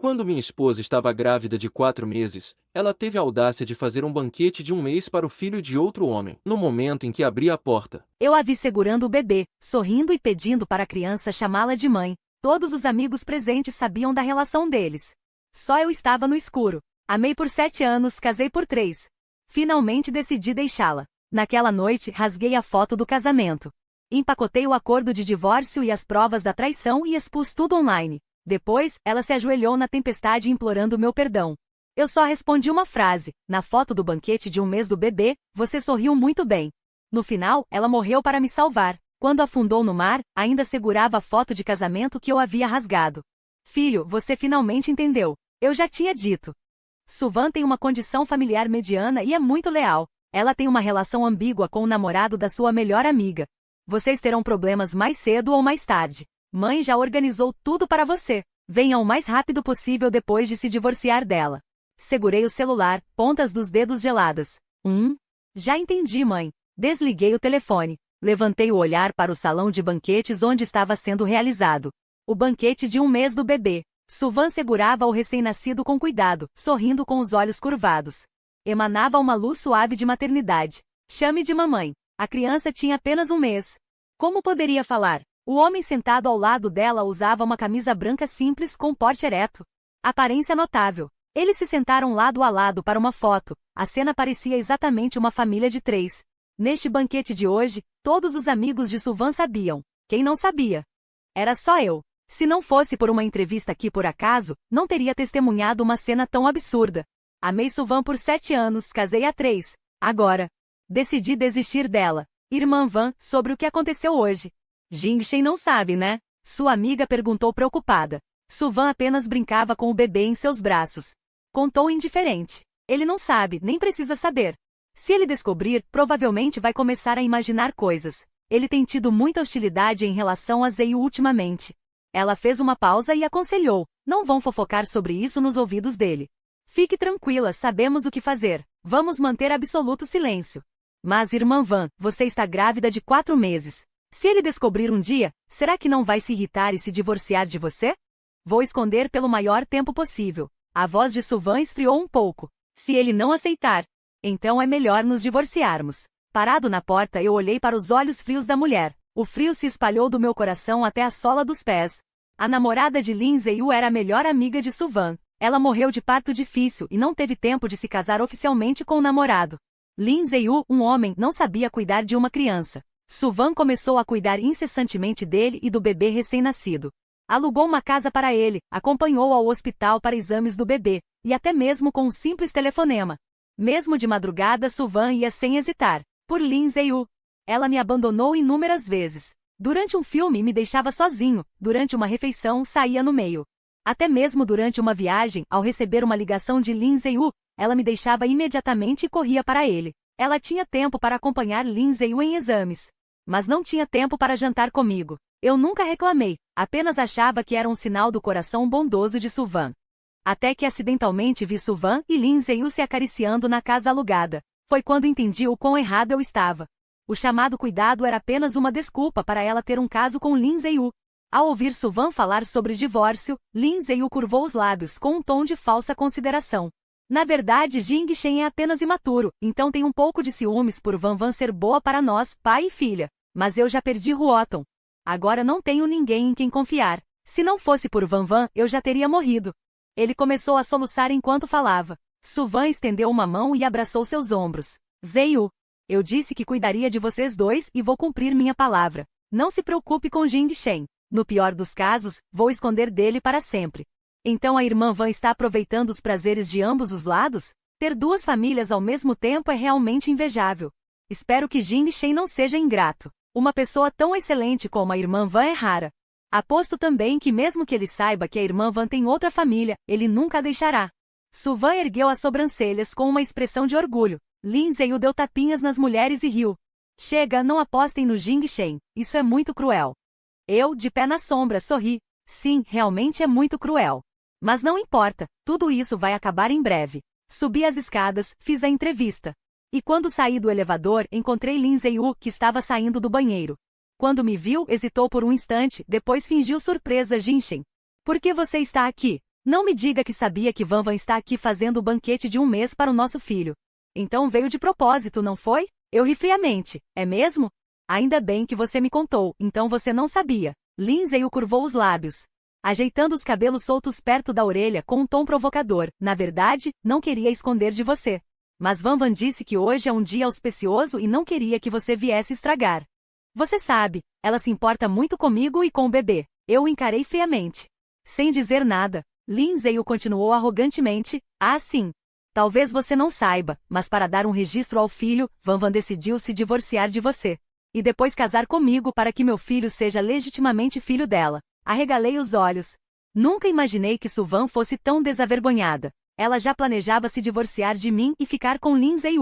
Quando minha esposa estava grávida de 4 meses, ela teve a audácia de fazer um banquete de 1 mês para o filho de outro homem. No momento em que abri a porta, Eu a vi segurando o bebê, sorrindo e pedindo para a criança chamá-la de mãe. Todos os amigos presentes sabiam da relação deles. Só eu estava no escuro. Amei por 7 anos, casei por 3. Finalmente decidi deixá-la. Naquela noite, rasguei a foto do casamento. Empacotei o acordo de divórcio e as provas da traição e expus tudo online. Depois, ela se ajoelhou na tempestade implorando meu perdão. Eu só respondi uma frase: na foto do banquete de 1 mês do bebê, você sorriu muito bem. No final, ela morreu para me salvar. Quando afundou no mar, ainda segurava a foto de casamento que eu havia rasgado. Filho, você finalmente entendeu. Eu já tinha dito. Suvan tem uma condição familiar mediana e é muito leal. Ela tem uma relação ambígua com o namorado da sua melhor amiga. Vocês terão problemas mais cedo ou mais tarde. Mãe já organizou tudo para você. Venha o mais rápido possível depois de se divorciar dela. Segurei o celular, pontas dos dedos geladas. Já entendi, mãe. Desliguei o telefone. Levantei o olhar para o salão de banquetes onde estava sendo realizado. O banquete de 1 mês do bebê. Suvan segurava o recém-nascido com cuidado, sorrindo com os olhos curvados. Emanava uma luz suave de maternidade. Chame de mamãe. A criança tinha apenas 1 mês. Como poderia falar? O homem sentado ao lado dela usava uma camisa branca simples com porte ereto. Aparência notável. Eles se sentaram lado a lado para uma foto. A cena parecia exatamente uma família de 3. Neste banquete de hoje, todos os amigos de Suvan sabiam. Quem não sabia? Era só eu. Se não fosse por uma entrevista que por acaso, não teria testemunhado uma cena tão absurda. Amei Suvan por 7 anos, casei há 3. Agora, decidi desistir dela. Irmã Van, sobre o que aconteceu hoje. Jingshen não sabe, né? Sua amiga perguntou preocupada. Suvan apenas brincava com o bebê em seus braços. Contou indiferente. Ele não sabe, nem precisa saber. Se ele descobrir, provavelmente vai começar a imaginar coisas. Ele tem tido muita hostilidade em relação a Zeyu ultimamente. Ela fez uma pausa e aconselhou. Não vão fofocar sobre isso nos ouvidos dele. Fique tranquila, sabemos o que fazer. Vamos manter absoluto silêncio. Mas, irmã Van, você está grávida de 4 meses. Se ele descobrir um dia, será que não vai se irritar e se divorciar de você? Vou esconder pelo maior tempo possível. A voz de Suvan esfriou um pouco. Se ele não aceitar, então é melhor nos divorciarmos. Parado na porta, eu olhei para os olhos frios da mulher. O frio se espalhou do meu coração até a sola dos pés. A namorada de Lin Zeyu era a melhor amiga de Suvan. Ela morreu de parto difícil e não teve tempo de se casar oficialmente com o namorado. Lin Zeyu, um homem, não sabia cuidar de uma criança. Suvan começou a cuidar incessantemente dele e do bebê recém-nascido. Alugou uma casa para ele, acompanhou-o ao hospital para exames do bebê, e até mesmo com um simples telefonema. Mesmo de madrugada, Suvan ia sem hesitar. Por Lin Zeyu. Ela me abandonou inúmeras vezes. Durante um filme me deixava sozinho, durante uma refeição saía no meio. Até mesmo durante uma viagem, ao receber uma ligação de Lin Zeyu, ela me deixava imediatamente e corria para ele. Ela tinha tempo para acompanhar Lin Zeyu em exames. Mas não tinha tempo para jantar comigo. Eu nunca reclamei, apenas achava que era um sinal do coração bondoso de Suvan. Até que acidentalmente vi Suvan e Lin Zeyu se acariciando na casa alugada. Foi quando entendi o quão errado eu estava. O chamado cuidado era apenas uma desculpa para ela ter um caso com Lin Zeyu. Ao ouvir Suvan falar sobre divórcio, Lin Zeyu curvou os lábios com um tom de falsa consideração. Na verdade, Jingshen é apenas imaturo, então tem um pouco de ciúmes por Van Van ser boa para nós, pai e filha. Mas eu já perdi Ruoton. Agora não tenho ninguém em quem confiar. Se não fosse por Van Van, eu já teria morrido. Ele começou a soluçar enquanto falava. Suvan estendeu uma mão e abraçou seus ombros. Zeyu, eu disse que cuidaria de vocês dois e vou cumprir minha palavra. Não se preocupe com Jingshen. No pior dos casos, vou esconder dele para sempre. Então a irmã Van está aproveitando os prazeres de ambos os lados? Ter 2 famílias ao mesmo tempo é realmente invejável. Espero que Jingshen não seja ingrato. Uma pessoa tão excelente como a irmã Van é rara. Aposto também que mesmo que ele saiba que a irmã Van tem outra família, ele nunca a deixará. Suvan ergueu as sobrancelhas com uma expressão de orgulho. Lin Zeyu deu tapinhas nas mulheres e riu. Chega, não apostem no Jingshen, isso é muito cruel. Eu, de pé na sombra, sorri. Sim, realmente é muito cruel. Mas não importa, tudo isso vai acabar em breve. Subi as escadas, fiz a entrevista. E quando saí do elevador, encontrei Lin Zeyu, que estava saindo do banheiro. Quando me viu, hesitou por um instante, depois fingiu surpresa. Jingshen. Por que você está aqui? Não me diga que sabia que Van Van está aqui fazendo o banquete de um mês para o nosso filho. Então veio de propósito, não foi? Eu ri friamente. É mesmo? Ainda bem que você me contou, então você não sabia. Lindsay curvou os lábios, ajeitando os cabelos soltos perto da orelha com um tom provocador. Na verdade, não queria esconder de você. Mas Van Van disse que hoje é um dia auspicioso e não queria que você viesse estragar. Você sabe, ela se importa muito comigo e com o bebê. Eu o encarei friamente. Sem dizer nada, Lindsay continuou arrogantemente. Ah, sim. Talvez você não saiba, mas para dar um registro ao filho, Van Van decidiu se divorciar de você. E depois casar comigo para que meu filho seja legitimamente filho dela. Arregalei os olhos. Nunca imaginei que Suvan fosse tão desavergonhada. Ela já planejava se divorciar de mim e ficar com Lindsay.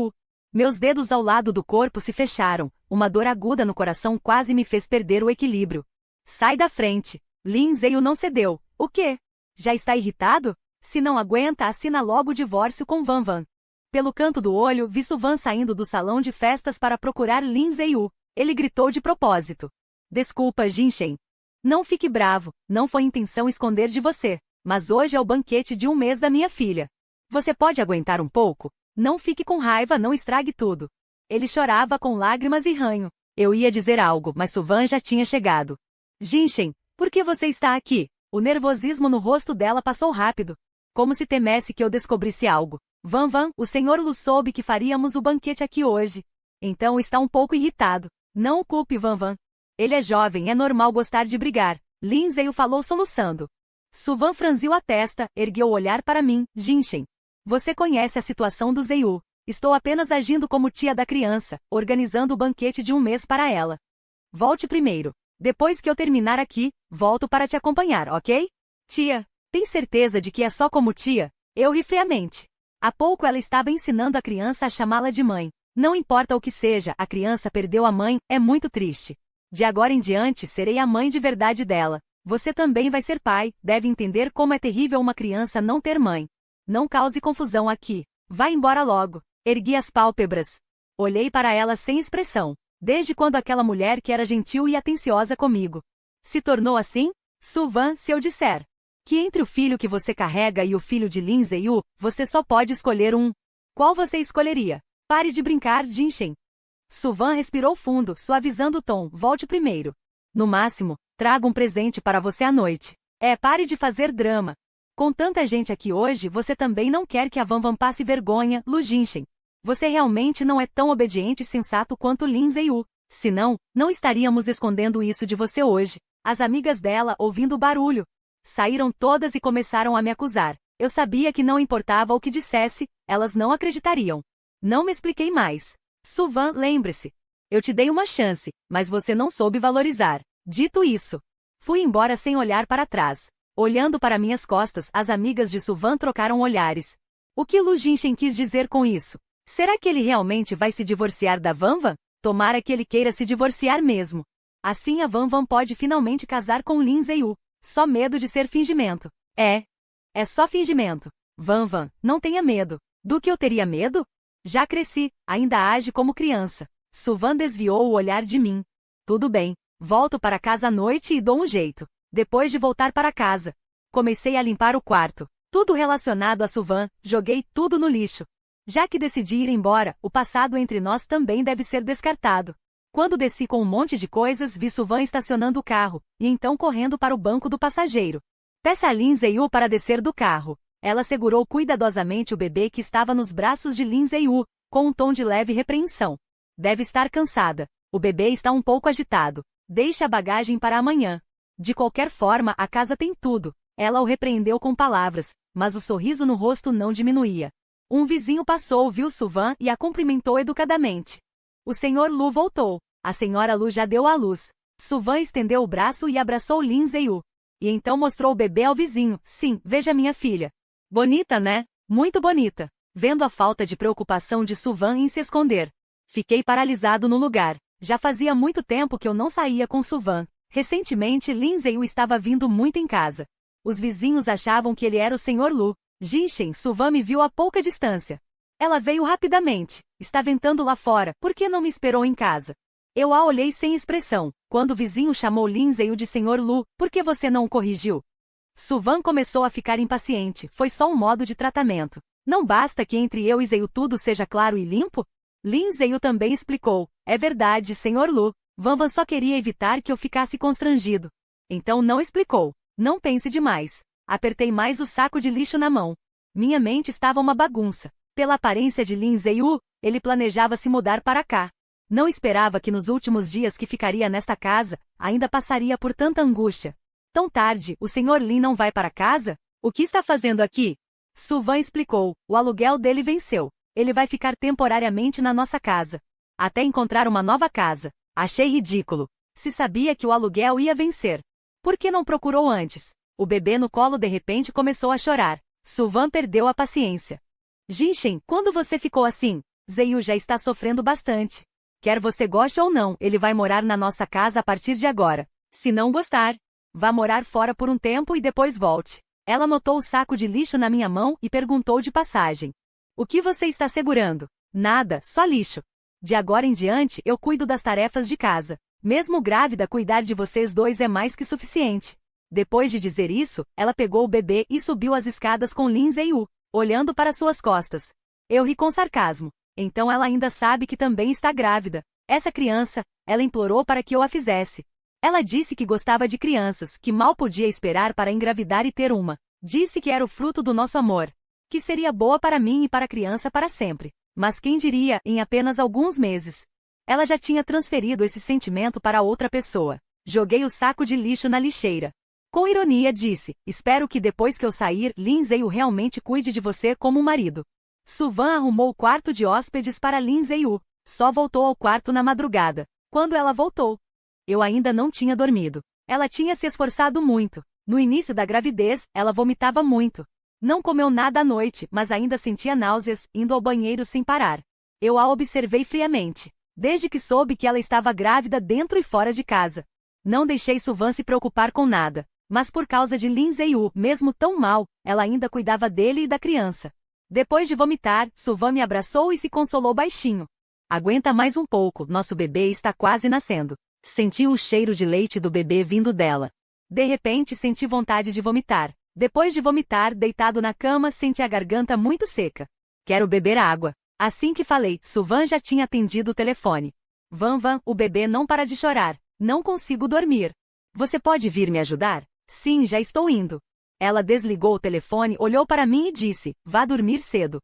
Meus dedos ao lado do corpo se fecharam. Uma dor aguda no coração quase me fez perder o equilíbrio. Sai da frente. Lindsay não cedeu. O quê? Já está irritado? Se não aguenta, assina logo o divórcio com Van Van. Pelo canto do olho, vi Suvan saindo do salão de festas para procurar Lindsay. Ele gritou de propósito. Desculpa, Jinshen. Não fique bravo, não foi intenção esconder de você. Mas hoje é o banquete de um mês da minha filha. Você pode aguentar um pouco? Não fique com raiva, não estrague tudo. Ele chorava com lágrimas e ranho. Eu ia dizer algo, mas Suvan já tinha chegado. Jinshen, por que você está aqui? O nervosismo no rosto dela passou rápido. Como se temesse que eu descobrisse algo. Van Van, o Sr. Lu soube que faríamos o banquete aqui hoje. Então está um pouco irritado. Não o culpe, Van Van. Ele é jovem, é normal gostar de brigar. Lindsay o falou soluçando. Suvan franziu a testa, ergueu o olhar para mim. Jinshen. Você conhece a situação do Zeiu. Estou apenas agindo como tia da criança, organizando o banquete de um mês para ela. Volte primeiro. Depois que eu terminar aqui, volto para te acompanhar, ok? Tia, tem certeza de que é só como tia? Eu ri friamente. Há pouco ela estava ensinando a criança a chamá-la de mãe. Não importa o que seja, a criança perdeu a mãe, é muito triste. De agora em diante, serei a mãe de verdade dela. Você também vai ser pai, deve entender como é terrível uma criança não ter mãe. Não cause confusão aqui. Vá embora logo. Ergui as pálpebras. Olhei para ela sem expressão. Desde quando aquela mulher que era gentil e atenciosa comigo se tornou assim? Suvan, se eu disser que entre o filho que você carrega e o filho de Lindsay, você só pode escolher um. Qual você escolheria? Pare de brincar, Jinshen. Suvan respirou fundo, suavizando o tom. Volte primeiro. No máximo, trago um presente para você à noite. Pare de fazer drama. Com tanta gente aqui hoje, você também não quer que a Van Van passe vergonha, Lu Jinshen. Você realmente não é tão obediente e sensato quanto Lindsay. Senão, não estaríamos escondendo isso de você hoje. As amigas dela, ouvindo o barulho, saíram todas e começaram a me acusar. Eu sabia que não importava o que dissesse, elas não acreditariam. Não me expliquei mais. Suvan, lembre-se. Eu te dei uma chance, mas você não soube valorizar. Dito isso, fui embora sem olhar para trás. Olhando para minhas costas, as amigas de Suvan trocaram olhares. O que Lu Jinshen quis dizer com isso? Será que ele realmente vai se divorciar da Van Van? Tomara que ele queira se divorciar mesmo. Assim a Van Van pode finalmente casar com Lindsay. Só medo de ser fingimento. É só fingimento. Van Van, não tenha medo. Do que eu teria medo? Já cresci, ainda age como criança. Suvan desviou o olhar de mim. Tudo bem, volto para casa à noite e dou um jeito. Depois de voltar para casa, comecei a limpar o quarto. Tudo relacionado a Suvan, joguei tudo no lixo. Já que decidi ir embora, o passado entre nós também deve ser descartado. Quando desci com um monte de coisas, vi Suvan estacionando o carro, e então correndo para o banco do passageiro. Peça a Lindsay para descer do carro. Ela segurou cuidadosamente o bebê que estava nos braços de Lindsay, com um tom de leve repreensão. Deve estar cansada. O bebê está um pouco agitado. Deixe a bagagem para amanhã. De qualquer forma, a casa tem tudo. Ela o repreendeu com palavras, mas o sorriso no rosto não diminuía. Um vizinho passou, viu Suvan e a cumprimentou educadamente. O Sr. Lu voltou. A Sra. Lu já deu à luz. Suvan estendeu o braço e abraçou Lindsay. E então mostrou o bebê ao vizinho. Sim, veja minha filha. Bonita, né? Muito bonita. Vendo a falta de preocupação de Suvan em se esconder, fiquei paralisado no lugar. Já fazia muito tempo que eu não saía com Suvan. Recentemente, Lindsay estava vindo muito em casa. Os vizinhos achavam que ele era o Sr. Lu. Jinshen, Suvan me viu a pouca distância. Ela veio rapidamente. Está ventando lá fora, por que não me esperou em casa? Eu a olhei sem expressão. Quando o vizinho chamou Lindsay de Sr. Lu, por que você não o corrigiu? Suvan começou a ficar impaciente, foi só um modo de tratamento. Não basta que entre eu e Zeyu tudo seja claro e limpo? Lin Zeyu também explicou. É verdade, Sr. Lu. Vanvan só queria evitar que eu ficasse constrangido. Então não explicou. Não pense demais. Apertei mais o saco de lixo na mão. Minha mente estava uma bagunça. Pela aparência de Lin Zeyu, ele planejava se mudar para cá. Não esperava que nos últimos dias que ficaria nesta casa, ainda passaria por tanta angústia. Tão tarde, o Sr. Lin não vai para casa? O que está fazendo aqui? Suvan explicou. O aluguel dele venceu. Ele vai ficar temporariamente na nossa casa. Até encontrar uma nova casa. Achei ridículo. Se sabia que o aluguel ia vencer. Por que não procurou antes? O bebê no colo de repente começou a chorar. Suvan perdeu a paciência. Jinshen, quando você ficou assim? Zeyu já está sofrendo bastante. Quer você goste ou não, ele vai morar na nossa casa a partir de agora. Se não gostar, vá morar fora por um tempo e depois volte. Ela notou o saco de lixo na minha mão e perguntou de passagem. O que você está segurando? Nada, só lixo. De agora em diante, eu cuido das tarefas de casa. Mesmo grávida, cuidar de vocês dois é mais que suficiente. Depois de dizer isso, ela pegou o bebê e subiu as escadas com Lin Zeyu, olhando para suas costas. Eu ri com sarcasmo. Então ela ainda sabe que também está grávida. Essa criança, ela implorou para que eu a fizesse. Ela disse que gostava de crianças, que mal podia esperar para engravidar e ter uma. Disse que era o fruto do nosso amor. Que seria boa para mim e para a criança para sempre. Mas quem diria, em apenas alguns meses. Ela já tinha transferido esse sentimento para outra pessoa. Joguei o saco de lixo na lixeira. Com ironia disse, espero que depois que eu sair, Lin Zeyu realmente cuide de você como um marido. Suvan arrumou o quarto de hóspedes para Lin Zeyu. Só voltou ao quarto na madrugada. Quando ela voltou, eu ainda não tinha dormido. Ela tinha se esforçado muito. No início da gravidez, ela vomitava muito. Não comeu nada à noite, mas ainda sentia náuseas, indo ao banheiro sem parar. Eu a observei friamente. Desde que soube que ela estava grávida dentro e fora de casa. Não deixei Suvan se preocupar com nada. Mas por causa de Lin Zeyu, mesmo tão mal, ela ainda cuidava dele e da criança. Depois de vomitar, Suvan me abraçou e se consolou baixinho. Aguenta mais um pouco, nosso bebê está quase nascendo. Senti um cheiro de leite do bebê vindo dela. De repente senti vontade de vomitar. Depois de vomitar, deitado na cama, senti a garganta muito seca. Quero beber água. Assim que falei, Suvan já tinha atendido o telefone. Vanvan, o bebê não para de chorar. Não consigo dormir. Você pode vir me ajudar? Sim, já estou indo. Ela desligou o telefone, olhou para mim e disse, vá dormir cedo.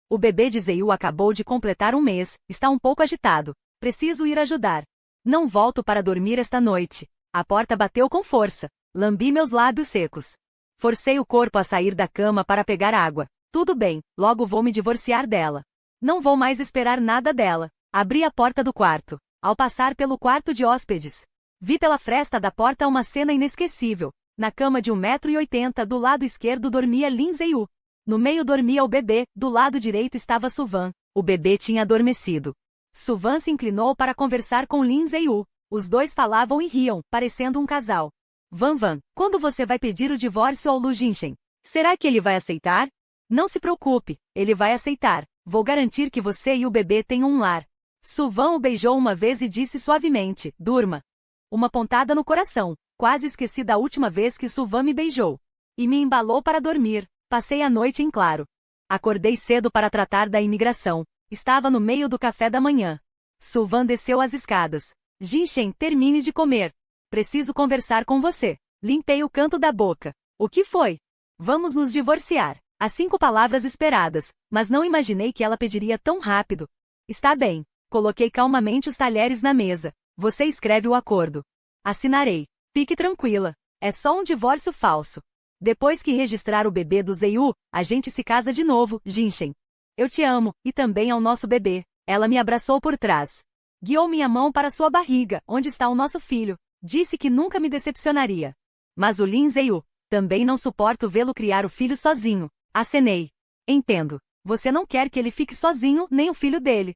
O bebê de Zeyu acabou de completar um mês, está um pouco agitado. Preciso ir ajudar. Não volto para dormir esta noite. A porta bateu com força. Lambi meus lábios secos. Forcei o corpo a sair da cama para pegar água. Tudo bem, logo vou me divorciar dela. Não vou mais esperar nada dela. Abri a porta do quarto. Ao passar pelo quarto de hóspedes, vi pela fresta da porta uma cena inesquecível. Na cama de 1,80 m, do lado esquerdo dormia Lin Zeyu. No meio dormia o bebê, do lado direito estava Suvan. O bebê tinha adormecido. Suvan se inclinou para conversar com Lin Zeyu. Os dois falavam e riam, parecendo um casal. Vanvan, quando você vai pedir o divórcio ao Lu Jinshen? Será que ele vai aceitar? Não se preocupe, ele vai aceitar. Vou garantir que você e o bebê tenham um lar. Suvan o beijou uma vez e disse suavemente, durma. Uma pontada no coração. Quase esqueci da última vez que Suvan me beijou. E me embalou para dormir. Passei a noite em claro. Acordei cedo para tratar da imigração. Estava no meio do café da manhã. Suvan desceu as escadas. Jinshen, termine de comer. Preciso conversar com você. Limpei o canto da boca. O que foi? Vamos nos divorciar. As 5 palavras esperadas, mas não imaginei que ela pediria tão rápido. Está bem. Coloquei calmamente os talheres na mesa. Você escreve o acordo. Assinarei. Fique tranquila. É só um divórcio falso. Depois que registrar o bebê do Zeyu, a gente se casa de novo, Jinshen. Eu te amo, e também ao nosso bebê. Ela me abraçou por trás. Guiou minha mão para sua barriga, onde está o nosso filho. Disse que nunca me decepcionaria. Mas o Lin Zeyu, também não suporto vê-lo criar o filho sozinho. Acenei. Entendo. Você não quer que ele fique sozinho, nem o filho dele.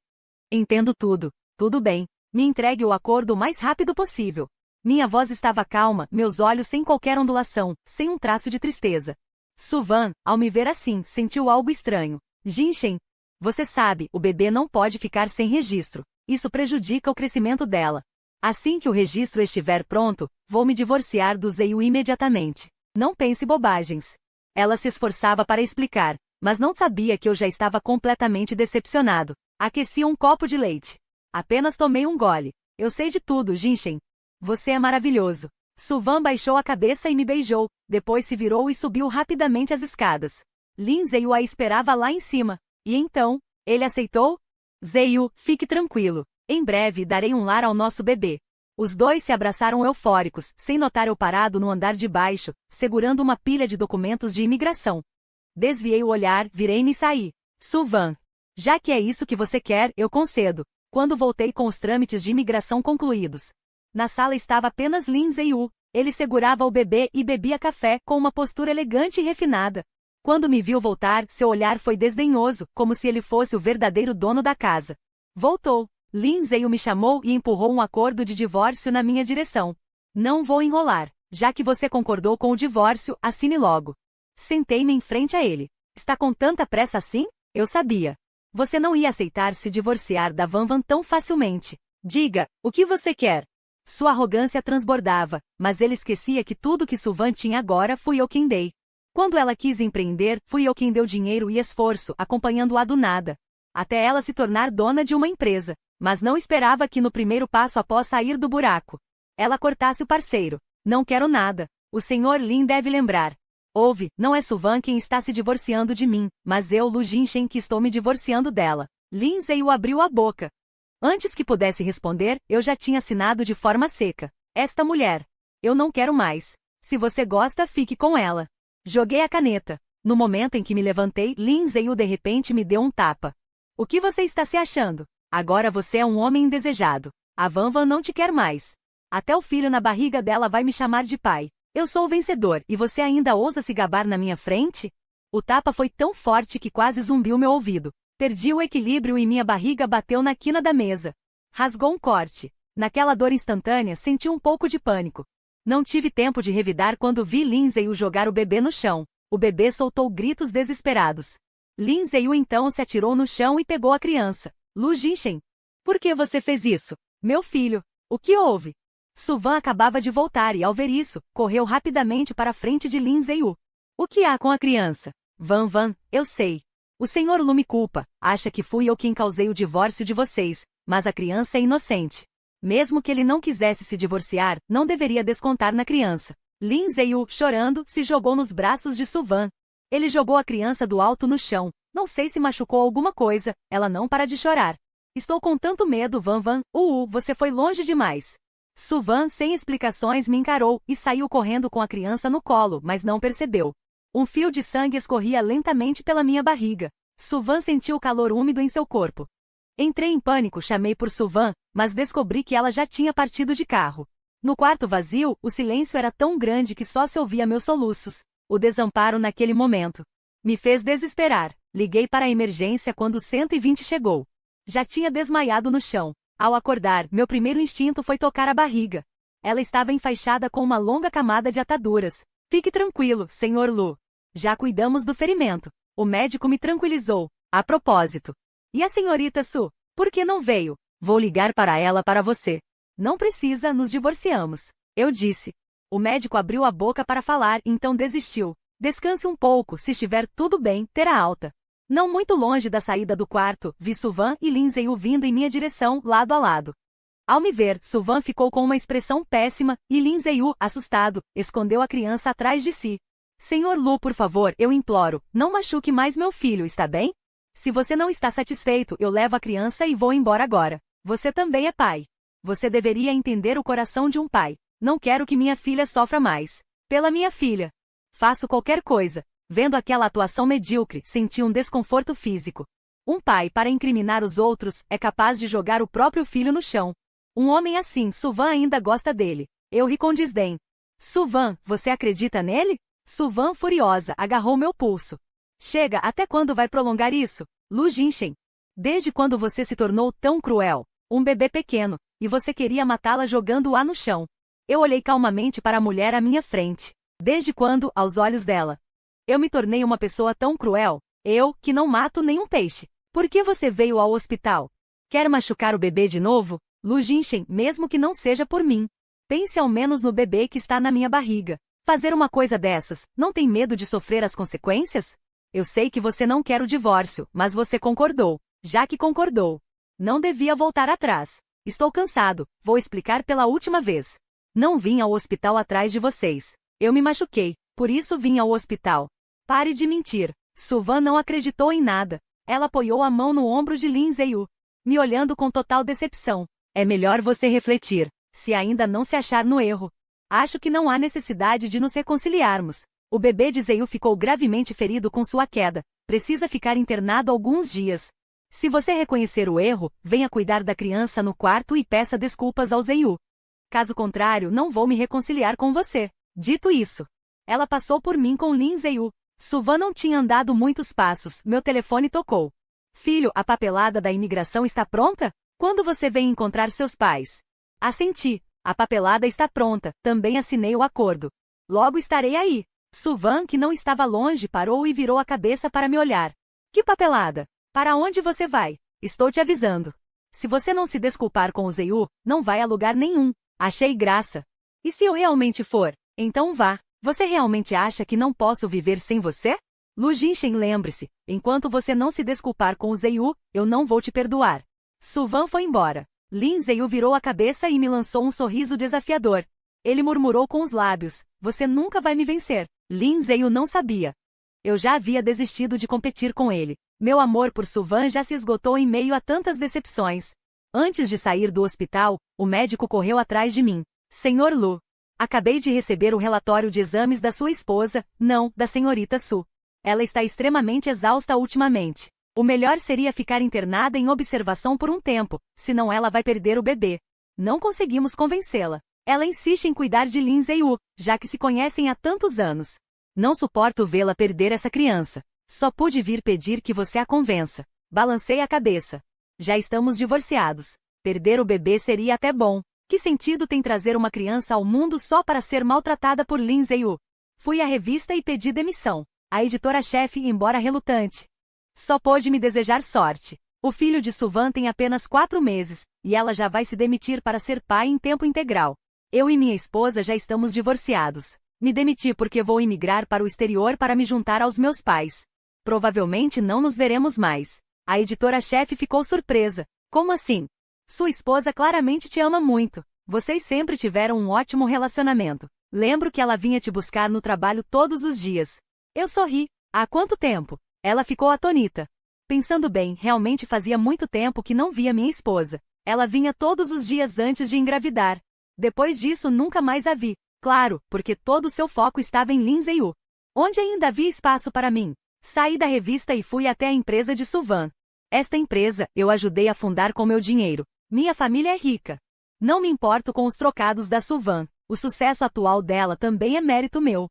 Entendo tudo. Tudo bem. Me entregue o acordo o mais rápido possível. Minha voz estava calma, meus olhos sem qualquer ondulação, sem um traço de tristeza. Suvan, ao me ver assim, sentiu algo estranho. Jinshen, você sabe, o bebê não pode ficar sem registro. Isso prejudica o crescimento dela. Assim que o registro estiver pronto, vou me divorciar do Zeyu imediatamente. Não pense bobagens. Ela se esforçava para explicar, mas não sabia que eu já estava completamente decepcionado. Aqueci um copo de leite. Apenas tomei um gole. Eu sei de tudo, Jinshen. Você é maravilhoso. Suvan baixou a cabeça e me beijou, depois se virou e subiu rapidamente as escadas. Lin Zeiyu a esperava lá em cima. E então, ele aceitou? Zeiyu, fique tranquilo. Em breve darei um lar ao nosso bebê. Os dois se abraçaram eufóricos, sem notar eu parado no andar de baixo, segurando uma pilha de documentos de imigração. Desviei o olhar, virei-me e saí. Suvan. Já que é isso que você quer, eu concedo. Quando voltei com os trâmites de imigração concluídos. Na sala estava apenas Lin Zeiyu. Ele segurava o bebê e bebia café com uma postura elegante e refinada. Quando me viu voltar, seu olhar foi desdenhoso, como se ele fosse o verdadeiro dono da casa. Voltou. Lin Zeiyu me chamou e empurrou um acordo de divórcio na minha direção. Não vou enrolar. Já que você concordou com o divórcio, assine logo. Sentei-me em frente a ele. Está com tanta pressa assim? Eu sabia. Você não ia aceitar se divorciar da Van Van tão facilmente. Diga, o que você quer? Sua arrogância transbordava, mas ele esquecia que tudo que Suvan tinha agora fui eu quem dei. Quando ela quis empreender, fui eu quem deu dinheiro e esforço, acompanhando-a do nada. Até ela se tornar dona de uma empresa. Mas não esperava que no primeiro passo após sair do buraco, ela cortasse o parceiro. Não quero nada. O senhor Lin deve lembrar. Ouve, não é Suvan quem está se divorciando de mim, mas eu, Lu Jinshen, que estou me divorciando dela. Lin Zeiyu abriu a boca. Antes que pudesse responder, eu já tinha assinado de forma seca. Esta mulher. Eu não quero mais. Se você gosta, fique com ela. Joguei a caneta. No momento em que me levantei, Lin Zeiyu de repente me deu um tapa. O que você está se achando? Agora você é um homem indesejado. A Van Van não te quer mais. Até o filho na barriga dela vai me chamar de pai. Eu sou o vencedor e você ainda ousa se gabar na minha frente? O tapa foi tão forte que quase zumbiu meu ouvido. Perdi o equilíbrio e minha barriga bateu na quina da mesa. Rasgou um corte. Naquela dor instantânea, senti um pouco de pânico. Não tive tempo de revidar quando vi Lin Zeiyu jogar o bebê no chão. O bebê soltou gritos desesperados. Lin Zeiyu então se atirou no chão e pegou a criança. Lu Jinshen. Por que você fez isso? Meu filho. O que houve? Suvan acabava de voltar e, ao ver isso, correu rapidamente para a frente de Lin Zeiyu. O que há com a criança? Van Van, eu sei. O senhor Lu me culpa, acha que fui eu quem causei o divórcio de vocês, mas a criança é inocente. Mesmo que ele não quisesse se divorciar, não deveria descontar na criança. Lin Zeiyu, chorando, se jogou nos braços de Suvan. Ele jogou a criança do alto no chão. Não sei se machucou alguma coisa, ela não para de chorar. Estou com tanto medo, Van Van. Você foi longe demais. Suvan, sem explicações, me encarou e saiu correndo com a criança no colo, mas não percebeu. Um fio de sangue escorria lentamente pela minha barriga. Suvan sentiu o calor úmido em seu corpo. Entrei em pânico, chamei por Suvan, mas descobri que ela já tinha partido de carro. No quarto vazio, o silêncio era tão grande que só se ouvia meus soluços. O desamparo naquele momento me fez desesperar. Liguei para a emergência quando o 120 chegou. Já tinha desmaiado no chão. Ao acordar, meu primeiro instinto foi tocar a barriga. Ela estava enfaixada com uma longa camada de ataduras. Fique tranquilo, Sr. Lu. Já cuidamos do ferimento. O médico me tranquilizou. A propósito. E a senhorita Su? Por que não veio? Vou ligar para ela para você. Não precisa, nos divorciamos. Eu disse. O médico abriu a boca para falar, então desistiu. Descanse um pouco, se estiver tudo bem, terá alta. Não muito longe da saída do quarto, vi Suvan e Lin Zeiyu vindo em minha direção, lado a lado. Ao me ver, Suvan ficou com uma expressão péssima, e Lin Zeiyu, assustado, escondeu a criança atrás de si. Senhor Lu, por favor, eu imploro, não machuque mais meu filho, está bem? Se você não está satisfeito, eu levo a criança e vou embora agora. Você também é pai. Você deveria entender o coração de um pai. Não quero que minha filha sofra mais. Pela minha filha. Faço qualquer coisa. Vendo aquela atuação medíocre, senti um desconforto físico. Um pai, para incriminar os outros, é capaz de jogar o próprio filho no chão. Um homem assim, Suvan ainda gosta dele. Eu ri com desdém. Suvan, você acredita nele? Suvan, furiosa, agarrou meu pulso. Chega, até quando vai prolongar isso? Lu Jinshen. Desde quando você se tornou tão cruel? Um bebê pequeno, e você queria matá-la jogando-a no chão. Eu olhei calmamente para a mulher à minha frente. Desde quando, aos olhos dela, eu me tornei uma pessoa tão cruel? Eu, que não mato nenhum peixe. Por que você veio ao hospital? Quer machucar o bebê de novo? Lu Jinshen, mesmo que não seja por mim. Pense ao menos no bebê que está na minha barriga. Fazer uma coisa dessas, não tem medo de sofrer as consequências? Eu sei que você não quer o divórcio, mas você concordou. Já que concordou, não devia voltar atrás. Estou cansado, vou explicar pela última vez. Não vim ao hospital atrás de vocês. Eu me machuquei, por isso vim ao hospital. Pare de mentir. Suvan não acreditou em nada. Ela apoiou a mão no ombro de Lin Ziyu, me olhando com total decepção. É melhor você refletir, se ainda não se achar no erro. Acho que não há necessidade de nos reconciliarmos. O bebê de Ziyu ficou gravemente ferido com sua queda. Precisa ficar internado alguns dias. Se você reconhecer o erro, venha cuidar da criança no quarto e peça desculpas ao Ziyu. Caso contrário, não vou me reconciliar com você. Dito isso, ela passou por mim com Lin Ziyu. Suvan não tinha andado muitos passos, meu telefone tocou. Filho, a papelada da imigração está pronta? Quando você vem encontrar seus pais? Assenti. A papelada está pronta, também assinei o acordo. Logo estarei aí. Suvan, que não estava longe, parou e virou a cabeça para me olhar. Que papelada? Para onde você vai? Estou te avisando. Se você não se desculpar com o Ziyu, não vai a lugar nenhum. Achei graça. E se eu realmente for? Então vá. Você realmente acha que não posso viver sem você? Lu Jinshen, lembre-se, enquanto você não se desculpar com o Ziyu, eu não vou te perdoar. Suvan foi embora. Lin Ziyu virou a cabeça e me lançou um sorriso desafiador. Ele murmurou com os lábios, você nunca vai me vencer. Lin Ziyu não sabia. Eu já havia desistido de competir com ele. Meu amor por Suvan já se esgotou em meio a tantas decepções. Antes de sair do hospital, o médico correu atrás de mim. Senhor Lu, acabei de receber o relatório de exames da sua esposa, não, da senhorita Su. Ela está extremamente exausta ultimamente. O melhor seria ficar internada em observação por um tempo, senão ela vai perder o bebê. Não conseguimos convencê-la. Ela insiste em cuidar de Lin Ziyu, já que se conhecem há tantos anos. Não suporto vê-la perder essa criança. Só pude vir pedir que você a convença. Balancei a cabeça. Já estamos divorciados. Perder o bebê seria até bom. Que sentido tem trazer uma criança ao mundo só para ser maltratada por Lin Ziyu? Fui à revista e pedi demissão. A editora-chefe, embora relutante, só pôde me desejar sorte. O filho de Suvan tem apenas 4 meses, e ela já vai se demitir para ser pai em tempo integral. Eu e minha esposa já estamos divorciados. Me demiti porque vou imigrar para o exterior para me juntar aos meus pais. Provavelmente não nos veremos mais. A editora-chefe ficou surpresa. Como assim? Sua esposa claramente te ama muito. Vocês sempre tiveram um ótimo relacionamento. Lembro que ela vinha te buscar no trabalho todos os dias. Eu sorri. Há quanto tempo? Ela ficou atônita. Pensando bem, realmente fazia muito tempo que não via minha esposa. Ela vinha todos os dias antes de engravidar. Depois disso nunca mais a vi. Claro, porque todo o seu foco estava em Lin Ziyu. Onde ainda havia espaço para mim? Saí da revista e fui até a empresa de Suvan. Esta empresa, eu ajudei a fundar com meu dinheiro. Minha família é rica. Não me importo com os trocados da Suvan. O sucesso atual dela também é mérito meu.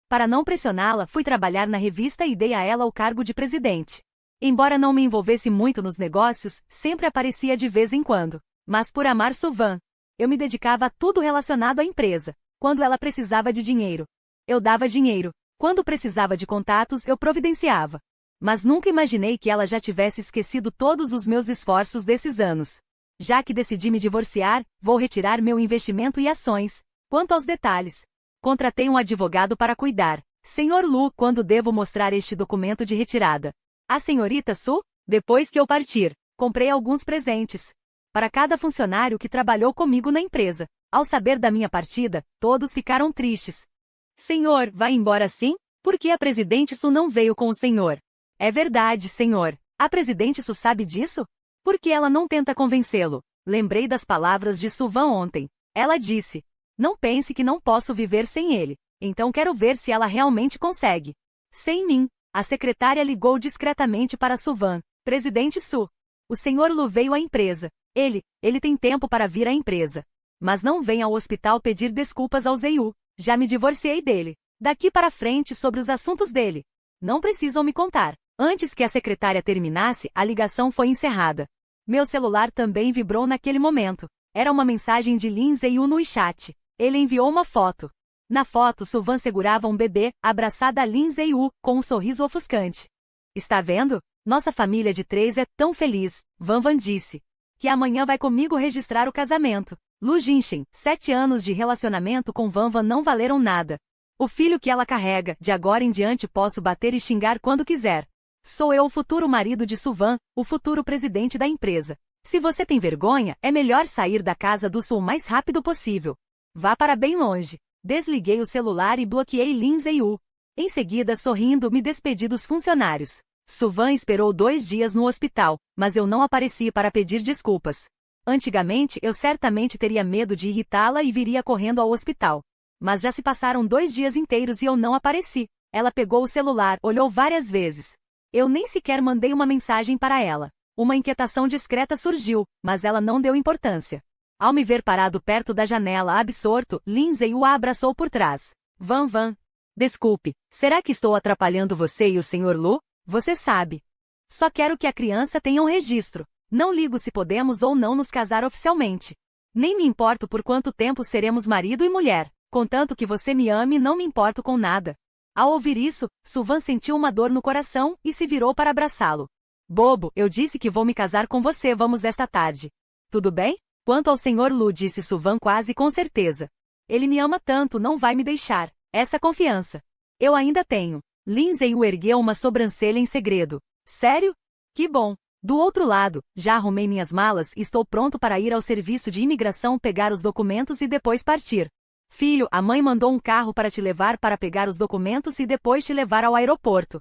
Para não pressioná-la, fui trabalhar na revista e dei a ela o cargo de presidente. Embora não me envolvesse muito nos negócios, sempre aparecia de vez em quando. Mas por amar Suvan, eu me dedicava a tudo relacionado à empresa. Quando ela precisava de dinheiro, eu dava dinheiro. Quando precisava de contatos, eu providenciava. Mas nunca imaginei que ela já tivesse esquecido todos os meus esforços desses anos. Já que decidi me divorciar, vou retirar meu investimento e ações. Quanto aos detalhes, contratei um advogado para cuidar. Senhor Lu, quando devo mostrar este documento de retirada? A senhorita Su? Depois que eu partir, comprei alguns presentes para cada funcionário que trabalhou comigo na empresa. Ao saber da minha partida, todos ficaram tristes. Senhor, vai embora sim? Por que a presidente Su não veio com o senhor? É verdade, senhor. A presidente Su sabe disso? Por que ela não tenta convencê-lo? Lembrei das palavras de Suvan ontem. Ela disse, não pense que não posso viver sem ele. Então quero ver se ela realmente consegue. Sem mim. A secretária ligou discretamente para Suvan. Presidente Su. O senhor Lu veio à empresa. Ele tem tempo para vir à empresa. Mas não vem ao hospital pedir desculpas ao Ziyu. Já me divorciei dele. Daqui para frente sobre os assuntos dele. Não precisam me contar. Antes que a secretária terminasse, a ligação foi encerrada. Meu celular também vibrou naquele momento. Era uma mensagem de Lin Ziyu no chat. Ele enviou uma foto. Na foto, Suvan segurava um bebê, abraçada a Lin Ziyu, com um sorriso ofuscante. Está vendo? Nossa família de 3 é tão feliz, Van Van disse. Que amanhã vai comigo registrar o casamento. Lu Jinshen, 7 anos de relacionamento com Van Van não valeram nada. O filho que ela carrega, de agora em diante posso bater e xingar quando quiser. Sou eu o futuro marido de Suvan, o futuro presidente da empresa. Se você tem vergonha, é melhor sair da casa do Sul o mais rápido possível. Vá para bem longe. Desliguei o celular e bloqueei Lindsay Yu. Em seguida, sorrindo, me despedi dos funcionários. Suvan esperou 2 dias no hospital, mas eu não apareci para pedir desculpas. Antigamente, eu certamente teria medo de irritá-la e viria correndo ao hospital. Mas já se passaram 2 dias inteiros e eu não apareci. Ela pegou o celular, olhou várias vezes. Eu nem sequer mandei uma mensagem para ela. Uma inquietação discreta surgiu, mas ela não deu importância. Ao me ver parado perto da janela absorto, Lindsay o abraçou por trás. Van. Desculpe, será que estou atrapalhando você e o Sr. Lu? Você sabe. Só quero que a criança tenha um registro. Não ligo se podemos ou não nos casar oficialmente. Nem me importo por quanto tempo seremos marido e mulher. Contanto que você me ame, não me importo com nada. Ao ouvir isso, Suvan sentiu uma dor no coração e se virou para abraçá-lo. Bobo, eu disse que vou me casar com você, vamos esta tarde. Tudo bem? Quanto ao Sr. Lu, disse Suvan quase com certeza. Ele me ama tanto, não vai me deixar. Essa confiança. Eu ainda tenho. Lindsay o ergueu uma sobrancelha em segredo. Sério? Que bom. Do outro lado, já arrumei minhas malas e estou pronto para ir ao serviço de imigração pegar os documentos e depois partir. Filho, a mãe mandou um carro para te levar para pegar os documentos e depois te levar ao aeroporto.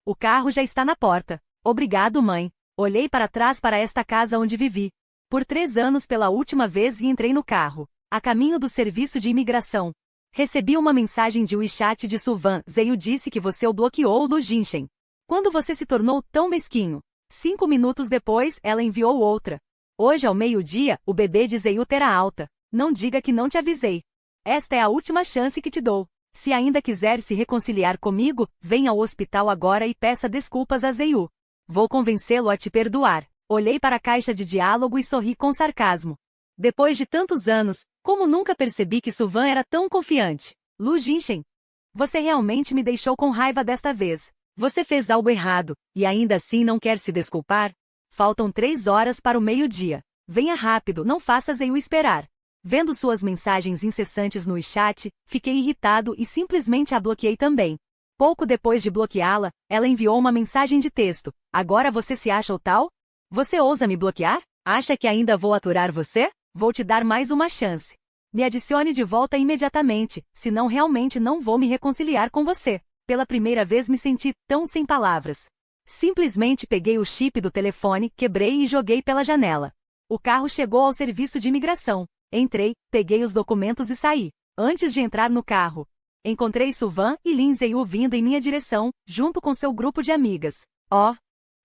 O carro já está na porta. Obrigado, mãe. Olhei para trás para esta casa onde vivi. Por 3 anos pela última vez e entrei no carro. A caminho do serviço de imigração. Recebi uma mensagem de WeChat de Suvan. Zeyu disse que você o bloqueou do Jinshen. Quando você se tornou tão mesquinho? 5 minutos depois, ela enviou outra. Hoje ao meio-dia, o bebê de Zeyu terá alta. Não diga que não te avisei. Esta é a última chance que te dou. Se ainda quiser se reconciliar comigo, venha ao hospital agora e peça desculpas a Zeyu. Vou convencê-lo a te perdoar. Olhei para a caixa de diálogo e sorri com sarcasmo. Depois de tantos anos, como nunca percebi que Suvan era tão confiante. Lu Jinshen. Você realmente me deixou com raiva desta vez. Você fez algo errado, e ainda assim não quer se desculpar? Faltam 3 horas para o meio-dia. Venha rápido, não faça Zeyu esperar. Vendo suas mensagens incessantes no WeChat, fiquei irritado e simplesmente a bloqueei também. Pouco depois de bloqueá-la, ela enviou uma mensagem de texto. Agora você se acha o tal? Você ousa me bloquear? Acha que ainda vou aturar você? Vou te dar mais uma chance. Me adicione de volta imediatamente, senão realmente não vou me reconciliar com você. Pela primeira vez me senti tão sem palavras. Simplesmente peguei o chip do telefone, quebrei e joguei pela janela. O carro chegou ao serviço de imigração. Entrei, peguei os documentos e saí. Antes de entrar no carro, encontrei Suvan e Lindsay Yu vindo em minha direção, junto com seu grupo de amigas. Oh!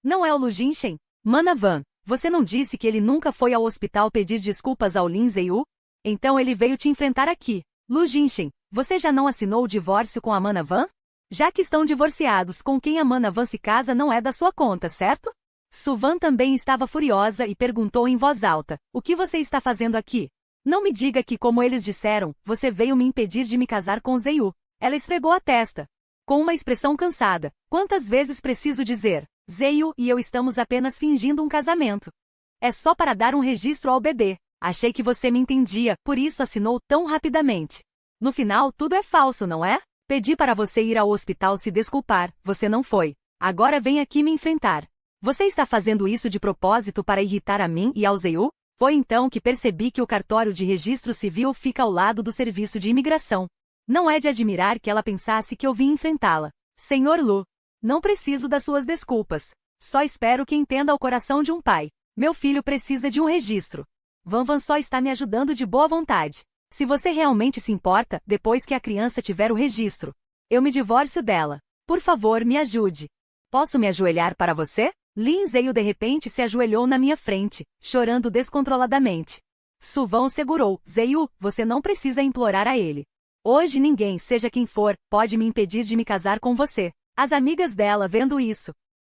Não é o Lu Jinshen? Manavan, você não disse que ele nunca foi ao hospital pedir desculpas ao Lindsay Yu? Então ele veio te enfrentar aqui. Lu Jinshen, você já não assinou o divórcio com a Manavan? Já que estão divorciados, com quem a Manavan se casa não é da sua conta, certo? Suvan também estava furiosa e perguntou em voz alta, o que você está fazendo aqui? Não me diga que, como eles disseram, você veio me impedir de me casar com Zeyu. Ela esfregou a testa. Com uma expressão cansada. Quantas vezes preciso dizer? Zeyu e eu estamos apenas fingindo um casamento. É só para dar um registro ao bebê. Achei que você me entendia, por isso assinou tão rapidamente. No final, tudo é falso, não é? Pedi para você ir ao hospital se desculpar, você não foi. Agora vem aqui me enfrentar. Você está fazendo isso de propósito para irritar a mim e ao Zeyu? Foi então que percebi que o cartório de registro civil fica ao lado do serviço de imigração. Não é de admirar que ela pensasse que eu vim enfrentá-la. Senhor Lu, não preciso das suas desculpas. Só espero que entenda o coração de um pai. Meu filho precisa de um registro. Van só está me ajudando de boa vontade. Se você realmente se importa, depois que a criança tiver o registro, eu me divorcio dela. Por favor, me ajude. Posso me ajoelhar para você? Lindsay de repente se ajoelhou na minha frente, chorando descontroladamente. Suvan o segurou. Zeyu, você não precisa implorar a ele. Hoje ninguém, seja quem for, pode me impedir de me casar com você. As amigas dela, vendo isso,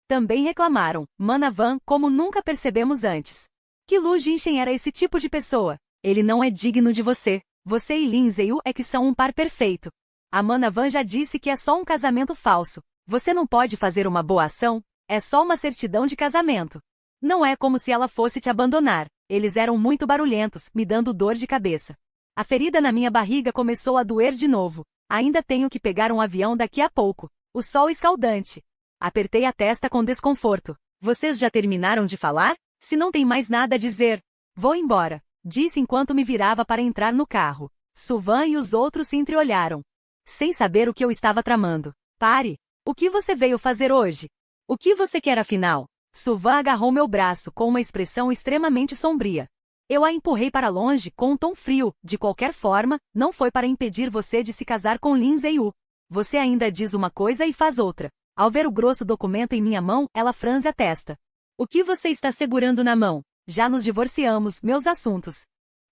também reclamaram. Manavan, como nunca percebemos antes. Que Lu Jinshen era esse tipo de pessoa? Ele não é digno de você. Você e Lindsay é que são um par perfeito. A Manavan já disse que é só um casamento falso. Você não pode fazer uma boa ação? É só uma certidão de casamento. Não é como se ela fosse te abandonar. Eles eram muito barulhentos, me dando dor de cabeça. A ferida na minha barriga começou a doer de novo. Ainda tenho que pegar um avião daqui a pouco. O sol escaldante. Apertei a testa com desconforto. Vocês já terminaram de falar? Se não tem mais nada a dizer, vou embora, disse enquanto me virava para entrar no carro. Suvan e os outros se entreolharam, sem saber o que eu estava tramando. Pare! O que você veio fazer hoje? O que você quer afinal? Suvan agarrou meu braço com uma expressão extremamente sombria. Eu a empurrei para longe com um tom frio. De qualquer forma, não foi para impedir você de se casar com Lin Ziyu. Você ainda diz uma coisa e faz outra. Ao ver o grosso documento em minha mão, ela franze a testa. O que você está segurando na mão? Já nos divorciamos, meus assuntos.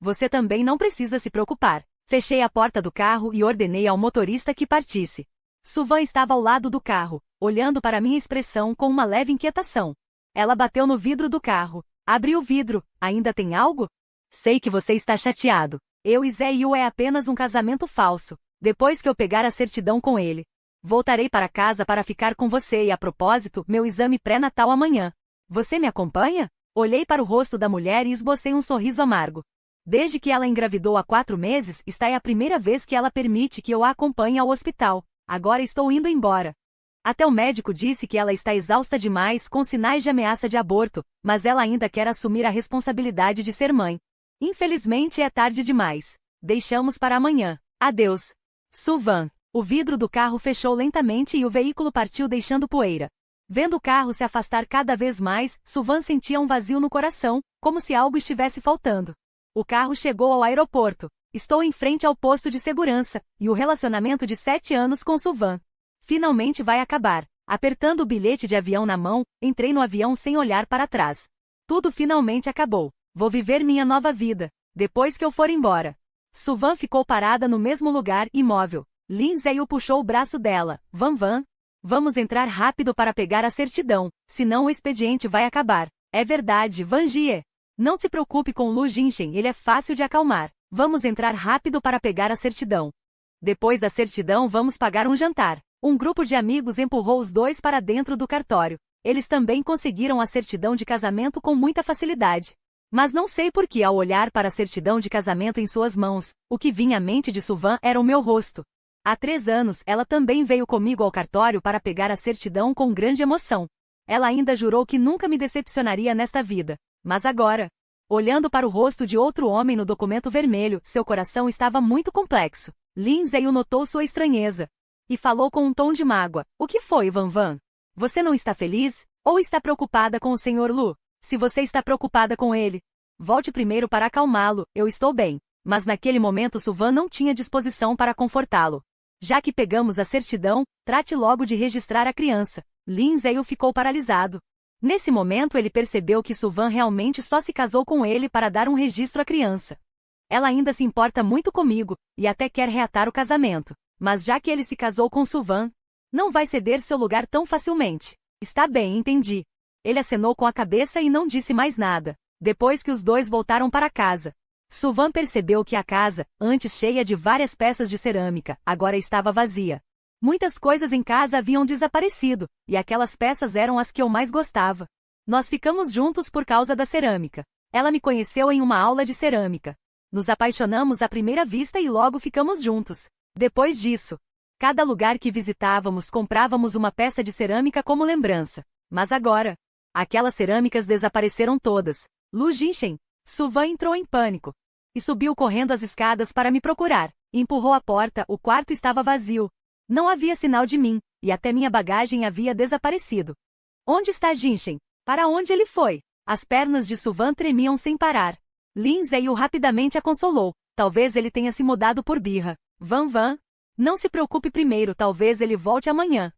Você também não precisa se preocupar. Fechei a porta do carro e ordenei ao motorista que partisse. Suvan estava ao lado do carro, olhando para minha expressão com uma leve inquietação. Ela bateu no vidro do carro. Abri o vidro. Ainda tem algo? Sei que você está chateado. Eu e Zé Yu é apenas um casamento falso. Depois que eu pegar a certidão com ele, voltarei para casa para ficar com você e, a propósito, meu exame pré-natal amanhã. Você me acompanha? Olhei para o rosto da mulher e esbocei um sorriso amargo. Desde que ela engravidou há 4 meses, esta é a primeira vez que ela permite que eu a acompanhe ao hospital. Agora estou indo embora. Até o médico disse que ela está exausta demais com sinais de ameaça de aborto, mas ela ainda quer assumir a responsabilidade de ser mãe. Infelizmente é tarde demais. Deixamos para amanhã. Adeus. Suvan. O vidro do carro fechou lentamente e o veículo partiu deixando poeira. Vendo o carro se afastar cada vez mais, Suvan sentia um vazio no coração, como se algo estivesse faltando. O carro chegou ao aeroporto. Estou em frente ao posto de segurança, e o relacionamento de 7 anos com Suvan finalmente vai acabar. Apertando o bilhete de avião na mão, entrei no avião sem olhar para trás. Tudo finalmente acabou. Vou viver minha nova vida, depois que eu for embora. Suvan ficou parada no mesmo lugar, imóvel. Lin Ziyu puxou o braço dela. Van. Vamos entrar rápido para pegar a certidão, senão o expediente vai acabar. É verdade, Van Jie. Não se preocupe com Lu Jinchen, ele é fácil de acalmar. Vamos entrar rápido para pegar a certidão. Depois da certidão vamos pagar um jantar. Um grupo de amigos empurrou os dois para dentro do cartório. Eles também conseguiram a certidão de casamento com muita facilidade. Mas não sei por que ao olhar para a certidão de casamento em suas mãos, o que vinha à mente de Suvan era o meu rosto. Há 3 anos, ela também veio comigo ao cartório para pegar a certidão com grande emoção. Ela ainda jurou que nunca me decepcionaria nesta vida. Mas agora, olhando para o rosto de outro homem no documento vermelho, seu coração estava muito complexo. Lin Ziyu notou sua estranheza e falou com um tom de mágoa. O que foi, Van? Você não está feliz? Ou está preocupada com o Sr. Lu? Se você está preocupada com ele, volte primeiro para acalmá-lo. Eu estou bem. Mas naquele momento Suvan não tinha disposição para confortá-lo. Já que pegamos a certidão, trate logo de registrar a criança. Lin Ziyu ficou paralisado. Nesse momento ele percebeu que Suvan realmente só se casou com ele para dar um registro à criança. Ela ainda se importa muito comigo, e até quer reatar o casamento. Mas já que ele se casou com Suvan, não vai ceder seu lugar tão facilmente. Está bem, entendi. Ele acenou com a cabeça e não disse mais nada. Depois que os dois voltaram para casa, Suvan percebeu que a casa, antes cheia de várias peças de cerâmica, agora estava vazia. Muitas coisas em casa haviam desaparecido, e aquelas peças eram as que eu mais gostava. Nós ficamos juntos por causa da cerâmica. Ela me conheceu em uma aula de cerâmica. Nos apaixonamos à primeira vista e logo ficamos juntos. Depois disso, cada lugar que visitávamos comprávamos uma peça de cerâmica como lembrança. Mas agora, aquelas cerâmicas desapareceram todas. Lu Jinchen. Suvan entrou em pânico e subiu correndo as escadas para me procurar. Empurrou a porta, o quarto estava vazio. Não havia sinal de mim, e até minha bagagem havia desaparecido. Onde está Jinchen? Para onde ele foi? As pernas de Suvan tremiam sem parar. Lin Ziyu rapidamente a consolou. Talvez ele tenha se mudado por birra. Van, não se preocupe primeiro, talvez ele volte amanhã.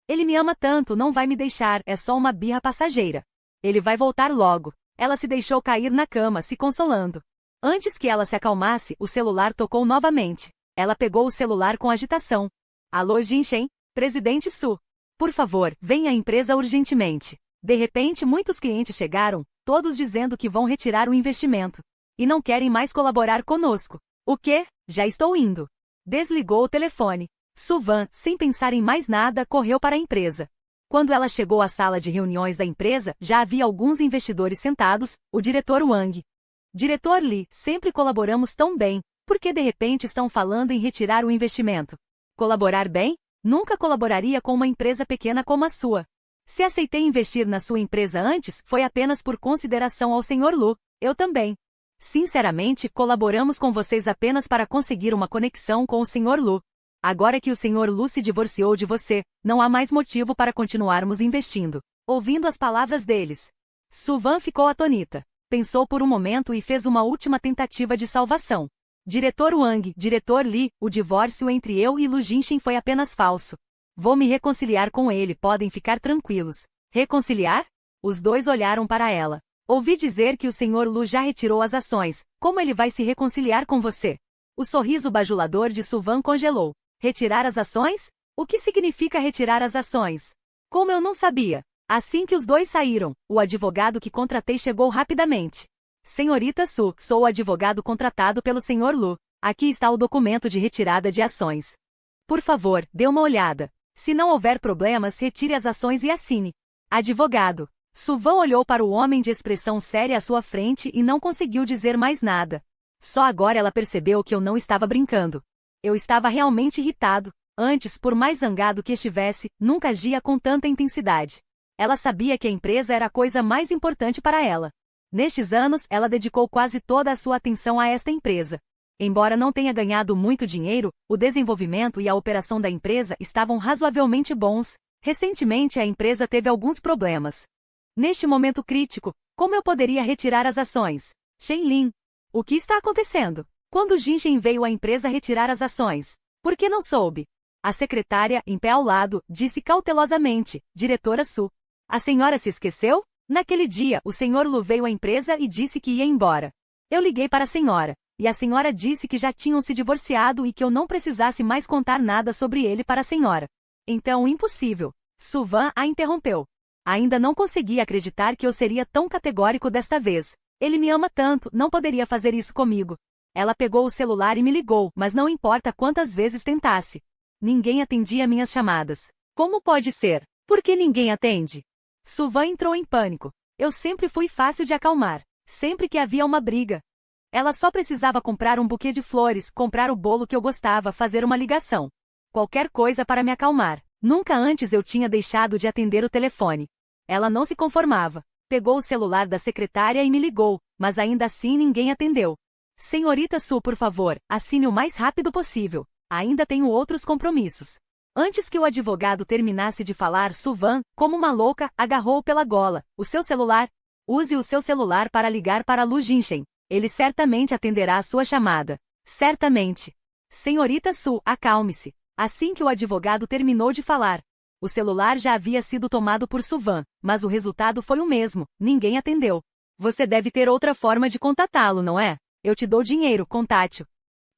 Ele me ama tanto, não vai me deixar, é só uma birra passageira. Ele vai voltar logo. Ela se deixou cair na cama, se consolando. Antes que ela se acalmasse, o celular tocou novamente. Ela pegou o celular com agitação. Alô Jinchen, presidente Su. Por favor, venha à empresa urgentemente. De repente muitos clientes chegaram, todos dizendo que vão retirar o investimento. E não querem mais colaborar conosco. O quê? Já estou indo. Desligou o telefone. Suvan, sem pensar em mais nada, correu para a empresa. Quando ela chegou à sala de reuniões da empresa, já havia alguns investidores sentados, o diretor Wang. Diretor Li, sempre colaboramos tão bem. Por que de repente estão falando em retirar o investimento? Colaborar bem? Nunca colaboraria com uma empresa pequena como a sua. Se aceitei investir na sua empresa antes, foi apenas por consideração ao Sr. Lu. Eu também. Sinceramente, colaboramos com vocês apenas para conseguir uma conexão com o Sr. Lu. Agora que o Sr. Lu se divorciou de você, não há mais motivo para continuarmos investindo. Ouvindo as palavras deles, Suvan ficou atônita. Pensou por um momento e fez uma última tentativa de salvação. Diretor Wang, Diretor Li, o divórcio entre eu e Lu Jinchen foi apenas falso. Vou me reconciliar com ele, podem ficar tranquilos. Reconciliar? Os dois olharam para ela. Ouvi dizer que o Sr. Lu já retirou as ações. Como ele vai se reconciliar com você? O sorriso bajulador de Suvan congelou. Retirar as ações? O que significa retirar as ações? Como eu não sabia? Assim que os dois saíram, o advogado que contratei chegou rapidamente. Senhorita Su, sou o advogado contratado pelo Sr. Lu. Aqui está o documento de retirada de ações. Por favor, dê uma olhada. Se não houver problemas, retire as ações e assine. Advogado. Suvan olhou para o homem de expressão séria à sua frente e não conseguiu dizer mais nada. Só agora ela percebeu que eu não estava brincando. Eu estava realmente irritado. Antes, por mais zangado que estivesse, nunca agia com tanta intensidade. Ela sabia que a empresa era a coisa mais importante para ela. Nestes anos, ela dedicou quase toda a sua atenção a esta empresa. Embora não tenha ganhado muito dinheiro, o desenvolvimento e a operação da empresa estavam razoavelmente bons. Recentemente a empresa teve alguns problemas. Neste momento crítico, como eu poderia retirar as ações? Shenlin. O que está acontecendo? Quando Jinchen veio à empresa retirar as ações? Por que não soube? A secretária, em pé ao lado, disse cautelosamente, Diretora Su. A senhora se esqueceu? Naquele dia, o Sr. Lu veio à empresa e disse que ia embora. Eu liguei para a senhora, e a senhora disse que já tinham se divorciado e que eu não precisasse mais contar nada sobre ele para a senhora. Então, impossível. Suvan a interrompeu. Ainda não conseguia acreditar que eu seria tão categórico desta vez. Ele me ama tanto, não poderia fazer isso comigo. Ela pegou o celular e me ligou, mas não importa quantas vezes tentasse. Ninguém atendia minhas chamadas. Como pode ser? Por que ninguém atende? Suvan entrou em pânico. Eu sempre fui fácil de acalmar. Sempre que havia uma briga. Ela só precisava comprar um buquê de flores, comprar o bolo que eu gostava, fazer uma ligação. Qualquer coisa para me acalmar. Nunca antes eu tinha deixado de atender o telefone. Ela não se conformava. Pegou o celular da secretária e me ligou, mas ainda assim ninguém atendeu. Senhorita Su, por favor, assine o mais rápido possível. Ainda tenho outros compromissos. Antes que o advogado terminasse de falar, Suvan, como uma louca, agarrou-o pela gola. O seu celular? Use o seu celular para ligar para Lu Jinchen. Ele certamente atenderá a sua chamada. Certamente. Senhorita Su, acalme-se. Assim que o advogado terminou de falar, o celular já havia sido tomado por Suvan, mas o resultado foi o mesmo, ninguém atendeu. Você deve ter outra forma de contatá-lo, não é? Eu te dou dinheiro, contate-o.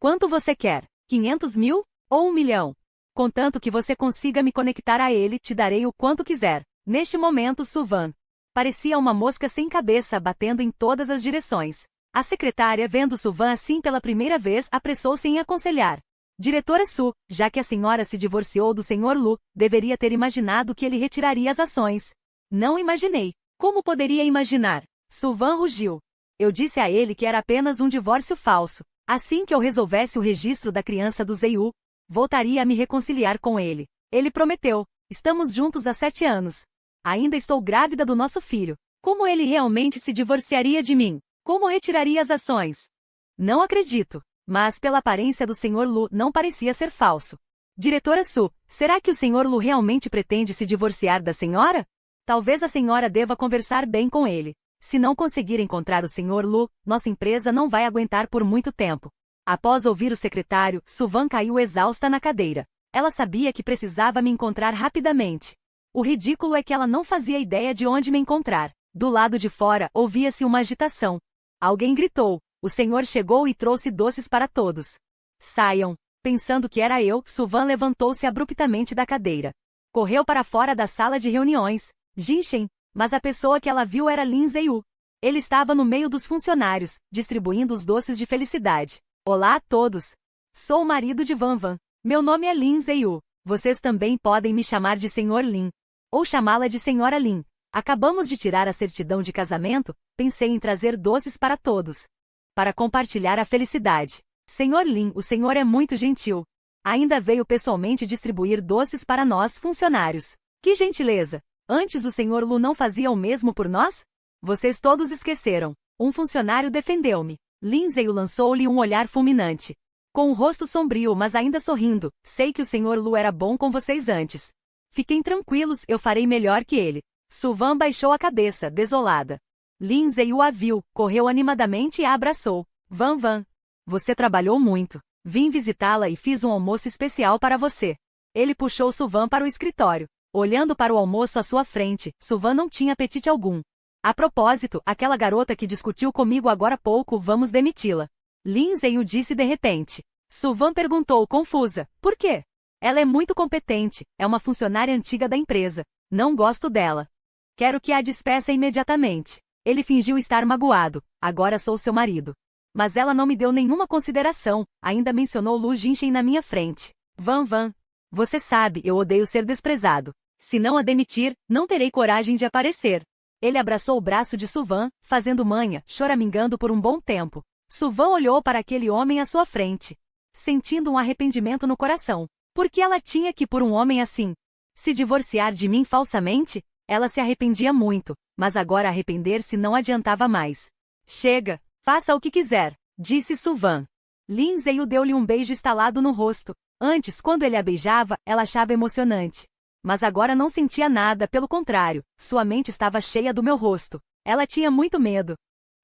Quanto você quer? 500 mil? Ou 1 milhão? Contanto que você consiga me conectar a ele, te darei o quanto quiser. Neste momento, Suvan parecia uma mosca sem cabeça batendo em todas as direções. A secretária, vendo Suvan assim pela primeira vez, apressou-se em aconselhar. Diretora Su, já que a senhora se divorciou do Sr. Lu, deveria ter imaginado que ele retiraria as ações. Não imaginei. Como poderia imaginar? Suvan rugiu. Eu disse a ele que era apenas um divórcio falso. Assim que eu resolvesse o registro da criança do Zeiyu, voltaria a me reconciliar com ele. Ele prometeu. Estamos juntos há 7 anos. Ainda estou grávida do nosso filho. Como ele realmente se divorciaria de mim? Como retiraria as ações? Não acredito. Mas pela aparência do Sr. Lu não parecia ser falso. Diretora Su, será que o Sr. Lu realmente pretende se divorciar da senhora? Talvez a senhora deva conversar bem com ele. Se não conseguir encontrar o Sr. Lu, nossa empresa não vai aguentar por muito tempo. Após ouvir o secretário, Suvan caiu exausta na cadeira. Ela sabia que precisava me encontrar rapidamente. O ridículo é que ela não fazia ideia de onde me encontrar. Do lado de fora, ouvia-se uma agitação. Alguém gritou. O senhor chegou e trouxe doces para todos. Saiam. Pensando que era eu, Suvan levantou-se abruptamente da cadeira. Correu para fora da sala de reuniões. Jinchen, mas a pessoa que ela viu era Lin Zeiyu. Ele estava no meio dos funcionários, distribuindo os doces de felicidade. Olá a todos. Sou o marido de Van Van. Meu nome é Lin Zeiyu. Vocês também podem me chamar de Senhor Lin. Ou chamá-la de Senhora Lin. Acabamos de tirar a certidão de casamento, pensei em trazer doces para todos. Para compartilhar a felicidade. Senhor Lin, o senhor é muito gentil. Ainda veio pessoalmente distribuir doces para nós, funcionários. Que gentileza! Antes o senhor Lu não fazia o mesmo por nós? Vocês todos esqueceram. Um funcionário defendeu-me. Lindsay lançou-lhe um olhar fulminante. Com o rosto sombrio, mas ainda sorrindo, sei que o senhor Lu era bom com vocês antes. Fiquem tranquilos, eu farei melhor que ele. Suvan baixou a cabeça, desolada. Lindsay a viu, correu animadamente e a abraçou. Van, você trabalhou muito. Vim visitá-la e fiz um almoço especial para você. Ele puxou Suvan para o escritório. Olhando para o almoço à sua frente, Suvan não tinha apetite algum. A propósito, aquela garota que discutiu comigo agora há pouco, vamos demiti-la. Lindsay o disse de repente. Suvan perguntou confusa, por quê? Ela é muito competente, é uma funcionária antiga da empresa. Não gosto dela. Quero que a despeça imediatamente. Ele fingiu estar magoado, agora sou seu marido. Mas ela não me deu nenhuma consideração, ainda mencionou Lu Jinshen na minha frente. Van, você sabe, eu odeio ser desprezado. Se não a demitir, não terei coragem de aparecer. Ele abraçou o braço de Suvan, fazendo manha, choramingando por um bom tempo. Suvan olhou para aquele homem à sua frente, sentindo um arrependimento no coração. Por que ela tinha que por um homem assim se divorciar de mim falsamente? Ela se arrependia muito, mas agora arrepender-se não adiantava mais. Chega, faça o que quiser, disse Suvan. Lindsay deu-lhe um beijo estalado no rosto. Antes, quando ele a beijava, ela achava emocionante. Mas agora não sentia nada, pelo contrário, sua mente estava cheia do meu rosto. Ela tinha muito medo.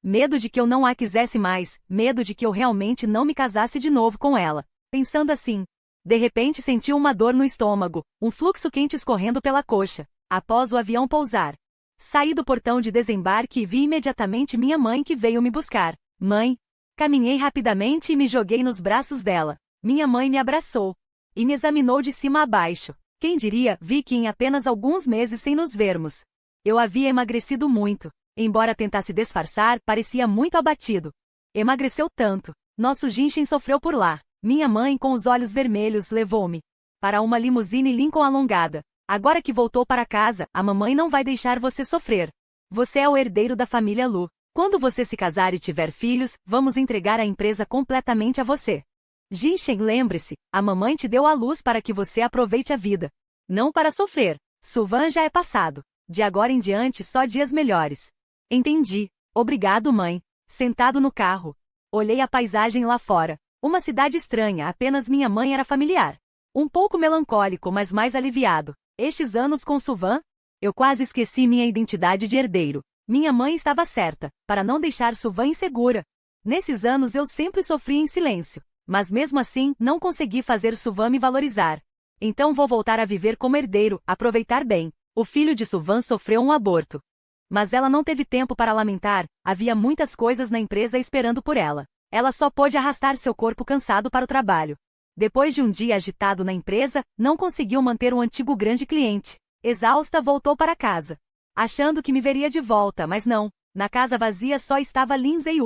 Medo de que eu não a quisesse mais, medo de que eu realmente não me casasse de novo com ela. Pensando assim, de repente sentiu uma dor no estômago, um fluxo quente escorrendo pela coxa, após o avião pousar. Saí do portão de desembarque e vi imediatamente minha mãe que veio me buscar. Mãe! Caminhei rapidamente e me joguei nos braços dela. Minha mãe me abraçou e me examinou de cima a baixo. Quem diria, vi que em apenas alguns meses sem nos vermos, eu havia emagrecido muito. Embora tentasse disfarçar, parecia muito abatido. Emagreceu tanto. Nosso Jinshen sofreu por lá. Minha mãe, com os olhos vermelhos, levou-me para uma limusine Lincoln alongada. Agora que voltou para casa, a mamãe não vai deixar você sofrer. Você é o herdeiro da família Lu. Quando você se casar e tiver filhos, vamos entregar a empresa completamente a você. Jinshen, lembre-se, a mamãe te deu a luz para que você aproveite a vida. Não para sofrer. Suvan já é passado. De agora em diante só dias melhores. Entendi. Obrigado, mãe. Sentado no carro, olhei a paisagem lá fora. Uma cidade estranha, apenas minha mãe era familiar. Um pouco melancólico, mas mais aliviado. Estes anos com Suvan, eu quase esqueci minha identidade de herdeiro. Minha mãe estava certa, para não deixar Suvan insegura. Nesses anos eu sempre sofri em silêncio, mas mesmo assim não consegui fazer Suvan me valorizar. Então vou voltar a viver como herdeiro, aproveitar bem. O filho de Suvan sofreu um aborto. Mas ela não teve tempo para lamentar, havia muitas coisas na empresa esperando por ela. Ela só pôde arrastar seu corpo cansado para o trabalho. Depois de um dia agitado na empresa, não conseguiu manter o antigo grande cliente. Exausta, voltou para casa, achando que me veria de volta, mas não. Na casa vazia só estava Lindsay.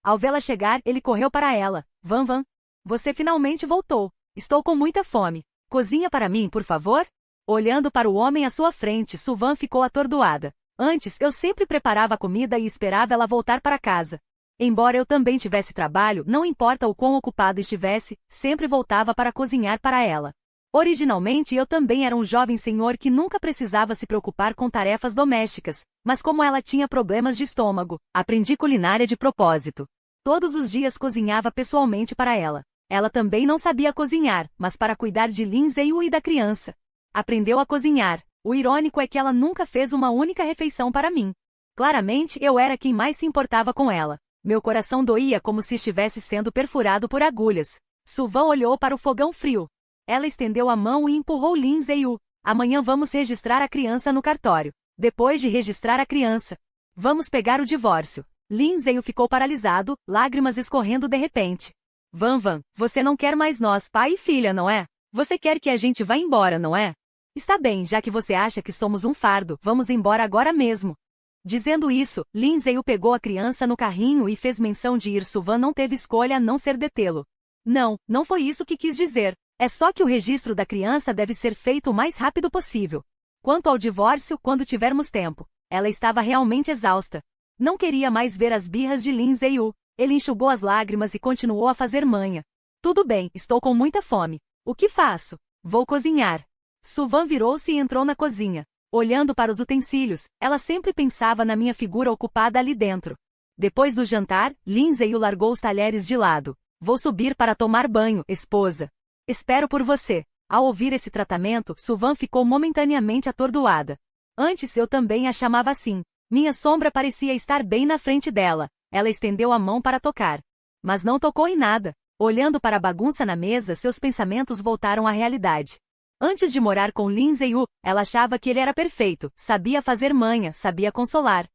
Ao vê-la chegar, ele correu para ela. Van, você finalmente voltou. Estou com muita fome. Cozinha para mim, por favor? Olhando para o homem à sua frente, Suvan ficou atordoada. Antes, eu sempre preparava a comida e esperava ela voltar para casa. Embora eu também tivesse trabalho, não importa o quão ocupado estivesse, sempre voltava para cozinhar para ela. Originalmente eu também era um jovem senhor que nunca precisava se preocupar com tarefas domésticas, mas como ela tinha problemas de estômago, aprendi culinária de propósito. Todos os dias cozinhava pessoalmente para ela. Ela também não sabia cozinhar, mas para cuidar de Lindsay e da criança, aprendeu a cozinhar. O irônico é que ela nunca fez uma única refeição para mim. Claramente eu era quem mais se importava com ela. Meu coração doía como se estivesse sendo perfurado por agulhas. Suvan olhou para o fogão frio. Ela estendeu a mão e empurrou Lindsay. Amanhã vamos registrar a criança no cartório. Depois de registrar a criança, vamos pegar o divórcio. Lindsay ficou paralisado, lágrimas escorrendo de repente. Van, você não quer mais nós, pai e filha, não é? Você quer que a gente vá embora, não é? Está bem, já que você acha que somos um fardo, vamos embora agora mesmo. Dizendo isso, Lindsay pegou a criança no carrinho e fez menção de ir. Suvan não teve escolha a não ser detê-lo. Não foi isso que quis dizer. É só que o registro da criança deve ser feito o mais rápido possível. Quanto ao divórcio, quando tivermos tempo. Ela estava realmente exausta. Não queria mais ver as birras de Lindsay. Ele enxugou as lágrimas e continuou a fazer manha. Tudo bem, estou com muita fome. O que faço? Vou cozinhar. Suvan virou-se e entrou na cozinha. Olhando para os utensílios, ela sempre pensava na minha figura ocupada ali dentro. Depois do jantar, Lindsay largou os talheres de lado. Vou subir para tomar banho, esposa. Espero por você. Ao ouvir esse tratamento, Suvan ficou momentaneamente atordoada. Antes eu também a chamava assim. Minha sombra parecia estar bem na frente dela. Ela estendeu a mão para tocar. Mas não tocou em nada. Olhando para a bagunça na mesa, seus pensamentos voltaram à realidade. Antes de morar com Lindsay, ela achava que ele era perfeito, sabia fazer manha, sabia consolar.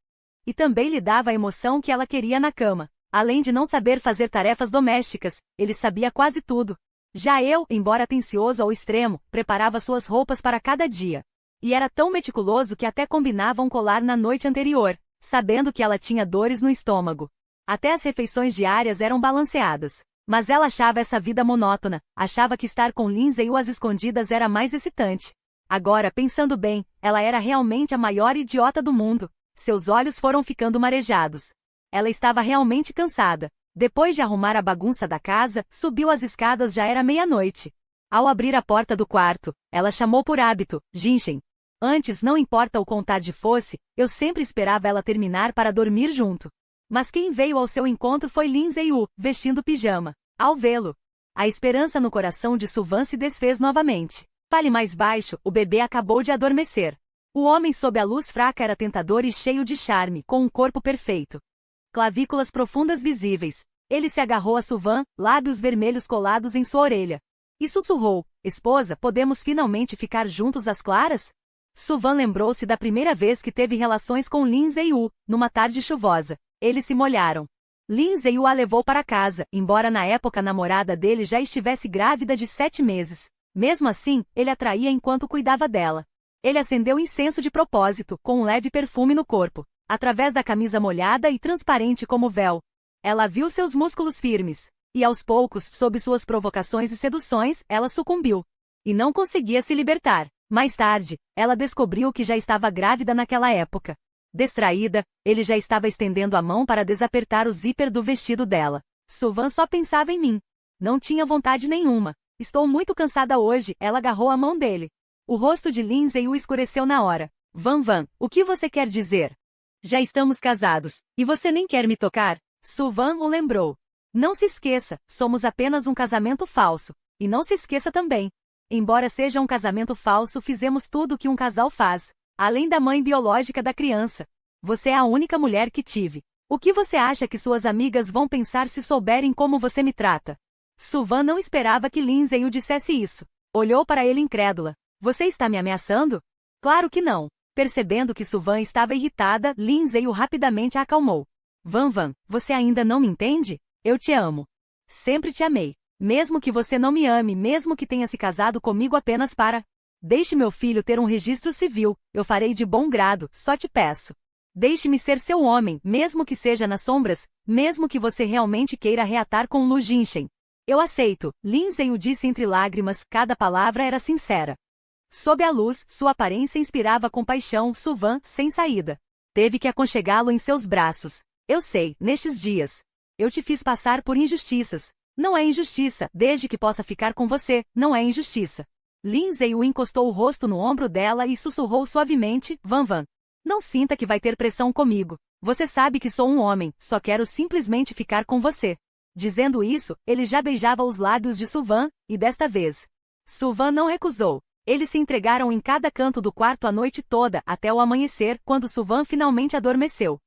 E também lhe dava a emoção que ela queria na cama. Além de não saber fazer tarefas domésticas, ele sabia quase tudo. Já eu, embora atencioso ao extremo, preparava suas roupas para cada dia. E era tão meticuloso que até combinava um colar na noite anterior, sabendo que ela tinha dores no estômago. Até as refeições diárias eram balanceadas. Mas ela achava essa vida monótona, achava que estar com Lindsay às escondidas era mais excitante. Agora, pensando bem, ela era realmente a maior idiota do mundo. Seus olhos foram ficando marejados. Ela estava realmente cansada. Depois de arrumar a bagunça da casa, subiu as escadas, já era meia-noite. Ao abrir a porta do quarto, ela chamou por hábito, Jinshen. Antes, não importa o quão tarde fosse, eu sempre esperava ela terminar para dormir junto. Mas quem veio ao seu encontro foi Lindsay vestindo pijama. Ao vê-lo, a esperança no coração de Suvan se desfez novamente. Fale mais baixo, o bebê acabou de adormecer. O homem sob a luz fraca era tentador e cheio de charme, com um corpo perfeito. Clavículas profundas visíveis. Ele se agarrou a Suvan, lábios vermelhos colados em sua orelha. E sussurrou, esposa, podemos finalmente ficar juntos às claras? Suvan lembrou-se da primeira vez que teve relações com Lindsay numa tarde chuvosa. Eles se molharam. Lindsay a levou para casa, embora na época a namorada dele já estivesse grávida de 7 meses. Mesmo assim, ele a traía enquanto cuidava dela. Ele acendeu incenso de propósito, com um leve perfume no corpo, através da camisa molhada e transparente como véu. Ela viu seus músculos firmes, e aos poucos, sob suas provocações e seduções, ela sucumbiu. E não conseguia se libertar. Mais tarde, ela descobriu que já estava grávida naquela época. Distraída, ele já estava estendendo a mão para desapertar o zíper do vestido dela. Suvan só pensava em mim. Não tinha vontade nenhuma. Estou muito cansada hoje, ela agarrou a mão dele. O rosto de Lindsay escureceu na hora. Van, o que você quer dizer? Já estamos casados, e você nem quer me tocar? Suvan o lembrou. Não se esqueça, somos apenas um casamento falso. E não se esqueça também. Embora seja um casamento falso, fizemos tudo o que um casal faz. Além da mãe biológica da criança. Você é a única mulher que tive. O que você acha que suas amigas vão pensar se souberem como você me trata? Suvan não esperava que Lindsay o dissesse isso. Olhou para ele incrédula. Você está me ameaçando? Claro que não. Percebendo que Suvan estava irritada, Lindsay o rapidamente a acalmou. Van, você ainda não me entende? Eu te amo. Sempre te amei. Mesmo que você não me ame, mesmo que tenha se casado comigo apenas para... Deixe meu filho ter um registro civil, eu farei de bom grado, só te peço. Deixe-me ser seu homem, mesmo que seja nas sombras, mesmo que você realmente queira reatar com Lu Jinshen. Eu aceito, Lindsay o disse entre lágrimas, cada palavra era sincera. Sob a luz, sua aparência inspirava compaixão, Suvan, sem saída. Teve que aconchegá-lo em seus braços. Eu sei, nestes dias. Eu te fiz passar por injustiças. Não é injustiça, desde que possa ficar com você, não é injustiça. Lindsay encostou o rosto no ombro dela e sussurrou suavemente, Van. Não sinta que vai ter pressão comigo. Você sabe que sou um homem, só quero simplesmente ficar com você. Dizendo isso, ele já beijava os lábios de Suvan, e desta vez. Suvan não recusou. Eles se entregaram em cada canto do quarto a noite toda, até o amanhecer, quando Suvan finalmente adormeceu.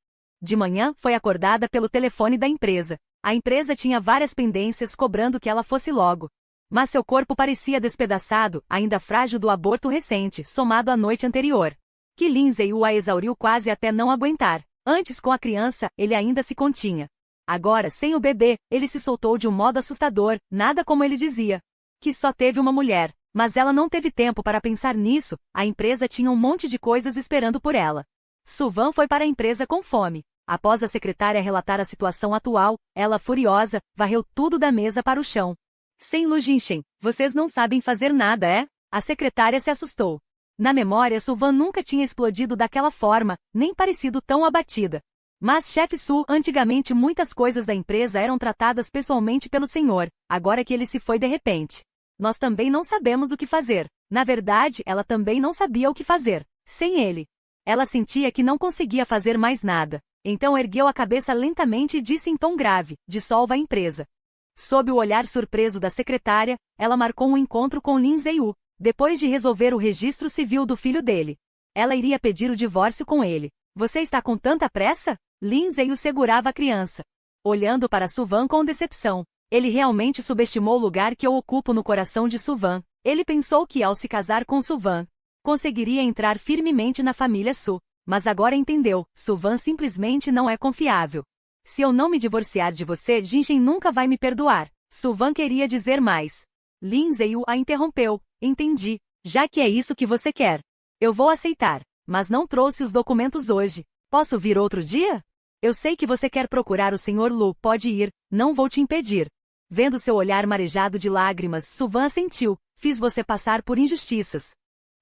De manhã, foi acordada pelo telefone da empresa. A empresa tinha várias pendências cobrando que ela fosse logo. Mas seu corpo parecia despedaçado, ainda frágil do aborto recente, somado à noite anterior. Que Lindsay a exauriu quase até não aguentar. Antes com a criança, ele ainda se continha. Agora, sem o bebê, ele se soltou de um modo assustador, nada como ele dizia. Que só teve uma mulher. Mas ela não teve tempo para pensar nisso, a empresa tinha um monte de coisas esperando por ela. Suvan foi para a empresa com fome. Após a secretária relatar a situação atual, ela, furiosa, varreu tudo da mesa para o chão. Sem Lu Jinshen, vocês não sabem fazer nada, é? A secretária se assustou. Na memória, Suvan nunca tinha explodido daquela forma, nem parecido tão abatida. Mas, chefe Su, antigamente muitas coisas da empresa eram tratadas pessoalmente pelo senhor, agora que ele se foi de repente. Nós também não sabemos o que fazer. Na verdade, ela também não sabia o que fazer. Sem ele. Ela sentia que não conseguia fazer mais nada. Então ergueu a cabeça lentamente e disse em tom grave, dissolva a empresa. Sob o olhar surpreso da secretária, ela marcou um encontro com Lin Ziyu, depois de resolver o registro civil do filho dele. Ela iria pedir o divórcio com ele. Você está com tanta pressa? Lin Ziyu segurava a criança, olhando para Suvan com decepção. Ele realmente subestimou o lugar que eu ocupo no coração de Suvan. Ele pensou que ao se casar com Suvan, conseguiria entrar firmemente na família Su. Mas agora entendeu, Suvan simplesmente não é confiável. Se eu não me divorciar de você, Jinshen nunca vai me perdoar. Suvan queria dizer mais. Lin Ziyu a interrompeu. Entendi. Já que é isso que você quer, eu vou aceitar. Mas não trouxe os documentos hoje. Posso vir outro dia? Eu sei que você quer procurar o Sr. Lu, pode ir, não vou te impedir. Vendo seu olhar marejado de lágrimas, Suvan assentiu. Fiz você passar por injustiças.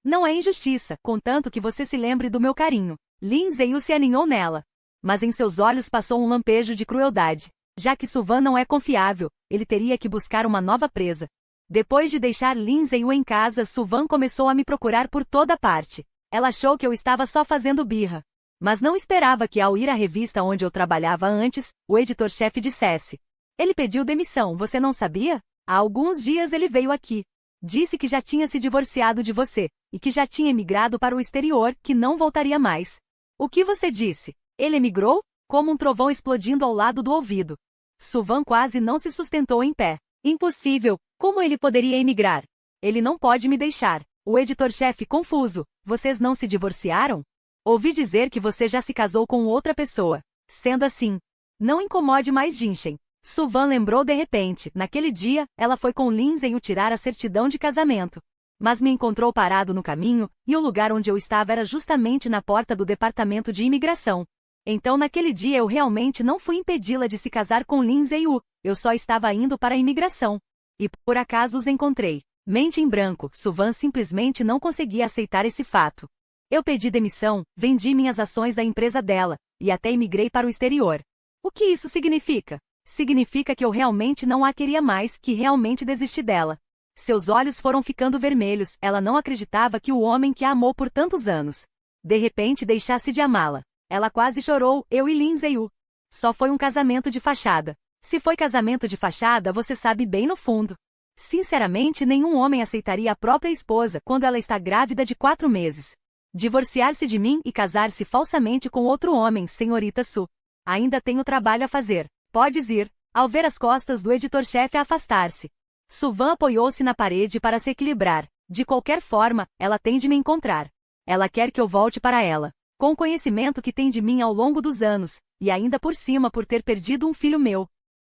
Não é injustiça, contanto que você se lembre do meu carinho. Lin Ziyu se aninhou nela. Mas em seus olhos passou um lampejo de crueldade. Já que Suvan não é confiável, ele teria que buscar uma nova presa. Depois de deixar Lin Ziyu em casa, Suvan começou a me procurar por toda parte. Ela achou que eu estava só fazendo birra. Mas não esperava que ao ir à revista onde eu trabalhava antes, o editor-chefe dissesse. Ele pediu demissão, você não sabia? Há alguns dias ele veio aqui. Disse que já tinha se divorciado de você, e que já tinha emigrado para o exterior, que não voltaria mais. O que você disse? Ele emigrou? Como um trovão explodindo ao lado do ouvido. Suvan quase não se sustentou em pé. Impossível, como ele poderia emigrar? Ele não pode me deixar. O editor-chefe confuso, vocês não se divorciaram? Ouvi dizer que você já se casou com outra pessoa. Sendo assim, não incomode mais Jinshen. Suvan lembrou de repente, naquele dia, ela foi com Lin Ziyu tirar a certidão de casamento. Mas me encontrou parado no caminho, e o lugar onde eu estava era justamente na porta do departamento de imigração. Então naquele dia eu realmente não fui impedi-la de se casar com Lin Ziyu, eu só estava indo para a imigração. E por acaso os encontrei. Mente em branco, Suvan simplesmente não conseguia aceitar esse fato. Eu pedi demissão, vendi minhas ações da empresa dela, e até imigrei para o exterior. O que isso significa? Significa que eu realmente não a queria mais, que realmente desisti dela. Seus olhos foram ficando vermelhos, ela não acreditava que o homem que a amou por tantos anos, de repente deixasse de amá-la. Ela quase chorou, eu e Lin Ziyu. Só foi um casamento de fachada. Se foi casamento de fachada, você sabe bem no fundo. Sinceramente, nenhum homem aceitaria a própria esposa quando ela está grávida de 4 meses. Divorciar-se de mim e casar-se falsamente com outro homem, senhorita Su. Ainda tenho trabalho a fazer. Podes ir. Ao ver as costas do editor-chefe a afastar-se, Suvan apoiou-se na parede para se equilibrar. De qualquer forma, ela tem de me encontrar. Ela quer que eu volte para ela. Com o conhecimento que tem de mim ao longo dos anos, e ainda por cima por ter perdido um filho meu.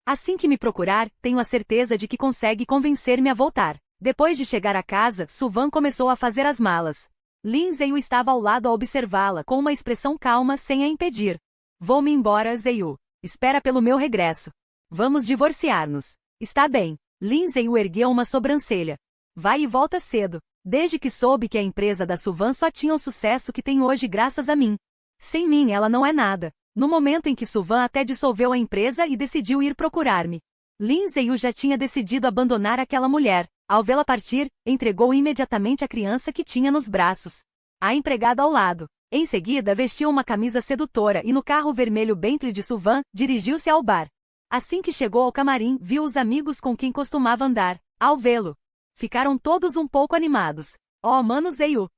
Assim que me procurar, tenho a certeza de que consegue convencer-me a voltar. Depois de chegar a casa, Suvan começou a fazer as malas. Lin Ziyu estava ao lado a observá-la com uma expressão calma sem a impedir. Vou-me embora, Ziyu. Espera pelo meu regresso. Vamos divorciar-nos. Está bem. Lin Ziyu ergueu uma sobrancelha. Vai e volta cedo. Desde que soube que a empresa da Suvan só tinha o sucesso que tem hoje graças a mim. Sem mim ela não é nada. No momento em que Suvan até dissolveu a empresa e decidiu ir procurar-me. Lin Ziyu já tinha decidido abandonar aquela mulher. Ao vê-la partir, entregou imediatamente a criança que tinha nos braços. A empregada ao lado. Em seguida vestiu uma camisa sedutora e no carro vermelho Bentley de Suvan, dirigiu-se ao bar. Assim que chegou ao camarim, viu os amigos com quem costumava andar. Ao vê-lo, ficaram todos um pouco animados. Oh, Mano Ziyu!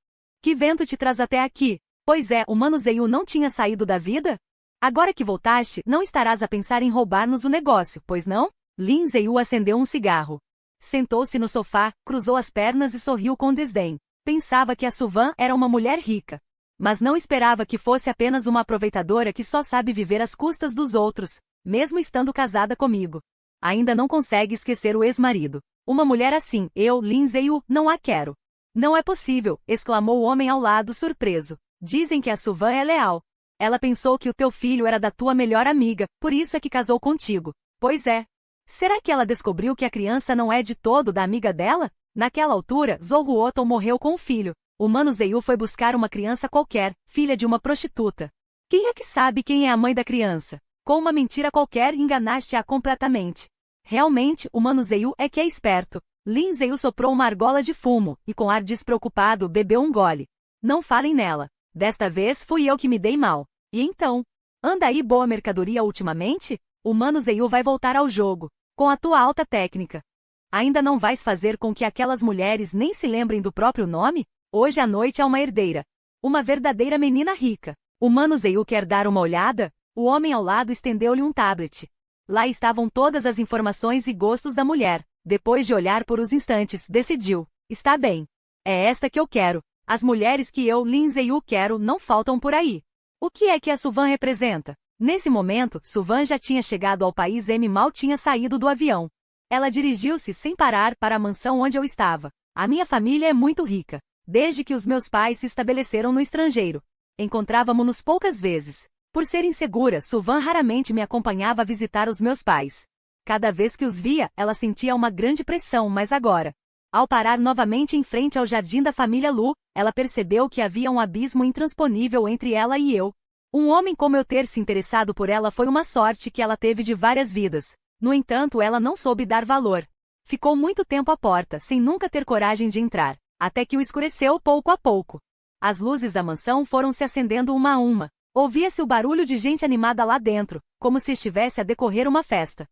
Que vento te traz até aqui? Pois é, o Mano Ziyu não tinha saído da vida? Agora que voltaste, não estarás a pensar em roubar-nos o negócio, pois não? Lin Ziyu acendeu um cigarro. Sentou-se no sofá, cruzou as pernas e sorriu com desdém. Pensava que a Suvan era uma mulher rica. Mas não esperava que fosse apenas uma aproveitadora que só sabe viver às custas dos outros, mesmo estando casada comigo. Ainda não consegue esquecer o ex-marido. Uma mulher assim, eu, Lin Ziyu, não a quero. Não é possível, exclamou o homem ao lado surpreso. Dizem que a Suvan é leal. Ela pensou que o teu filho era da tua melhor amiga, por isso é que casou contigo. Pois é. Será que ela descobriu que a criança não é de todo da amiga dela? Naquela altura, Zohuoton morreu com o filho. O Mano Ziyu foi buscar uma criança qualquer, filha de uma prostituta. Quem é que sabe quem é a mãe da criança? Com uma mentira qualquer enganaste-a completamente. Realmente, o manuseio é que é esperto. Lin Zeu soprou uma argola de fumo, e com ar despreocupado bebeu um gole. Não falem nela. Desta vez fui eu que me dei mal. E então? Anda aí boa mercadoria ultimamente? O manuseio vai voltar ao jogo. Com a tua alta técnica. Ainda não vais fazer com que aquelas mulheres nem se lembrem do próprio nome? Hoje à noite há uma herdeira. Uma verdadeira menina rica. O manuseio quer dar uma olhada? O homem ao lado estendeu-lhe um tablet. Lá estavam todas as informações e gostos da mulher. Depois de olhar por uns instantes, decidiu. Está bem. É esta que eu quero. As mulheres que eu, Lin Zeu, quero não faltam por aí. O que é que a Suvan representa? Nesse momento, Suvan já tinha chegado ao país e mal tinha saído do avião. Ela dirigiu-se sem parar para a mansão onde eu estava. A minha família é muito rica. Desde que os meus pais se estabeleceram no estrangeiro. Encontrávamo-nos poucas vezes. Por ser insegura, Suvan raramente me acompanhava a visitar os meus pais. Cada vez que os via, ela sentia uma grande pressão, mas agora, ao parar novamente em frente ao jardim da família Lu, ela percebeu que havia um abismo intransponível entre ela e eu. Um homem como eu ter se interessado por ela foi uma sorte que ela teve de várias vidas. No entanto, ela não soube dar valor. Ficou muito tempo à porta, sem nunca ter coragem de entrar, até que o escureceu pouco a pouco. As luzes da mansão foram se acendendo uma a uma. Ouvia-se o barulho de gente animada lá dentro, como se estivesse a decorrer uma festa.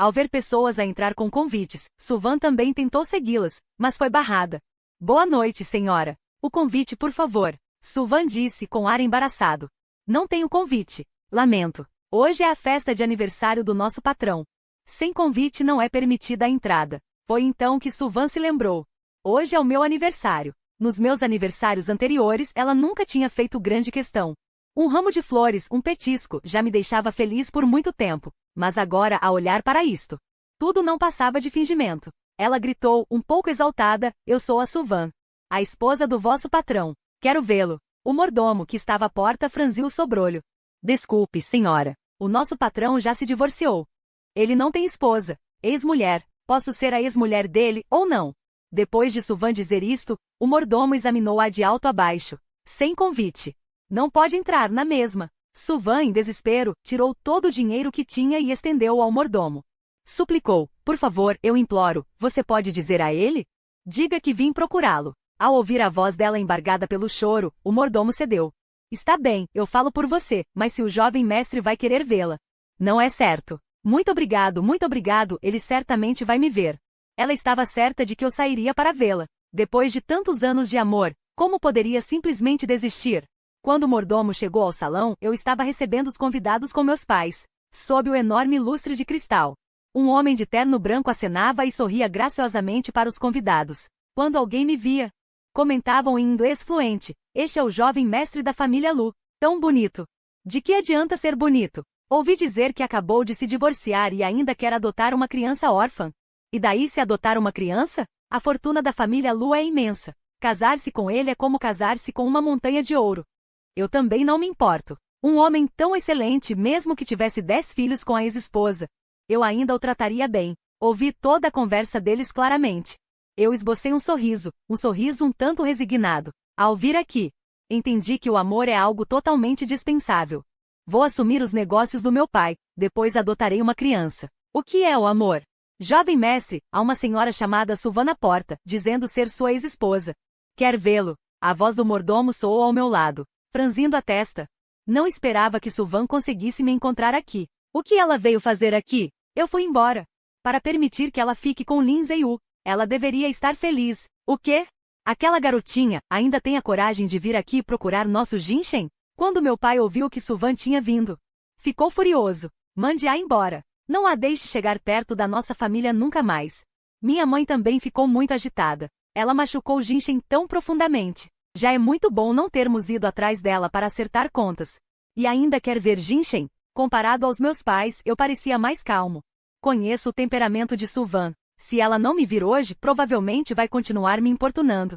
Ao ver pessoas a entrar com convites, Suvan também tentou segui-las, mas foi barrada. Boa noite, senhora. O convite, por favor. Suvan disse com ar embaraçado. Não tenho convite. Lamento. Hoje é a festa de aniversário do nosso patrão. Sem convite não é permitida a entrada. Foi então que Suvan se lembrou. Hoje é o meu aniversário. Nos meus aniversários anteriores ela nunca tinha feito grande questão. Um ramo de flores, um petisco, já me deixava feliz por muito tempo. Mas agora, a olhar para isto, tudo não passava de fingimento. Ela gritou, um pouco exaltada, eu sou a Suvan, a esposa do vosso patrão. Quero vê-lo. O mordomo, que estava à porta, franziu o sobrolho. Desculpe, senhora. O nosso patrão já se divorciou. Ele não tem esposa. Ex-mulher. Posso ser a ex-mulher dele, ou não? Depois de Suvan dizer isto, o mordomo examinou-a de alto a baixo. Sem convite. Não pode entrar na mesma. Suvan, em desespero, tirou todo o dinheiro que tinha e estendeu-o ao mordomo. Suplicou, por favor, eu imploro, você pode dizer a ele? Diga que vim procurá-lo. Ao ouvir a voz dela embargada pelo choro, o mordomo cedeu. Está bem, eu falo por você, mas se o jovem mestre vai querer vê-la. Não é certo. Muito obrigado, ele certamente vai me ver. Ela estava certa de que eu sairia para vê-la. Depois de tantos anos de amor, como poderia simplesmente desistir? Quando o mordomo chegou ao salão, eu estava recebendo os convidados com meus pais, sob o enorme lustre de cristal. Um homem de terno branco acenava e sorria graciosamente para os convidados. Quando alguém me via, comentavam em inglês fluente, este é o jovem mestre da família Lu, tão bonito. De que adianta ser bonito? Ouvi dizer que acabou de se divorciar e ainda quer adotar uma criança órfã. E daí se adotar uma criança? A fortuna da família Lu é imensa. Casar-se com ele é como casar-se com uma montanha de ouro. Eu também não me importo. Um homem tão excelente, mesmo que tivesse 10 filhos com a ex-esposa. Eu ainda o trataria bem. Ouvi toda a conversa deles claramente. Eu esbocei um sorriso um tanto resignado. Ao vir aqui, entendi que o amor é algo totalmente dispensável. Vou assumir os negócios do meu pai, depois adotarei uma criança. O que é o amor? Jovem mestre, há uma senhora chamada Suvan à porta, dizendo ser sua ex-esposa. Quer vê-lo? A voz do mordomo soou ao meu lado, franzindo a testa. Não esperava que Suvan conseguisse me encontrar aqui. O que ela veio fazer aqui? Eu fui embora. Para permitir que ela fique com Lin Zeu. Ela deveria estar feliz. O quê? Aquela garotinha ainda tem a coragem de vir aqui procurar nosso Jinshen? Quando meu pai ouviu que Suvan tinha vindo, ficou furioso. Mande-a embora. Não a deixe chegar perto da nossa família nunca mais. Minha mãe também ficou muito agitada. Ela machucou Jinshen tão profundamente. Já é muito bom não termos ido atrás dela para acertar contas. E ainda quer ver Jinshen? Comparado aos meus pais, eu parecia mais calmo. Conheço o temperamento de Suvan. Se ela não me vir hoje, provavelmente vai continuar me importunando.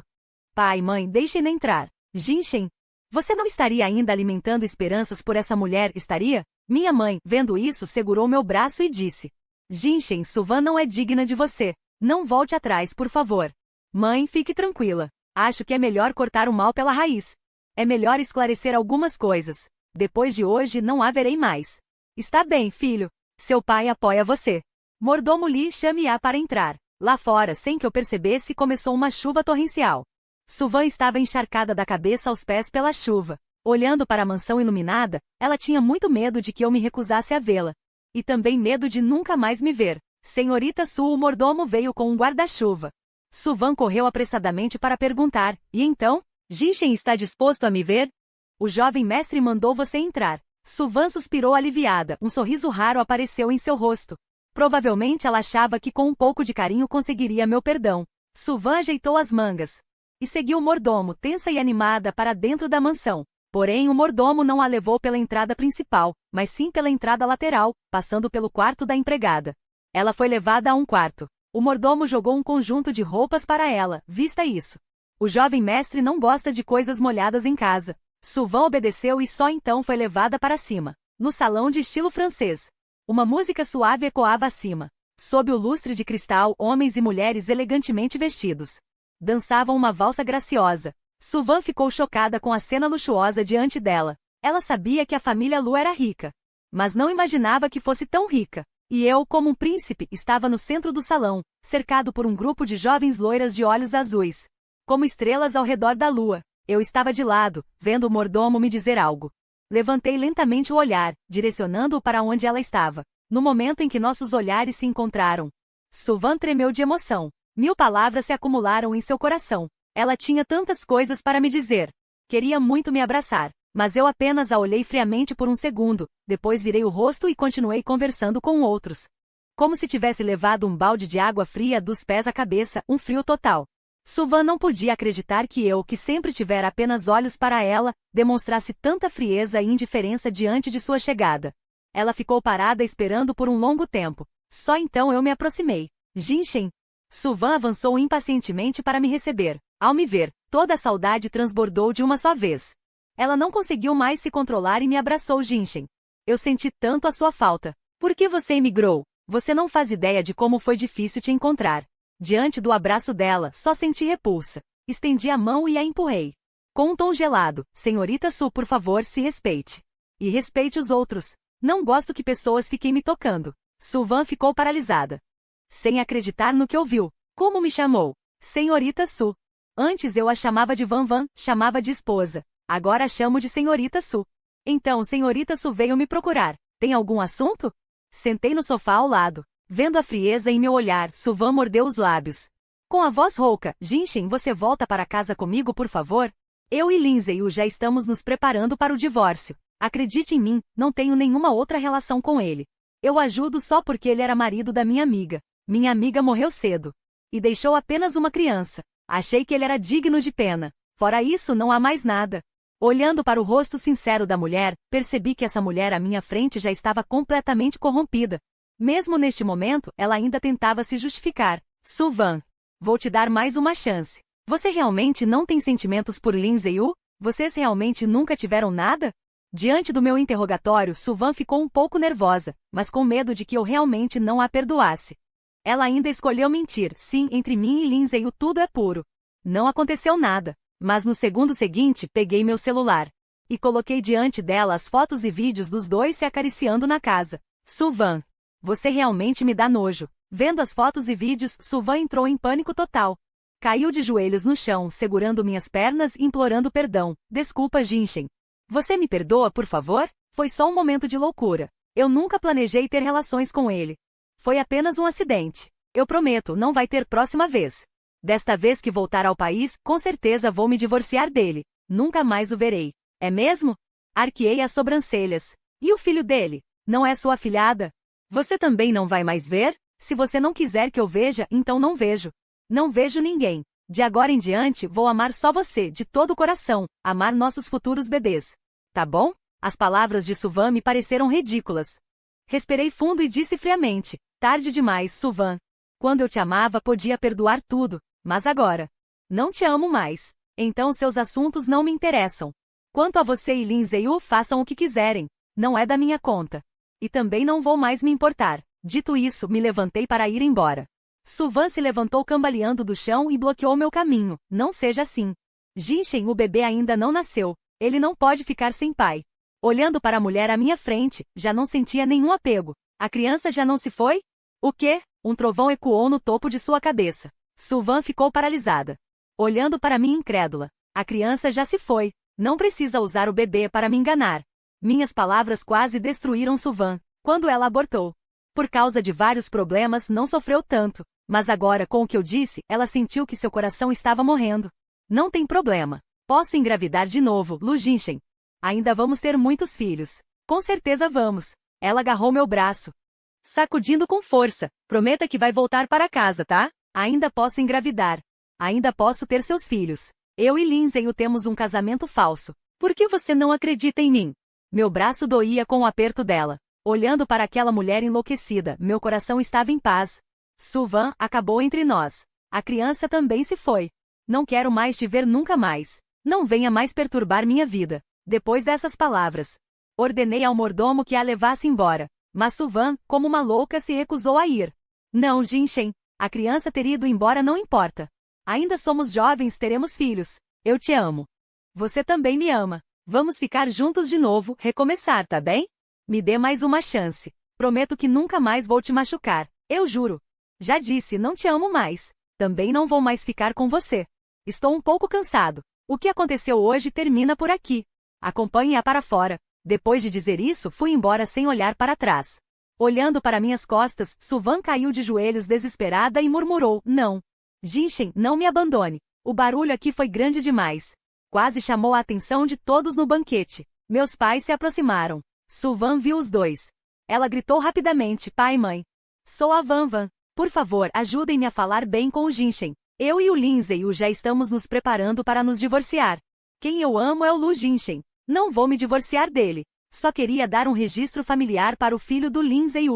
Pai, mãe, deixem-na entrar. Jinshen, você não estaria ainda alimentando esperanças por essa mulher, estaria? Minha mãe, vendo isso, segurou meu braço e disse. Jinshen, Suvan não é digna de você. Não volte atrás, por favor. Mãe, fique tranquila. Acho que é melhor cortar o mal pela raiz. É melhor esclarecer algumas coisas. Depois de hoje não a verei mais. Está bem, filho. Seu pai apoia você. Mordomo Lee chame-a para entrar. Lá fora, sem que eu percebesse, começou uma chuva torrencial. Suvan estava encharcada da cabeça aos pés pela chuva. Olhando para a mansão iluminada, ela tinha muito medo de que eu me recusasse a vê-la. E também medo de nunca mais me ver. Senhorita Su, o mordomo veio com um guarda-chuva. Suvan correu apressadamente para perguntar, e então? Jinshen está disposto a me ver? O jovem mestre mandou você entrar. Suvan suspirou aliviada, um sorriso raro apareceu em seu rosto. Provavelmente ela achava que com um pouco de carinho conseguiria meu perdão. Suvan ajeitou as mangas. E seguiu o mordomo, tensa e animada, para dentro da mansão. Porém, o mordomo não a levou pela entrada principal, mas sim pela entrada lateral, passando pelo quarto da empregada. Ela foi levada a um quarto. O mordomo jogou um conjunto de roupas para ela, vista isso. O jovem mestre não gosta de coisas molhadas em casa. Suvan obedeceu e só então foi levada para cima. No salão de estilo francês. Uma música suave ecoava acima. Sob o lustre de cristal, homens e mulheres elegantemente vestidos dançavam uma valsa graciosa. Suvan ficou chocada com a cena luxuosa diante dela. Ela sabia que a família Lu era rica, mas não imaginava que fosse tão rica. E eu, como um príncipe, estava no centro do salão, cercado por um grupo de jovens loiras de olhos azuis, como estrelas ao redor da lua. Eu estava de lado, vendo o mordomo me dizer algo. Levantei lentamente o olhar, direcionando-o para onde ela estava. No momento em que nossos olhares se encontraram, Suvan tremeu de emoção. 1000 palavras se acumularam em seu coração. Ela tinha tantas coisas para me dizer. Queria muito me abraçar, mas eu apenas a olhei friamente por um segundo, depois virei o rosto e continuei conversando com outros. Como se tivesse levado um balde de água fria dos pés à cabeça, um frio total. Suvan não podia acreditar que eu, que sempre tivera apenas olhos para ela, demonstrasse tanta frieza e indiferença diante de sua chegada. Ela ficou parada esperando por um longo tempo. Só então eu me aproximei. Jinshen. Suvan avançou impacientemente para me receber. Ao me ver, toda a saudade transbordou de uma só vez. Ela não conseguiu mais se controlar e me abraçou. Jinshen. Eu senti tanto a sua falta. Por que você emigrou? Você não faz ideia de como foi difícil te encontrar. Diante do abraço dela, só senti repulsa. Estendi a mão e a empurrei. Com um tom gelado, senhorita Su, por favor, se respeite. E respeite os outros. Não gosto que pessoas fiquem me tocando. Suvan ficou paralisada, sem acreditar no que ouviu. Como me chamou? Senhorita Su. Antes eu a chamava de Van Van, chamava de esposa. Agora a chamo de senhorita Su. Então, senhorita Su veio me procurar. Tem algum assunto? Sentei no sofá ao lado. Vendo a frieza em meu olhar, Suvan mordeu os lábios. Com a voz rouca, Jinshen, você volta para casa comigo, por favor? Eu e Lindsay Yu já estamos nos preparando para o divórcio. Acredite em mim, não tenho nenhuma outra relação com ele. Eu ajudo só porque ele era marido da minha amiga. Minha amiga morreu cedo. E deixou apenas uma criança. Achei que ele era digno de pena. Fora isso, não há mais nada. Olhando para o rosto sincero da mulher, percebi que essa mulher à minha frente já estava completamente corrompida. Mesmo neste momento, ela ainda tentava se justificar. Suvan, vou te dar mais uma chance. Você realmente não tem sentimentos por Lindsay Yu? Vocês realmente nunca tiveram nada? Diante do meu interrogatório, Suvan ficou um pouco nervosa, mas com medo de que eu realmente não a perdoasse. Ela ainda escolheu mentir. Sim, entre mim e Lindsay Yu tudo é puro. Não aconteceu nada. Mas no segundo seguinte, peguei meu celular e coloquei diante dela as fotos e vídeos dos dois se acariciando na casa. Suvan, você realmente me dá nojo. Vendo as fotos e vídeos, Suvan entrou em pânico total. Caiu de joelhos no chão, segurando minhas pernas e implorando perdão. Desculpa, Jinshen. Você me perdoa, por favor? Foi só um momento de loucura. Eu nunca planejei ter relações com ele. Foi apenas um acidente. Eu prometo, não vai ter próxima vez. Desta vez que voltar ao país, com certeza vou me divorciar dele. Nunca mais o verei. É mesmo? Arqueei as sobrancelhas. E o filho dele? Não é sua afilhada? Você também não vai mais ver? Se você não quiser que eu veja, então não vejo. Não vejo ninguém. De agora em diante, vou amar só você, de todo o coração. Amar nossos futuros bebês. Tá bom? As palavras de Suvan me pareceram ridículas. Respirei fundo e disse friamente. Tarde demais, Suvan. Quando eu te amava, podia perdoar tudo. Mas agora, não te amo mais. Então seus assuntos não me interessam. Quanto a você e Lindsay Yu, façam o que quiserem. Não é da minha conta. E também não vou mais me importar. Dito isso, me levantei para ir embora. Suvan se levantou cambaleando do chão e bloqueou meu caminho. Não seja assim. Jinshen, o bebê ainda não nasceu. Ele não pode ficar sem pai. Olhando para a mulher à minha frente, já não sentia nenhum apego. A criança já não se foi? O quê? Um trovão ecoou no topo de sua cabeça. Suvan ficou paralisada. Olhando para mim incrédula. A criança já se foi. Não precisa usar o bebê para me enganar. Minhas palavras quase destruíram Suvan, quando ela abortou. Por causa de vários problemas não sofreu tanto, mas agora com o que eu disse, ela sentiu que seu coração estava morrendo. Não tem problema. Posso engravidar de novo, Lu Jinshen. Ainda vamos ter muitos filhos. Com certeza vamos. Ela agarrou meu braço, sacudindo com força. Prometa que vai voltar para casa, tá? Ainda posso engravidar. Ainda posso ter seus filhos. Eu e Lindsay temos um casamento falso. Por que você não acredita em mim? Meu braço doía com o aperto dela. Olhando para aquela mulher enlouquecida, meu coração estava em paz. Suvan acabou entre nós. A criança também se foi. Não quero mais te ver nunca mais. Não venha mais perturbar minha vida. Depois dessas palavras, ordenei ao mordomo que a levasse embora. Mas Suvan, como uma louca, se recusou a ir. Não, Jinshen. A criança ter ido embora não importa. Ainda somos jovens, teremos filhos. Eu te amo. Você também me ama. Vamos ficar juntos de novo, recomeçar, tá bem? Me dê mais uma chance. Prometo que nunca mais vou te machucar. Eu juro. Já disse, não te amo mais. Também não vou mais ficar com você. Estou um pouco cansado. O que aconteceu hoje termina por aqui. Acompanhe-a para fora. Depois de dizer isso, fui embora sem olhar para trás. Olhando para minhas costas, Suvan caiu de joelhos desesperada e murmurou, não. Jinshen, não me abandone. O barulho aqui foi grande demais. Quase chamou a atenção de todos no banquete. Meus pais se aproximaram. Suvan viu os dois. Ela gritou rapidamente, pai e mãe. Sou a Vanvan. Por favor, ajudem-me a falar bem com o Jinshen. Eu e o Lindsay já estamos nos preparando para nos divorciar. Quem eu amo é o Lu Jinshen. Não vou me divorciar dele. Só queria dar um registro familiar para o filho do Lindsay.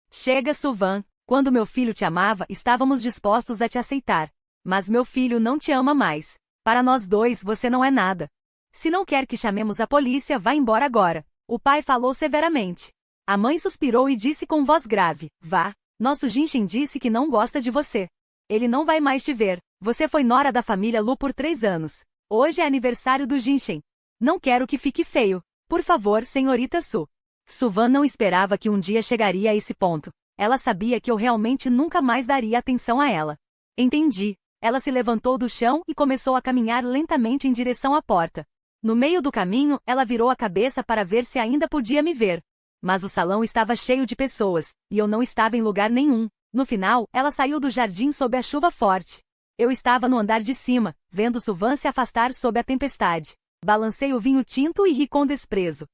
Chega, Suvan. Quando meu filho te amava, estávamos dispostos a te aceitar. Mas meu filho não te ama mais. Para nós dois, você não é nada. Se não quer que chamemos a polícia, vá embora agora. O pai falou severamente. A mãe suspirou e disse com voz grave, vá. Nosso Jinshen disse que não gosta de você. Ele não vai mais te ver. Você foi nora da família Lu por 3 anos. Hoje é aniversário do Jinshen. Não quero que fique feio. Por favor, senhorita Su. Suvan não esperava que um dia chegaria a esse ponto. Ela sabia que eu realmente nunca mais daria atenção a ela. Entendi. Ela se levantou do chão e começou a caminhar lentamente em direção à porta. No meio do caminho, ela virou a cabeça para ver se ainda podia me ver. Mas o salão estava cheio de pessoas, e eu não estava em lugar nenhum. No final, ela saiu do jardim sob a chuva forte. Eu estava no andar de cima, vendo Suvan se afastar sob a tempestade. Balancei o vinho tinto e ri com desprezo.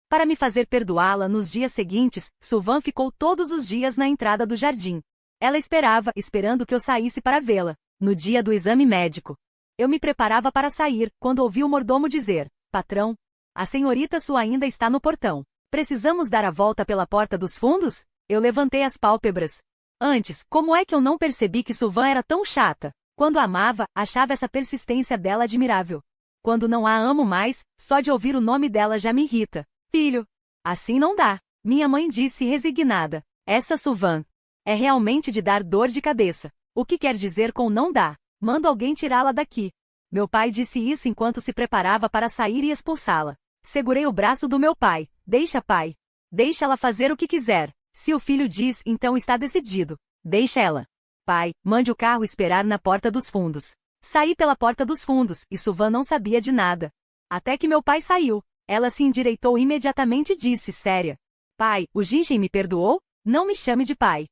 Para me fazer perdoá-la nos dias seguintes, Suvan ficou todos os dias na entrada do jardim. Ela esperava, esperando que eu saísse para vê-la. No dia do exame médico. Eu me preparava para sair, quando ouvi o mordomo dizer, patrão, a senhorita Su ainda está no portão. Precisamos dar a volta pela porta dos fundos? Eu levantei as pálpebras. Antes, como é que eu não percebi que Suvan era tão chata? Quando a amava, achava essa persistência dela admirável. Quando não a amo mais, só de ouvir o nome dela já me irrita. Filho. Assim não dá. Minha mãe disse resignada. Essa Suvan é realmente de dar dor de cabeça. O que quer dizer com não dá? Mando alguém tirá-la daqui. Meu pai disse isso enquanto se preparava para sair e expulsá-la. Segurei o braço do meu pai. Deixa, pai. Deixa ela fazer o que quiser. Se o filho diz, então está decidido. Deixa ela. Pai, mande o carro esperar na porta dos fundos. Saí pela porta dos fundos, e Suvan não sabia de nada. Até que meu pai saiu. Ela se endireitou imediatamente e disse, séria. Pai, o Jinshen me perdoou? Não me chame de pai.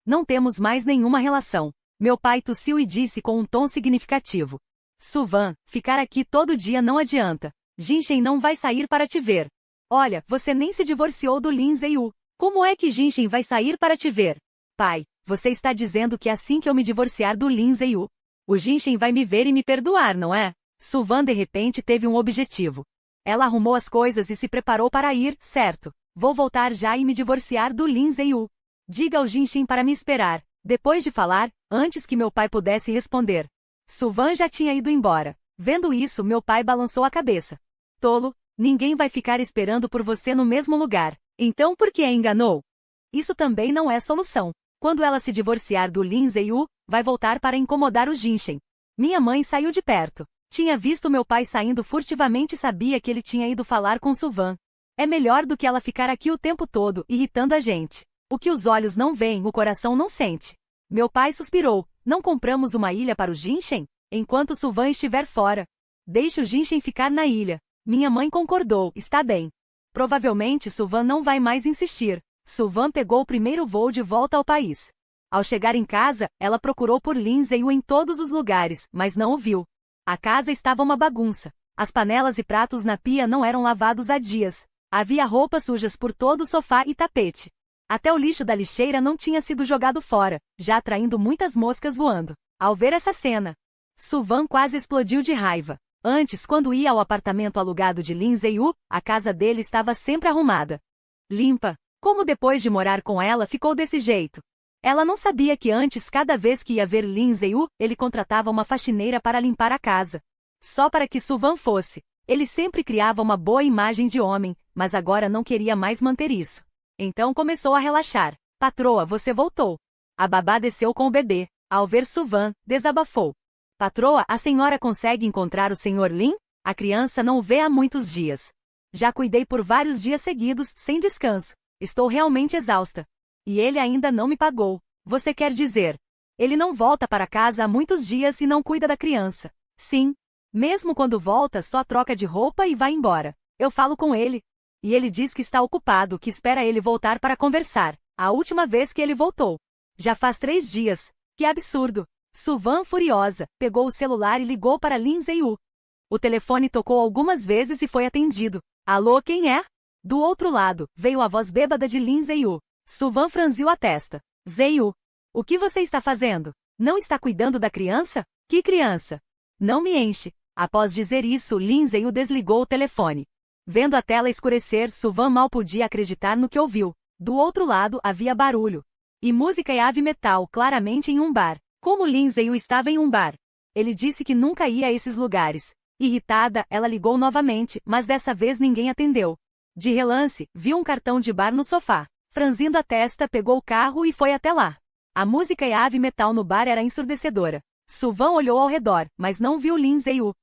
Não temos mais nenhuma relação. Meu pai tossiu e disse com um tom significativo. Suvan, ficar aqui todo dia não adianta. Jinshen não vai sair para te ver. Olha, você nem se divorciou do Lindsay. Como é que Jinshen vai sair para te ver? Pai, você está dizendo que assim que eu me divorciar do Lindsay, o Jinshen vai me ver e me perdoar, não é? Suvan de repente teve um objetivo. Ela arrumou as coisas e se preparou para ir, certo. Vou voltar já e me divorciar do Lindsay. Diga ao Jinshen para me esperar. Depois de falar, antes que meu pai pudesse responder. Suvan já tinha ido embora. Vendo isso, meu pai balançou a cabeça. Tolo, ninguém vai ficar esperando por você no mesmo lugar. Então por que a enganou? Isso também não é solução. Quando ela se divorciar do Lindsay, vai voltar para incomodar o Jinshen. Minha mãe saiu de perto. Tinha visto meu pai saindo furtivamente e sabia que ele tinha ido falar com Suvan. É melhor do que ela ficar aqui o tempo todo, irritando a gente. O que os olhos não veem, o coração não sente. Meu pai suspirou. Não compramos uma ilha para o Jinshen? Enquanto Suvan estiver fora. Deixe o Jinshen ficar na ilha. Minha mãe concordou, está bem. Provavelmente Suvan não vai mais insistir. Suvan pegou o primeiro voo de volta ao país. Ao chegar em casa, ela procurou por Lin Ziyu em todos os lugares, mas não o viu. A casa estava uma bagunça. As panelas e pratos na pia não eram lavados há dias. Havia roupas sujas por todo o sofá e tapete. Até o lixo da lixeira não tinha sido jogado fora, já atraindo muitas moscas voando. Ao ver essa cena, Suvan quase explodiu de raiva. Antes, quando ia ao apartamento alugado de Lin Ziyu, a casa dele estava sempre arrumada. Limpa. Como depois de morar com ela ficou desse jeito? Ela não sabia que antes, cada vez que ia ver Lin Ziyu, ele contratava uma faxineira para limpar a casa. Só para que Suvan fosse. Ele sempre criava uma boa imagem de homem, mas agora não queria mais manter isso. Então começou a relaxar. Patroa, você voltou. A babá desceu com o bebê. Ao ver Suvan, desabafou. Patroa, a senhora consegue encontrar o senhor Lin? A criança não o vê há muitos dias. Já cuidei por vários dias seguidos, sem descanso. Estou realmente exausta. E ele ainda não me pagou. Você quer dizer? Ele não volta para casa há muitos dias e não cuida da criança. Sim. Mesmo quando volta, só troca de roupa e vai embora. Eu falo com ele. E ele diz que está ocupado, que espera ele voltar para conversar. A última vez que ele voltou. Já faz 3 dias. Que absurdo. Suvan, furiosa, pegou o celular e ligou para Lin Ziyu. O telefone tocou algumas vezes e foi atendido. Alô, quem é? Do outro lado, veio a voz bêbada de Lin Ziyu. Suvan franziu a testa. Ziyu, o que você está fazendo? Não está cuidando da criança? Que criança? Não me enche. Após dizer isso, Lin Ziyu desligou o telefone. Vendo a tela escurecer, Suvan mal podia acreditar no que ouviu. Do outro lado, havia barulho. E música e heavy metal, claramente em um bar. Como Lin Ziyu estava em um bar? Ele disse que nunca ia a esses lugares. Irritada, ela ligou novamente, mas dessa vez ninguém atendeu. De relance, viu um cartão de bar no sofá. Franzindo a testa, pegou o carro e foi até lá. A música e heavy metal no bar era ensurdecedora. Suvan olhou ao redor, mas não viu Lin Ziyu.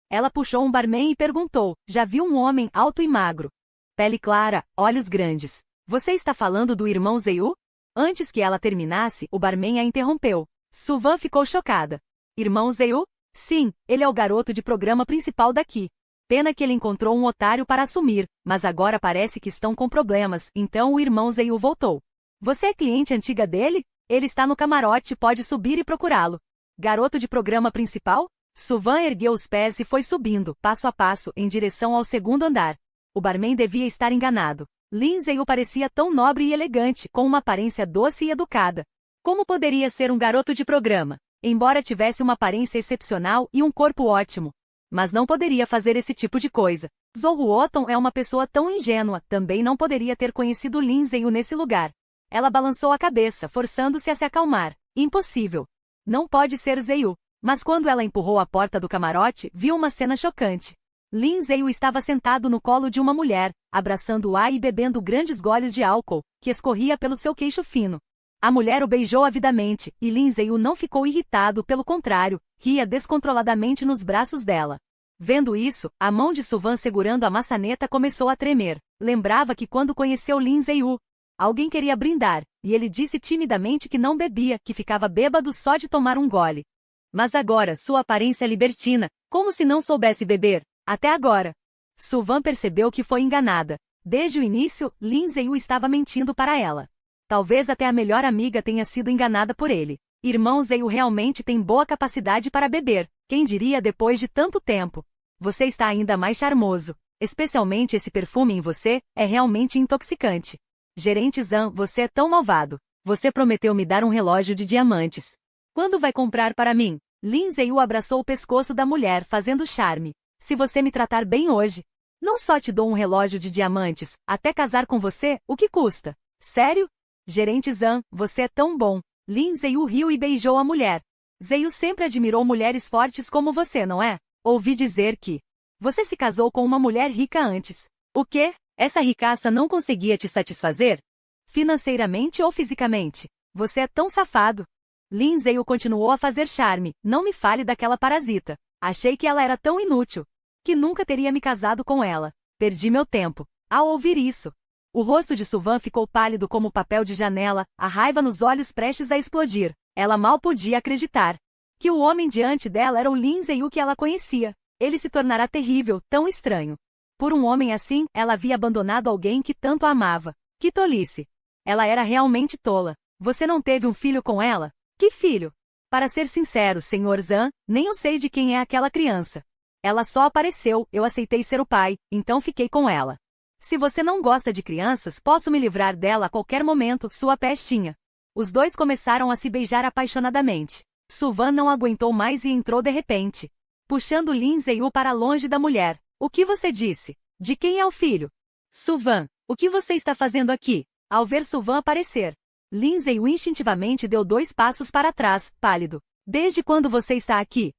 Ela puxou um barman e perguntou, já viu um homem alto e magro? Pele clara, olhos grandes. Você está falando do irmão Ziyu? Antes que ela terminasse, o barman a interrompeu. Suvan ficou chocada. Irmão Ziyu? Sim, ele é o garoto de programa principal daqui. Pena que ele encontrou um otário para assumir, mas agora parece que estão com problemas, então o irmão Ziyu voltou. Você é cliente antiga dele? Ele está no camarote, pode subir e procurá-lo. Garoto de programa principal? Suvan ergueu os pés e foi subindo, passo a passo, em direção ao segundo andar. O barman devia estar enganado. Lin Ziyu parecia tão nobre e elegante, com uma aparência doce e educada. Como poderia ser um garoto de programa? Embora tivesse uma aparência excepcional e um corpo ótimo. Mas não poderia fazer esse tipo de coisa. Zhou Oton é uma pessoa tão ingênua, também não poderia ter conhecido Lin Ziyu nesse lugar. Ela balançou a cabeça, forçando-se a se acalmar. Impossível. Não pode ser Ziyu. Mas quando ela empurrou a porta do camarote, viu uma cena chocante. Lin Ziyu estava sentado no colo de uma mulher, abraçando-a e bebendo grandes goles de álcool, que escorria pelo seu queixo fino. A mulher o beijou avidamente, e Lin Ziyu não ficou irritado, pelo contrário, ria descontroladamente nos braços dela. Vendo isso, a mão de Suvan segurando a maçaneta começou a tremer. Lembrava que quando conheceu Lin Ziyu, alguém queria brindar, e ele disse timidamente que não bebia, que ficava bêbado só de tomar um gole. Mas agora, sua aparência libertina, como se não soubesse beber. Até agora. Suvan percebeu que foi enganada. Desde o início, Lin Ziyu estava mentindo para ela. Talvez até a melhor amiga tenha sido enganada por ele. Irmão Ziyu realmente tem boa capacidade para beber. Quem diria depois de tanto tempo? Você está ainda mais charmoso. Especialmente esse perfume em você, é realmente intoxicante. Gerente Zhang, você é tão malvado. Você prometeu me dar um relógio de diamantes. Quando vai comprar para mim? Lin Ziyu abraçou o pescoço da mulher, fazendo charme. Se você me tratar bem hoje, não só te dou um relógio de diamantes, até casar com você, o que custa? Sério? Gerente Zhang, você é tão bom. Lin Ziyu riu e beijou a mulher. Ziyu sempre admirou mulheres fortes como você, não é? Ouvi dizer que você se casou com uma mulher rica antes. O quê? Essa ricaça não conseguia te satisfazer? Financeiramente ou fisicamente? Você é tão safado. Lin Ziyu continuou a fazer charme. Não me fale daquela parasita. Achei que ela era tão inútil, que nunca teria me casado com ela. Perdi meu tempo. Ao ouvir isso, o rosto de Suvan ficou pálido como papel de janela, a raiva nos olhos prestes a explodir. Ela mal podia acreditar que o homem diante dela era o Lindsay, o que ela conhecia. Ele se tornará terrível, tão estranho. Por um homem assim, ela havia abandonado alguém que tanto a amava. Que tolice! Ela era realmente tola. Você não teve um filho com ela? Que filho? Para ser sincero, Sr. Zan, nem eu sei de quem é aquela criança. Ela só apareceu, eu aceitei ser o pai, então fiquei com ela. Se você não gosta de crianças, posso me livrar dela a qualquer momento, sua pestinha. Os dois começaram a se beijar apaixonadamente. Suvan não aguentou mais e entrou de repente, puxando Lindsay para longe da mulher. O que você disse? De quem é o filho? Suvan, o que você está fazendo aqui? Ao ver Suvan aparecer, Lindsay instintivamente deu 2 passos para trás, pálido. Desde quando você está aqui?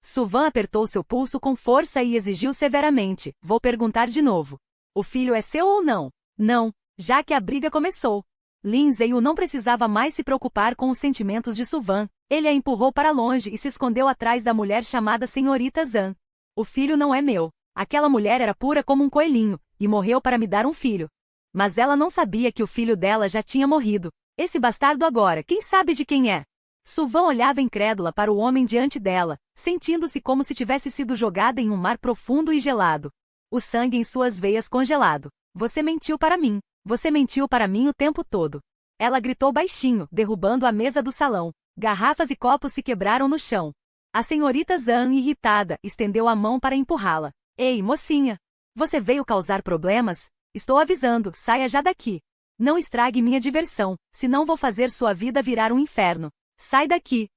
Suvan apertou seu pulso com força e exigiu severamente. Vou perguntar de novo. O filho é seu ou não? Não, já que a briga começou. Lindsay não precisava mais se preocupar com os sentimentos de Suvan. Ele a empurrou para longe e se escondeu atrás da mulher chamada Senhorita Zan. O filho não é meu. Aquela mulher era pura como um coelhinho, e morreu para me dar um filho. Mas ela não sabia que o filho dela já tinha morrido. Esse bastardo agora, quem sabe de quem é? Suvan olhava incrédula para o homem diante dela, sentindo-se como se tivesse sido jogada em um mar profundo e gelado. O sangue em suas veias congelado. Você mentiu para mim. Você mentiu para mim o tempo todo. Ela gritou baixinho, derrubando a mesa do salão. Garrafas e copos se quebraram no chão. A senhorita Zan, irritada, estendeu a mão para empurrá-la. Ei, mocinha! Você veio causar problemas? Estou avisando, saia já daqui. Não estrague minha diversão, senão vou fazer sua vida virar um inferno. Sai daqui!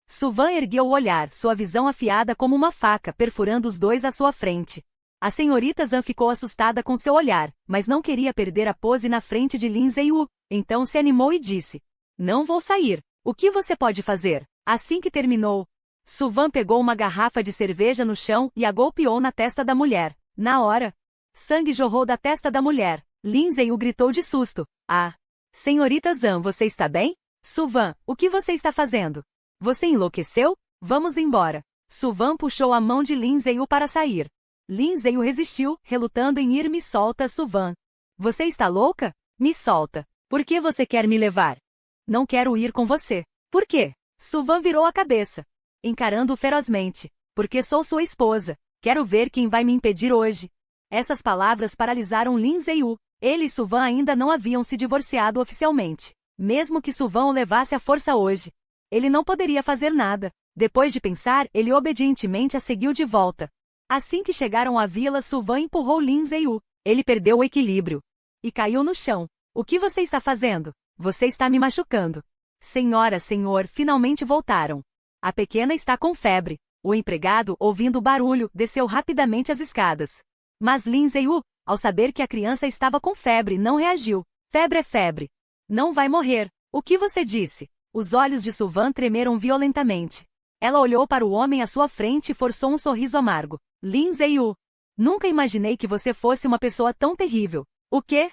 Suvan ergueu o olhar, sua visão afiada como uma faca, perfurando os dois à sua frente. A senhorita Zan ficou assustada com seu olhar, mas não queria perder a pose na frente de Lindsay. Então se animou e disse: Não vou sair. O que você pode fazer? Assim que terminou, Suvan pegou uma garrafa de cerveja no chão e a golpeou na testa da mulher. Na hora, sangue jorrou da testa da mulher. Lindsay gritou de susto. Ah! Senhorita Zan, você está bem? Suvan, o que você está fazendo? Você enlouqueceu? Vamos embora. Suvan puxou a mão de Lindsay para sair. Lindsay resistiu, relutando em ir. Me solta, Suvan. Você está louca? Me solta. Por que você quer me levar? Não quero ir com você. Por quê? Suvan virou a cabeça, encarando-o ferozmente. Porque sou sua esposa. Quero ver quem vai me impedir hoje. Essas palavras paralisaram Lindsay. Ele e Suvan ainda não haviam se divorciado oficialmente. Mesmo que Suvan o levasse à força hoje, ele não poderia fazer nada. Depois de pensar, ele obedientemente a seguiu de volta. Assim que chegaram à vila, Suvan empurrou Lindsay. Ele perdeu o equilíbrio e caiu no chão. O que você está fazendo? Você está me machucando. Senhora, senhor, finalmente voltaram. A pequena está com febre. O empregado, ouvindo o barulho, desceu rapidamente as escadas. Mas Lindsay, ao saber que a criança estava com febre, não reagiu. Febre é febre. Não vai morrer. O que você disse? Os olhos de Suvan tremeram violentamente. Ela olhou para o homem à sua frente e forçou um sorriso amargo. Lindsay, nunca imaginei que você fosse uma pessoa tão terrível. O quê?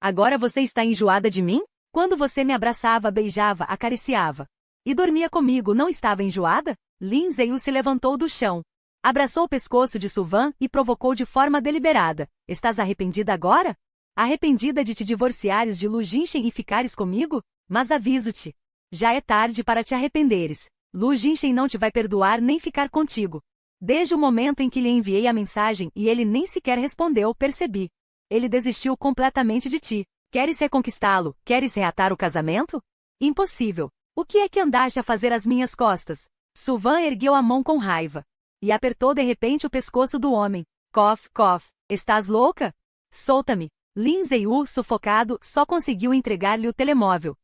Agora você está enjoada de mim? Quando você me abraçava, beijava, acariciava e dormia comigo, não estava enjoada? Lindsay se levantou do chão, abraçou o pescoço de Suvan e provocou de forma deliberada. Estás arrependida agora? Arrependida de te divorciares de Lu Jinchen e ficares comigo? Mas aviso-te, já é tarde para te arrependeres. Lu Jinchen não te vai perdoar nem ficar contigo. Desde o momento em que lhe enviei a mensagem e ele nem sequer respondeu, percebi. Ele desistiu completamente de ti. Queres reconquistá-lo? Queres reatar o casamento? Impossível. O que é que andaste a fazer às minhas costas? Suvan ergueu a mão com raiva e apertou de repente o pescoço do homem. Cof, cof. Estás louca? Solta-me. Lindsay, sufocado, só conseguiu entregar-lhe o telemóvel.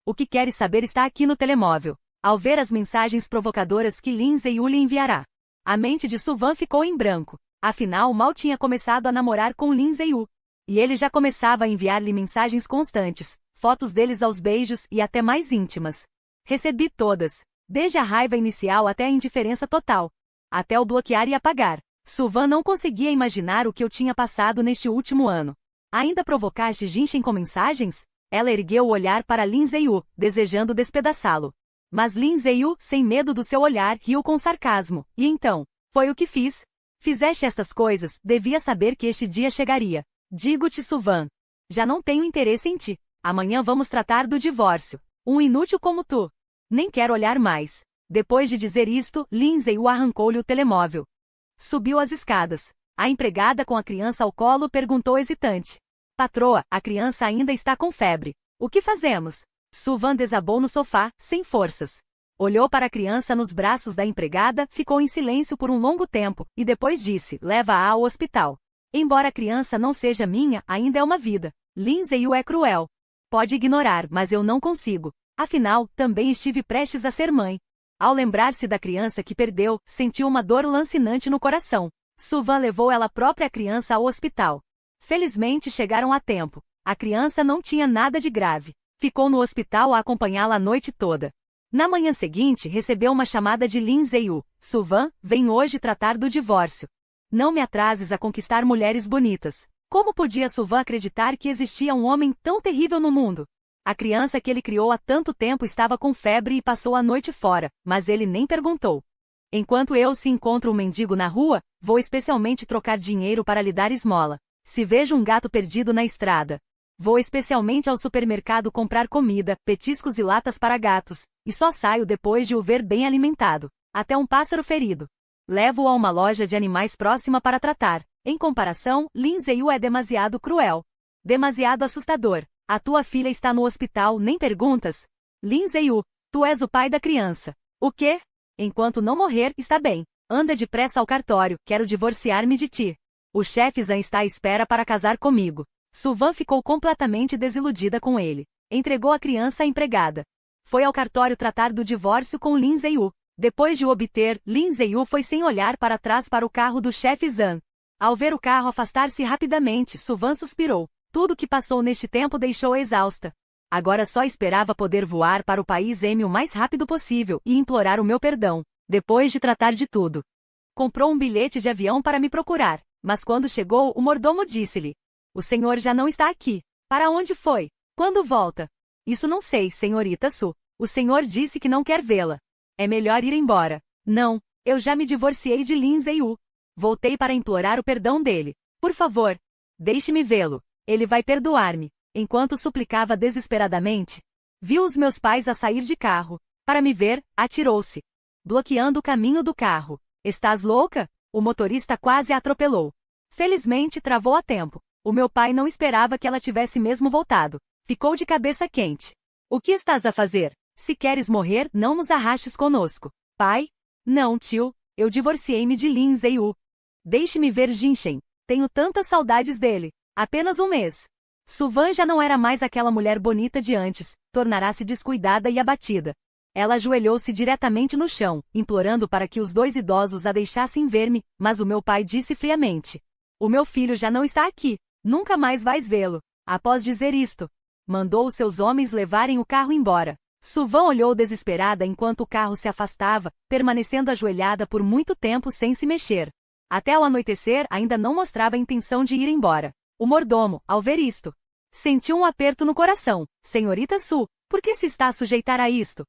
O que queres saber está aqui no telemóvel. Ao ver as mensagens provocadoras que Lindsay lhe enviará, a mente de Suvan ficou em branco. Afinal, mal tinha começado a namorar com Lindsay. E ele já começava a enviar-lhe mensagens constantes, fotos deles aos beijos e até mais íntimas. Recebi todas, desde a raiva inicial até a indiferença total, até o bloquear e apagar. Suvan não conseguia imaginar o que eu tinha passado neste último ano. Ainda provocaste Jinchen com mensagens? Ela ergueu o olhar para Lindsay, desejando despedaçá-lo. Mas Lindsay, sem medo do seu olhar, riu com sarcasmo. E então? Foi o que fiz. Fizeste estas coisas, devia saber que este dia chegaria. Digo-te, Suvan. Já não tenho interesse em ti. Amanhã vamos tratar do divórcio. Um inútil como tu. Nem quero olhar mais. Depois de dizer isto, Lindsay arrancou-lhe o telemóvel. Subiu as escadas. A empregada com a criança ao colo perguntou hesitante. Patroa, a criança ainda está com febre. O que fazemos? Suvan desabou no sofá, sem forças. Olhou para a criança nos braços da empregada, ficou em silêncio por um longo tempo, e depois disse, leva-a ao hospital. Embora a criança não seja minha, ainda é uma vida. Lindsay é cruel. Pode ignorar, mas eu não consigo. Afinal, também estive prestes a ser mãe. Ao lembrar-se da criança que perdeu, sentiu uma dor lancinante no coração. Suvan levou ela própria criança ao hospital. Felizmente chegaram a tempo. A criança não tinha nada de grave. Ficou no hospital a acompanhá-la a noite toda. Na manhã seguinte, recebeu uma chamada de Lindsay. Suvan, vem hoje tratar do divórcio. Não me atrases a conquistar mulheres bonitas. Como podia Suvan acreditar que existia um homem tão terrível no mundo? A criança que ele criou há tanto tempo estava com febre e passou a noite fora, mas ele nem perguntou. Enquanto eu se encontro um mendigo na rua, vou especialmente trocar dinheiro para lhe dar esmola. Se vejo um gato perdido na estrada, vou especialmente ao supermercado comprar comida, petiscos e latas para gatos, e só saio depois de o ver bem alimentado. Até um pássaro ferido. Levo-o a uma loja de animais próxima para tratar. Em comparação, Lindsay é demasiado cruel. Demasiado assustador. A tua filha está no hospital, nem perguntas? Lindsay, tu és o pai da criança. O quê? Enquanto não morrer, está bem. Anda depressa ao cartório, quero divorciar-me de ti. O chefe Zan está à espera para casar comigo. Suvan ficou completamente desiludida com ele. Entregou a criança à empregada. Foi ao cartório tratar do divórcio com Lindsay. Depois de o obter, Lindsay foi sem olhar para trás para o carro do chefe Zan. Ao ver o carro afastar-se rapidamente, Suvan suspirou. Tudo o que passou neste tempo deixou-a exausta. Agora só esperava poder voar para o país M o mais rápido possível e implorar o meu perdão, depois de tratar de tudo. Comprou um bilhete de avião para me procurar, mas quando chegou, o mordomo disse-lhe: o senhor já não está aqui. Para onde foi? Quando volta? Isso não sei, senhorita Su. O senhor disse que não quer vê-la. É melhor ir embora. Não, eu já me divorciei de Lindsay. Voltei para implorar o perdão dele. Por favor, deixe-me vê-lo. Ele vai perdoar-me. Enquanto suplicava desesperadamente, viu os meus pais a sair de carro. Para me ver, atirou-se, bloqueando o caminho do carro. Estás louca? O motorista quase a atropelou. Felizmente travou a tempo. O meu pai não esperava que ela tivesse mesmo voltado. Ficou de cabeça quente. O que estás a fazer? Se queres morrer, não nos arrastes conosco. Pai? Não, tio. Eu divorciei-me de Lindsay. Deixe-me ver Jinshen. Tenho tantas saudades dele. Apenas um mês. Suvan já não era mais aquela mulher bonita de antes, tornará-se descuidada e abatida. Ela ajoelhou-se diretamente no chão, implorando para que os dois idosos a deixassem ver-me, mas o meu pai disse friamente: o meu filho já não está aqui, nunca mais vais vê-lo. Após dizer isto, mandou os seus homens levarem o carro embora. Suvan olhou desesperada enquanto o carro se afastava, permanecendo ajoelhada por muito tempo sem se mexer. Até o anoitecer ainda não mostrava a intenção de ir embora. O mordomo, ao ver isto, sentiu um aperto no coração. Senhorita Su, por que se está a sujeitar a isto?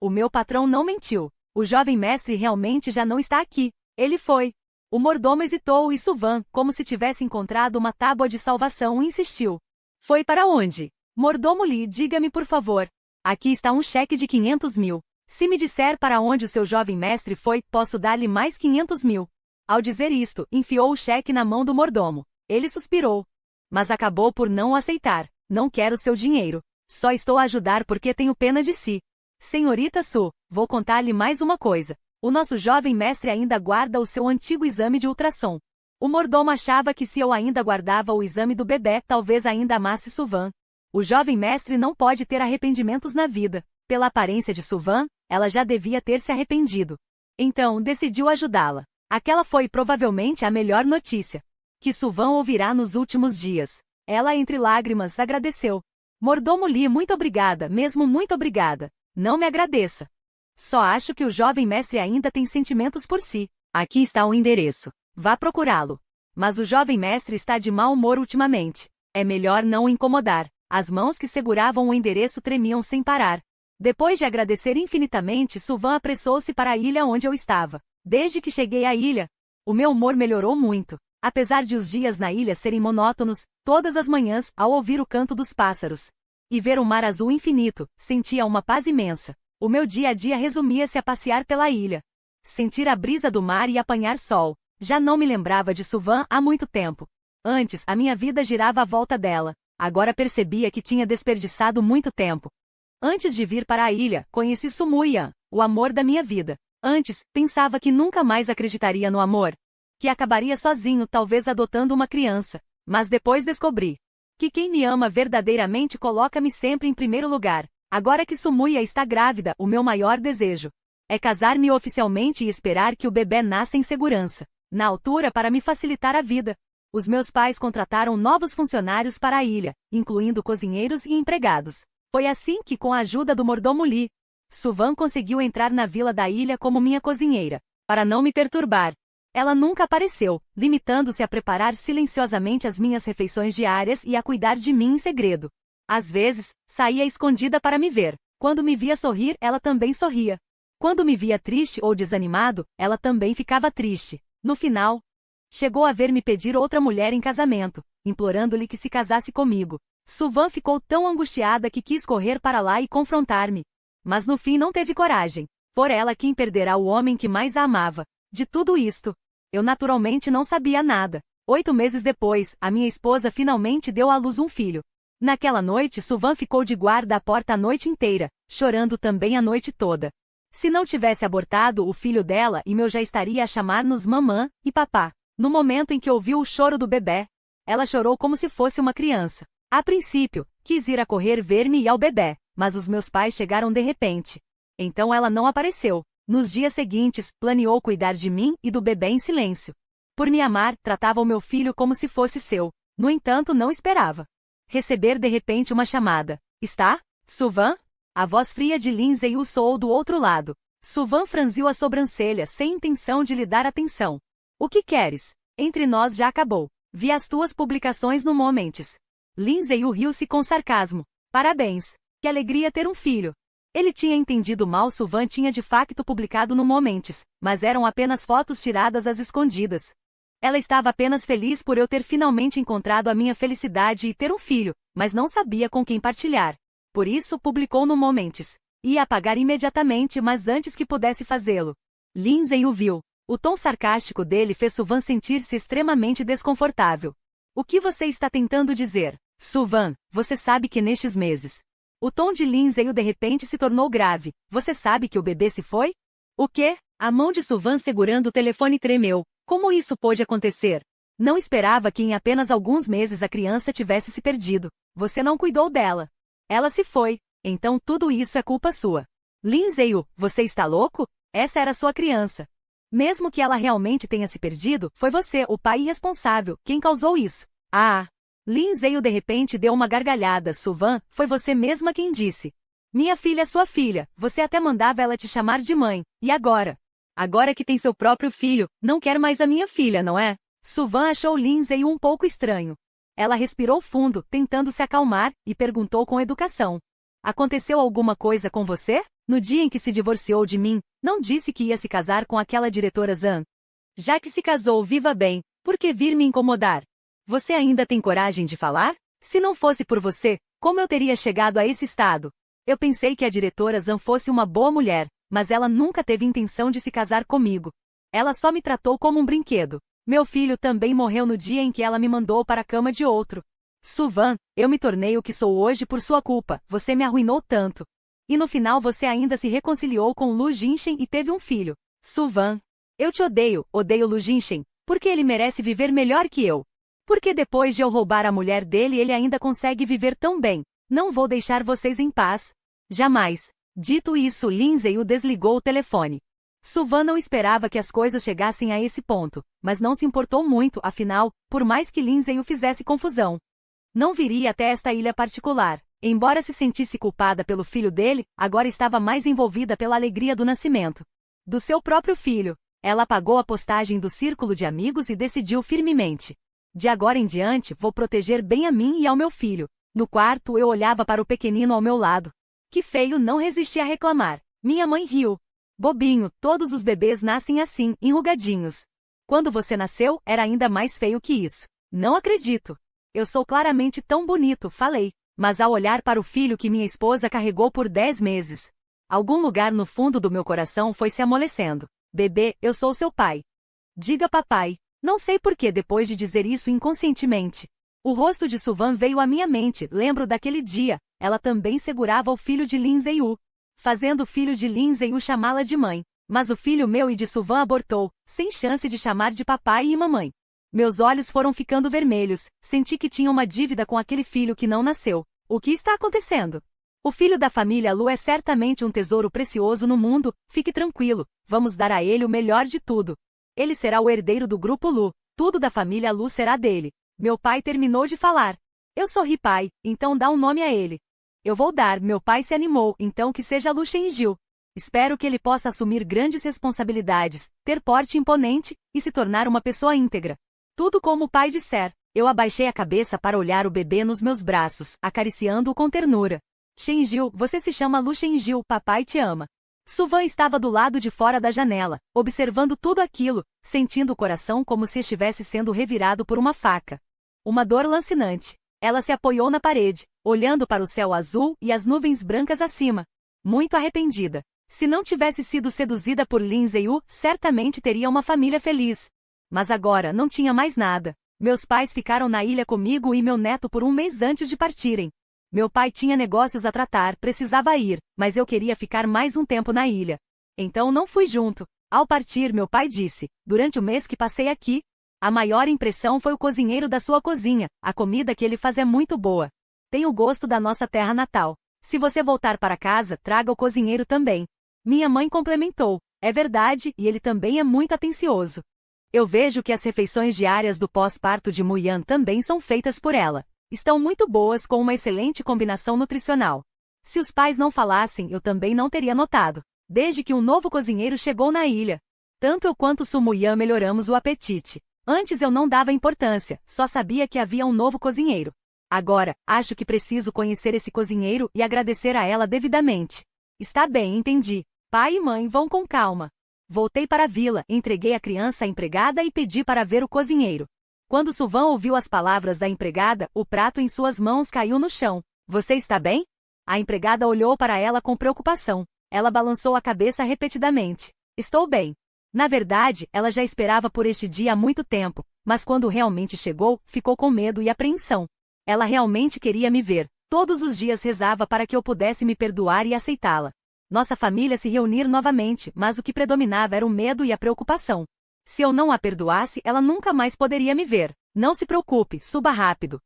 O meu patrão não mentiu. O jovem mestre realmente já não está aqui. Ele foi. O mordomo hesitou e Suvan, como se tivesse encontrado uma tábua de salvação, insistiu. Foi para onde? Mordomo Lee, diga-me por favor. Aqui está um cheque de 500 mil. Se me disser para onde o seu jovem mestre foi, posso dar-lhe mais 500 mil. Ao dizer isto, enfiou o cheque na mão do mordomo. Ele suspirou, mas acabou por não o aceitar. Não quero seu dinheiro. Só estou a ajudar porque tenho pena de si. Senhorita Su, vou contar-lhe mais uma coisa. O nosso jovem mestre ainda guarda o seu antigo exame de ultrassom. O mordomo achava que se eu ainda guardava o exame do bebê, talvez ainda amasse Suvan. O jovem mestre não pode ter arrependimentos na vida. Pela aparência de Suvan, ela já devia ter se arrependido. Então, decidiu ajudá-la. Aquela foi provavelmente a melhor notícia que Suvan ouvirá nos últimos dias. Ela, entre lágrimas, agradeceu. Mordomo Lee, muito obrigada, mesmo muito obrigada. Não me agradeça. Só acho que o jovem mestre ainda tem sentimentos por si. Aqui está o endereço. Vá procurá-lo. Mas o jovem mestre está de mau humor ultimamente. É melhor não o incomodar. As mãos que seguravam o endereço tremiam sem parar. Depois de agradecer infinitamente, Suvan apressou-se para a ilha onde eu estava. Desde que cheguei à ilha, o meu humor melhorou muito. Apesar de os dias na ilha serem monótonos, todas as manhãs, ao ouvir o canto dos pássaros e ver o mar azul infinito, sentia uma paz imensa. O meu dia a dia resumia-se a passear pela ilha, sentir a brisa do mar e apanhar sol. Já não me lembrava de Suvan há muito tempo. Antes, a minha vida girava à volta dela. Agora percebia que tinha desperdiçado muito tempo. Antes de vir para a ilha, conheci Sumuyan, o amor da minha vida. Antes, pensava que nunca mais acreditaria no amor, que acabaria sozinho, talvez adotando uma criança. Mas depois descobri que quem me ama verdadeiramente coloca-me sempre em primeiro lugar. Agora que Sumuya está grávida, o meu maior desejo é casar-me oficialmente e esperar que o bebê nasça em segurança, na altura, para me facilitar a vida. Os meus pais contrataram novos funcionários para a ilha, incluindo cozinheiros e empregados. Foi assim que, com a ajuda do mordomo Lee, Suvan conseguiu entrar na vila da ilha como minha cozinheira, para não me perturbar. Ela nunca apareceu, limitando-se a preparar silenciosamente as minhas refeições diárias e a cuidar de mim em segredo. Às vezes, saía escondida para me ver. Quando me via sorrir, ela também sorria. Quando me via triste ou desanimado, ela também ficava triste. No final, chegou a ver-me pedir outra mulher em casamento, implorando-lhe que se casasse comigo. Suvan ficou tão angustiada que quis correr para lá e confrontar-me. Mas no fim não teve coragem. For ela quem perderá o homem que mais a amava. De tudo isto, eu naturalmente não sabia nada. 8 meses depois, a minha esposa finalmente deu à luz um filho. Naquela noite, Suvan ficou de guarda à porta a noite inteira, chorando também a noite toda. Se não tivesse abortado o filho dela, eu já estaria a chamar-nos mamã e papá. No momento em que ouviu o choro do bebê, ela chorou como se fosse uma criança. A princípio, quis ir a correr ver-me e ao bebê, mas os meus pais chegaram de repente. Então ela não apareceu. Nos dias seguintes, planeou cuidar de mim e do bebê em silêncio. Por me amar, tratava o meu filho como se fosse seu. No entanto, não esperava receber de repente uma chamada. Está? Suvan? A voz fria de Lindsay o soou do outro lado. Suvan franziu a sobrancelha sem intenção de lhe dar atenção. O que queres? Entre nós já acabou. Vi as tuas publicações no Moments. Lindsay riu-se com sarcasmo. Parabéns. Que alegria ter um filho. Ele tinha entendido mal. Suvan tinha de facto publicado no Moments, mas eram apenas fotos tiradas às escondidas. Ela estava apenas feliz por eu ter finalmente encontrado a minha felicidade e ter um filho, mas não sabia com quem partilhar. Por isso publicou no Moments. Ia apagar imediatamente, mas antes que pudesse fazê-lo, Lindsay o viu. O tom sarcástico dele fez Suvan sentir-se extremamente desconfortável. O que você está tentando dizer? Suvan, você sabe que nestes meses... O tom de Lindsay de repente se tornou grave. Você sabe que o bebê se foi? O quê? A mão de Suvan segurando o telefone tremeu. Como isso pôde acontecer? Não esperava que em apenas alguns meses a criança tivesse se perdido. Você não cuidou dela. Ela se foi. Então tudo isso é culpa sua. Lindsay, você está louco? Essa era sua criança. Mesmo que ela realmente tenha se perdido, foi você, o pai irresponsável, quem causou isso. Ah! Lindsay de repente deu uma gargalhada. Suvan, foi você mesma quem disse. Minha filha é sua filha, você até mandava ela te chamar de mãe. E agora? Agora que tem seu próprio filho, não quer mais a minha filha, não é? Suvan achou Lindsay um pouco estranho. Ela respirou fundo, tentando se acalmar, e perguntou com educação. Aconteceu alguma coisa com você? No dia em que se divorciou de mim, não disse que ia se casar com aquela diretora Zan? Já que se casou, viva bem, por que vir me incomodar? Você ainda tem coragem de falar? Se não fosse por você, como eu teria chegado a esse estado? Eu pensei que a diretora Zan fosse uma boa mulher, mas ela nunca teve intenção de se casar comigo. Ela só me tratou como um brinquedo. Meu filho também morreu no dia em que ela me mandou para a cama de outro. Suvan, eu me tornei o que sou hoje por sua culpa, você me arruinou tanto. E no final você ainda se reconciliou com Lu Jinshen e teve um filho. Suvan, eu te odeio, odeio Lu Jinshen, porque ele merece viver melhor que eu. Porque depois de eu roubar a mulher dele ele ainda consegue viver tão bem. Não vou deixar vocês em paz. Jamais. Dito isso, Lindsay desligou o telefone. Suvan não esperava que as coisas chegassem a esse ponto, mas não se importou muito, afinal, por mais que Lindsay o fizesse confusão. Não viria até esta ilha particular. Embora se sentisse culpada pelo filho dele, agora estava mais envolvida pela alegria do nascimento do seu próprio filho. Ela apagou a postagem do círculo de amigos e decidiu firmemente. De agora em diante, vou proteger bem a mim e ao meu filho. No quarto eu olhava para o pequenino ao meu lado. Que feio, não resisti a reclamar. Minha mãe riu. Bobinho, todos os bebês nascem assim, enrugadinhos. Quando você nasceu, era ainda mais feio que isso. Não acredito. Eu sou claramente tão bonito, falei. Mas ao olhar para o filho que minha esposa carregou por 10 meses, algum lugar no fundo do meu coração foi se amolecendo. Bebê, eu sou seu pai. Diga papai. Não sei por que depois de dizer isso inconscientemente. O rosto de Suvan veio à minha mente, lembro daquele dia. Ela também segurava o filho de Lindsay Yu, fazendo o filho de Lindsay Yu chamá-la de mãe. Mas o filho meu e de Suvan abortou, sem chance de chamar de papai e mamãe. Meus olhos foram ficando vermelhos, senti que tinha uma dívida com aquele filho que não nasceu. O que está acontecendo? O filho da família Lu é certamente um tesouro precioso no mundo, fique tranquilo, vamos dar a ele o melhor de tudo. Ele será o herdeiro do grupo Lu, tudo da família Lu será dele. Meu pai terminou de falar. Eu sorri pai, então dá um nome a ele. Eu vou dar, meu pai se animou, então que seja Lu Shenjil. Espero que ele possa assumir grandes responsabilidades, ter porte imponente, e se tornar uma pessoa íntegra. Tudo como o pai disser. Eu abaixei a cabeça para olhar o bebê nos meus braços, acariciando-o com ternura. Shenjil, você se chama Lu Shenjil, papai te ama. Suvan estava do lado de fora da janela, observando tudo aquilo, sentindo o coração como se estivesse sendo revirado por uma faca. Uma dor lancinante. Ela se apoiou na parede, olhando para o céu azul e as nuvens brancas acima. Muito arrependida. Se não tivesse sido seduzida por Lindsay Yu, certamente teria uma família feliz. Mas agora não tinha mais nada. Meus pais ficaram na ilha comigo e meu neto por um mês antes de partirem. Meu pai tinha negócios a tratar, precisava ir, mas eu queria ficar mais um tempo na ilha. Então não fui junto. Ao partir, meu pai disse, durante o mês que passei aqui, a maior impressão foi o cozinheiro da sua cozinha, a comida que ele faz é muito boa. Tem o gosto da nossa terra natal. Se você voltar para casa, traga o cozinheiro também. Minha mãe complementou, é verdade, e ele também é muito atencioso. Eu vejo que as refeições diárias do pós-parto de Muyan também são feitas por ela. Estão muito boas com uma excelente combinação nutricional. Se os pais não falassem, eu também não teria notado. Desde que um novo cozinheiro chegou na ilha. Tanto eu quanto Su Muyan melhoramos o apetite. Antes eu não dava importância, só sabia que havia um novo cozinheiro. Agora, acho que preciso conhecer esse cozinheiro e agradecer a ela devidamente. Está bem, entendi. Pai e mãe vão com calma. Voltei para a vila, entreguei a criança à empregada e pedi para ver o cozinheiro. Quando Suvan ouviu as palavras da empregada, o prato em suas mãos caiu no chão. Você está bem? A empregada olhou para ela com preocupação. Ela balançou a cabeça repetidamente. Estou bem. Na verdade, ela já esperava por este dia há muito tempo, mas quando realmente chegou, ficou com medo e apreensão. Ela realmente queria me ver. Todos os dias rezava para que eu pudesse me perdoar e aceitá-la. Nossa família se reunir novamente, mas o que predominava era o medo e a preocupação. Se eu não a perdoasse, ela nunca mais poderia me ver. Não se preocupe, suba rápido.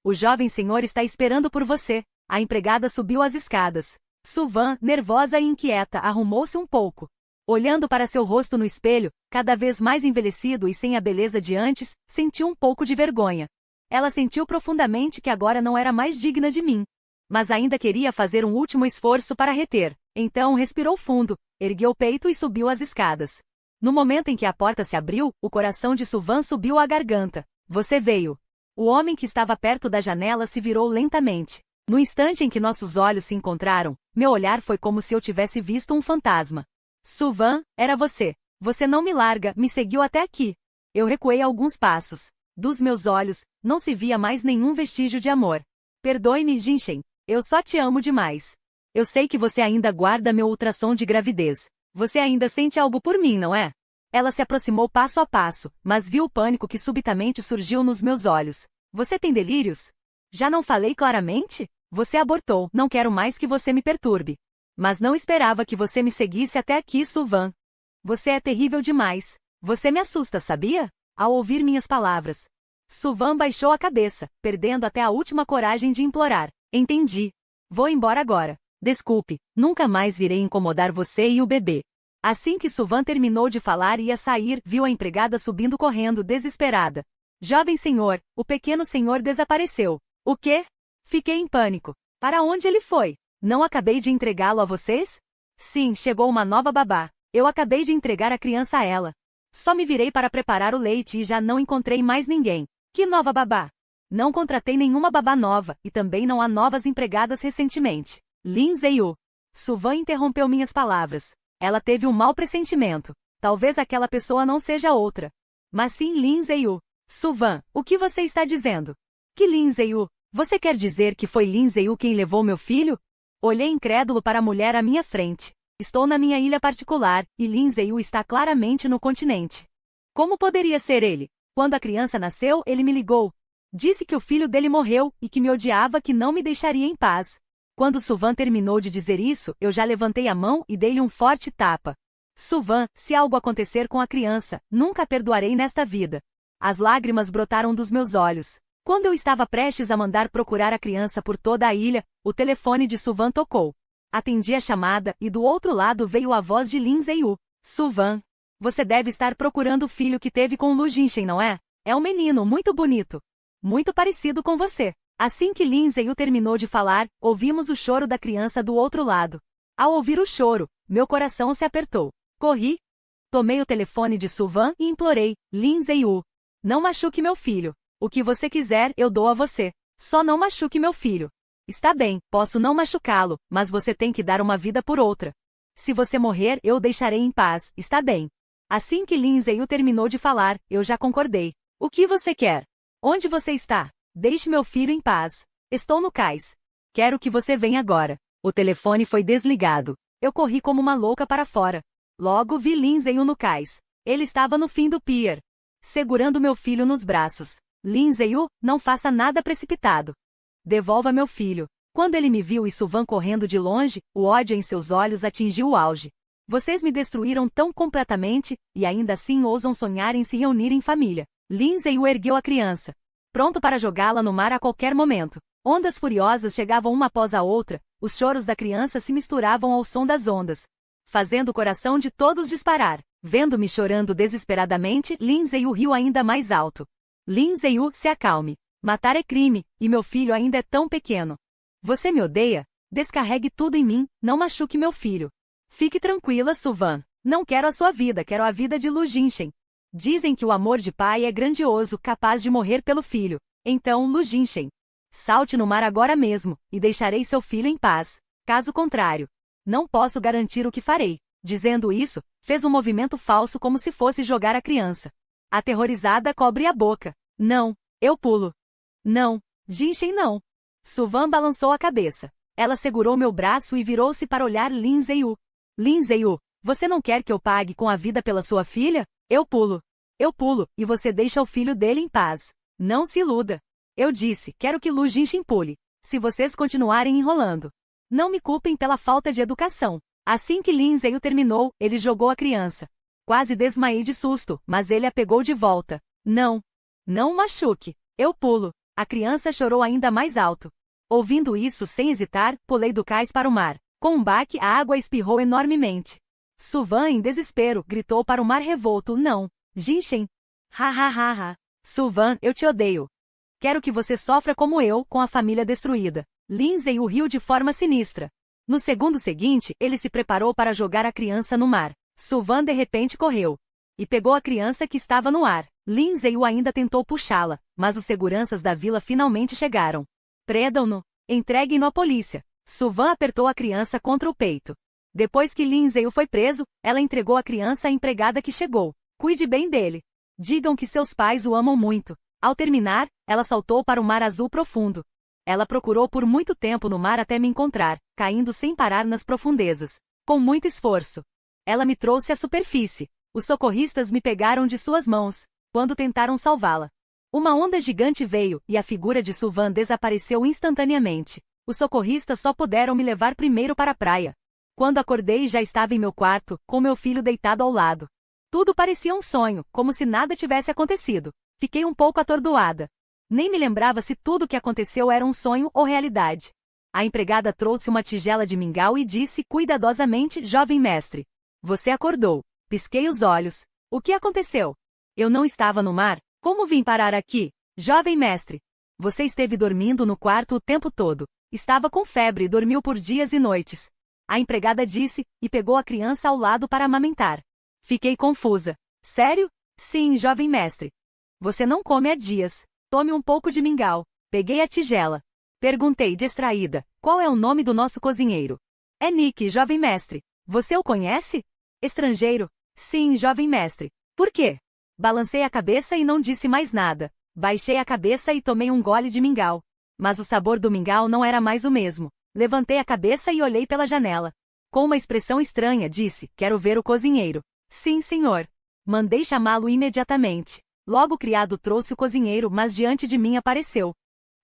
O jovem senhor está esperando por você. A empregada subiu as escadas. Suvan, nervosa e inquieta, arrumou-se um pouco. Olhando para seu rosto no espelho, cada vez mais envelhecido e sem a beleza de antes, sentiu um pouco de vergonha. Ela sentiu profundamente que agora não era mais digna de mim. Mas ainda queria fazer um último esforço para reter. Então respirou fundo, ergueu o peito e subiu as escadas. No momento em que a porta se abriu, o coração de Suvan subiu à garganta. Você veio. O homem que estava perto da janela se virou lentamente. No instante em que nossos olhos se encontraram, meu olhar foi como se eu tivesse visto um fantasma. Suvan, era você. Você não me larga, me seguiu até aqui. Eu recuei alguns passos. Dos meus olhos, não se via mais nenhum vestígio de amor. Perdoe-me, Jinshen. Eu só te amo demais. Eu sei que você ainda guarda meu ultrassom de gravidez. Você ainda sente algo por mim, não é? Ela se aproximou passo a passo, mas viu o pânico que subitamente surgiu nos meus olhos. Você tem delírios? Já não falei claramente? Você abortou, não quero mais que você me perturbe. Mas não esperava que você me seguisse até aqui, Suvan. Você é terrível demais. Você me assusta, sabia? Ao ouvir minhas palavras. Suvan baixou a cabeça, perdendo até a última coragem de implorar. Entendi. Vou embora agora. Desculpe, nunca mais virei incomodar você e o bebê. Assim que Suvan terminou de falar e ia sair, viu a empregada subindo correndo, desesperada. Jovem senhor, o pequeno senhor desapareceu. O quê? Fiquei em pânico. Para onde ele foi? Não acabei de entregá-lo a vocês? Sim, chegou uma nova babá. Eu acabei de entregar a criança a ela. Só me virei para preparar o leite e já não encontrei mais ninguém. Que nova babá? Não contratei nenhuma babá nova, e também não há novas empregadas recentemente. Lindsay Yu. Suvan interrompeu minhas palavras. Ela teve um mau pressentimento. Talvez aquela pessoa não seja outra. mas sim Lindsay Yu. Suvan, o que você está dizendo? Que Lindsay Yu? Você quer dizer que foi Lindsay Yu quem levou meu filho? Olhei incrédulo para a mulher à minha frente. Estou na minha ilha particular, e Lindsay Yu está claramente no continente. Como poderia ser ele? Quando a criança nasceu, ele me ligou. Disse que o filho dele morreu, e que me odiava, que não me deixaria em paz. Quando Suvan terminou de dizer isso, eu já levantei a mão e dei-lhe um forte tapa. Suvan, se algo acontecer com a criança, nunca a perdoarei nesta vida. As lágrimas brotaram dos meus olhos. Quando eu estava prestes a mandar procurar a criança por toda a ilha, o telefone de Suvan tocou. Atendi a chamada, e do outro lado veio a voz de Lindsay Yu. Suvan, você deve estar procurando o filho que teve com Lu Jinshen, não é? É um menino muito bonito. Muito parecido com você. Assim que Lindsay Yu terminou de falar, ouvimos o choro da criança do outro lado. Ao ouvir o choro, meu coração se apertou. Corri. Tomei o telefone de Suvan e implorei, Lindsay Yu, não machuque meu filho. O que você quiser, eu dou a você. Só não machuque meu filho. Está bem, posso não machucá-lo, mas você tem que dar uma vida por outra. Se você morrer, eu o deixarei em paz, está bem. Assim que Lindsay Yu terminou de falar, eu já concordei. O que você quer? Onde você está? Deixe meu filho em paz. Estou no cais. Quero que você venha agora. O telefone foi desligado. Eu corri como uma louca para fora. Logo vi Lindsay Yu no cais. Ele estava no fim do pier, segurando meu filho nos braços. Lindsay Yu, não faça nada precipitado. Devolva meu filho. Quando ele me viu e Suvan correndo de longe, o ódio em seus olhos atingiu o auge. Vocês me destruíram tão completamente, e ainda assim ousam sonhar em se reunir em família. Lindsay Yu ergueu a criança, pronto para jogá-la no mar a qualquer momento. Ondas furiosas chegavam uma após a outra, os choros da criança se misturavam ao som das ondas, fazendo o coração de todos disparar. Vendo-me chorando desesperadamente, Lindsay Yu riu ainda mais alto. Lindsay Yu, se acalme. Matar é crime, e meu filho ainda é tão pequeno. Você me odeia? Descarregue tudo em mim, não machuque meu filho. Fique tranquila, Suvan. Não quero a sua vida, quero a vida de Lu Jinshen. Dizem que o amor de pai é grandioso, capaz de morrer pelo filho. Então, Lu Jinshen, salte no mar agora mesmo, e deixarei seu filho em paz. Caso contrário, não posso garantir o que farei. Dizendo isso, fez um movimento falso como se fosse jogar a criança. Aterrorizada, cobre a boca. Não, eu pulo. Não, Jinshen não. Suvan balançou a cabeça. Ela segurou meu braço e virou-se para olhar Lindsay Yu. Lindsay Yu, você não quer que eu pague com a vida pela sua filha? Eu pulo. Eu pulo, e você deixa o filho dele em paz. Não se iluda. Eu disse, quero que Lu Jinshen pule. Se vocês continuarem enrolando. Não me culpem pela falta de educação. Assim que Lindsay Yu terminou, ele jogou a criança. Quase desmaiei de susto, mas ele a pegou de volta. Não. Não machuque. Eu pulo. A criança chorou ainda mais alto. Ouvindo isso sem hesitar, pulei do cais para o mar. Com um baque, a água espirrou enormemente. Suvan, em desespero, gritou para o mar revolto, não. Jinshen. Ha ha ha ha. Suvan, eu te odeio. Quero que você sofra como eu, com a família destruída. Lindsay Yu riu de forma sinistra. No segundo seguinte, ele se preparou para jogar a criança no mar. Suvan de repente correu e pegou a criança que estava no ar. Lindsay Yu ainda tentou puxá-la, mas os seguranças da vila finalmente chegaram. Prendam-no. Entreguem-no à polícia. Suvan apertou a criança contra o peito. Depois que Lindsay Yu foi preso, ela entregou a criança à empregada que chegou. Cuide bem dele. Digam que seus pais o amam muito. Ao terminar, ela saltou para o mar azul profundo. Ela procurou por muito tempo no mar até me encontrar, caindo sem parar nas profundezas. Com muito esforço, ela me trouxe à superfície. Os socorristas me pegaram de suas mãos, quando tentaram salvá-la. Uma onda gigante veio, e a figura de Suvan desapareceu instantaneamente. Os socorristas só puderam me levar primeiro para a praia. Quando acordei já estava em meu quarto, com meu filho deitado ao lado. Tudo parecia um sonho, como se nada tivesse acontecido. Fiquei um pouco atordoada. Nem me lembrava se tudo o que aconteceu era um sonho ou realidade. A empregada trouxe uma tigela de mingau e disse cuidadosamente, jovem mestre. Você acordou. Pisquei os olhos. O que aconteceu? Eu não estava no mar? Como vim parar aqui? Jovem mestre. Você esteve dormindo no quarto o tempo todo. Estava com febre e dormiu por dias e noites. A empregada disse, e pegou a criança ao lado para amamentar. Fiquei confusa. Sério? Sim, jovem mestre. Você não come há dias. Tome um pouco de mingau. Peguei a tigela. Perguntei distraída, qual é o nome do nosso cozinheiro? É Nick, jovem mestre. Você o conhece? Estrangeiro? Sim, jovem mestre. Por quê? Balancei a cabeça e não disse mais nada. Baixei a cabeça e tomei um gole de mingau. Mas o sabor do mingau não era mais o mesmo. Levantei a cabeça e olhei pela janela. Com uma expressão estranha, disse: quero ver o cozinheiro. Sim, senhor. Mandei chamá-lo imediatamente. Logo o criado trouxe o cozinheiro, mas diante de mim apareceu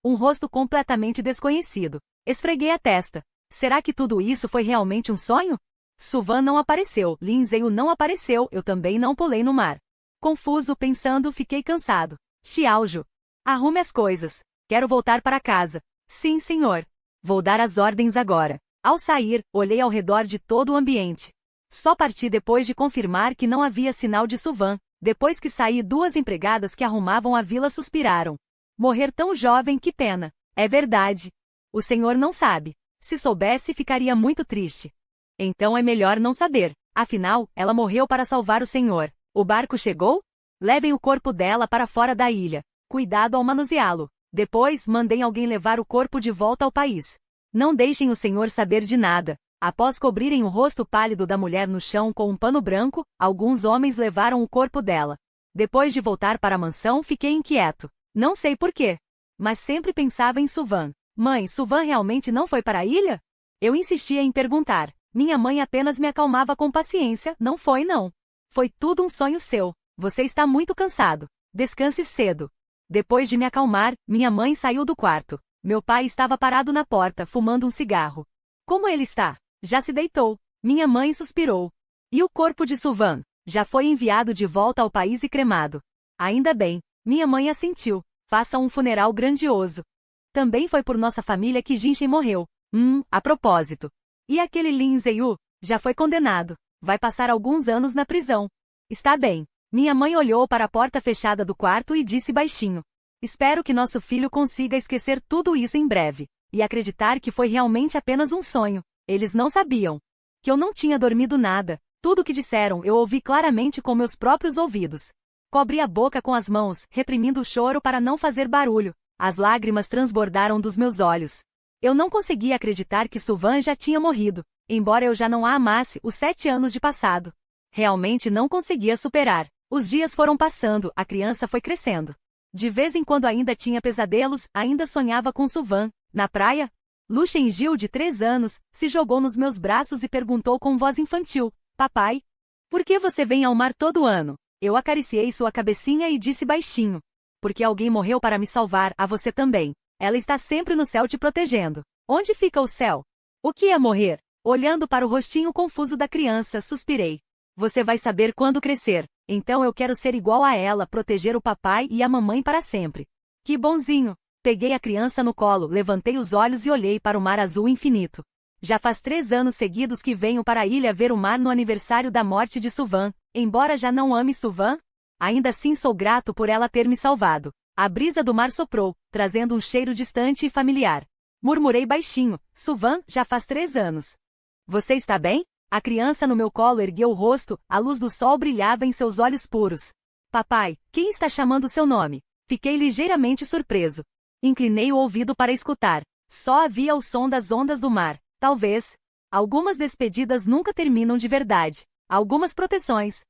um rosto completamente desconhecido. Esfreguei a testa. Será que tudo isso foi realmente um sonho? Suvan não apareceu, Lindsay não apareceu, eu também não pulei no mar. Confuso, pensando, fiquei cansado. Xiaoju. Arrume as coisas. Quero voltar para casa. Sim, senhor. Vou dar as ordens agora. Ao sair, olhei ao redor de todo o ambiente. Só parti depois de confirmar que não havia sinal de Suvan. Depois que saí, 2 empregadas que arrumavam a vila suspiraram. Morrer tão jovem, que pena. É verdade. O senhor não sabe. Se soubesse, ficaria muito triste. Então é melhor não saber. Afinal, ela morreu para salvar o senhor. O barco chegou? Levem o corpo dela para fora da ilha. Cuidado ao manuseá-lo. Depois, mandem alguém levar o corpo de volta ao país. Não deixem o senhor saber de nada. Após cobrirem o rosto pálido da mulher no chão com um pano branco, alguns homens levaram o corpo dela. Depois de voltar para a mansão, fiquei inquieto. Não sei porquê. Mas sempre pensava em Suvan. Mãe, Suvan realmente não foi para a ilha? Eu insistia em perguntar. Minha mãe apenas me acalmava com paciência. Não foi não. Foi tudo um sonho seu. Você está muito cansado. Descanse cedo. Depois de me acalmar, minha mãe saiu do quarto. Meu pai estava parado na porta, fumando um cigarro. Como ele está? Já se deitou. Minha mãe suspirou. E o corpo de Suvan? Já foi enviado de volta ao país e cremado. Ainda bem. Minha mãe assentiu. Faça um funeral grandioso. Também foi por nossa família que Jinshin morreu. A propósito. E aquele Lin Zeiyu? Já foi condenado. Vai passar alguns anos na prisão. Está bem. Minha mãe olhou para a porta fechada do quarto e disse baixinho. Espero que nosso filho consiga esquecer tudo isso em breve. E acreditar que foi realmente apenas um sonho. Eles não sabiam que eu não tinha dormido nada. Tudo o que disseram eu ouvi claramente com meus próprios ouvidos. Cobri a boca com as mãos, reprimindo o choro para não fazer barulho. As lágrimas transbordaram dos meus olhos. Eu não conseguia acreditar que Suvan já tinha morrido, embora eu já não a amasse os 7 anos de passado. Realmente não conseguia superar. Os dias foram passando, a criança foi crescendo. De vez em quando ainda tinha pesadelos, ainda sonhava com Suvan. Na praia, Lu Shenjil, de 3 anos, se jogou nos meus braços e perguntou com voz infantil: Papai, por que você vem ao mar todo ano? Eu acariciei sua cabecinha e disse baixinho: porque alguém morreu para me salvar, a você também. Ela está sempre no céu te protegendo. Onde fica o céu? O que é morrer? Olhando para o rostinho confuso da criança, suspirei. Você vai saber quando crescer. Então eu quero ser igual a ela, proteger o papai e a mamãe para sempre. Que bonzinho! Peguei a criança no colo, levantei os olhos e olhei para o mar azul infinito. Já faz 3 anos seguidos que venho para a ilha ver o mar no aniversário da morte de Suvan. Embora já não ame Suvan, ainda assim sou grato por ela ter me salvado. A brisa do mar soprou, trazendo um cheiro distante e familiar. Murmurei baixinho: Suvan, já faz 3 anos. Você está bem? A criança no meu colo ergueu o rosto, a luz do sol brilhava em seus olhos puros. Papai, quem está chamando seu nome? Fiquei ligeiramente surpreso. Inclinei o ouvido para escutar. Só havia o som das ondas do mar. Talvez. Algumas despedidas nunca terminam de verdade. Algumas proteções.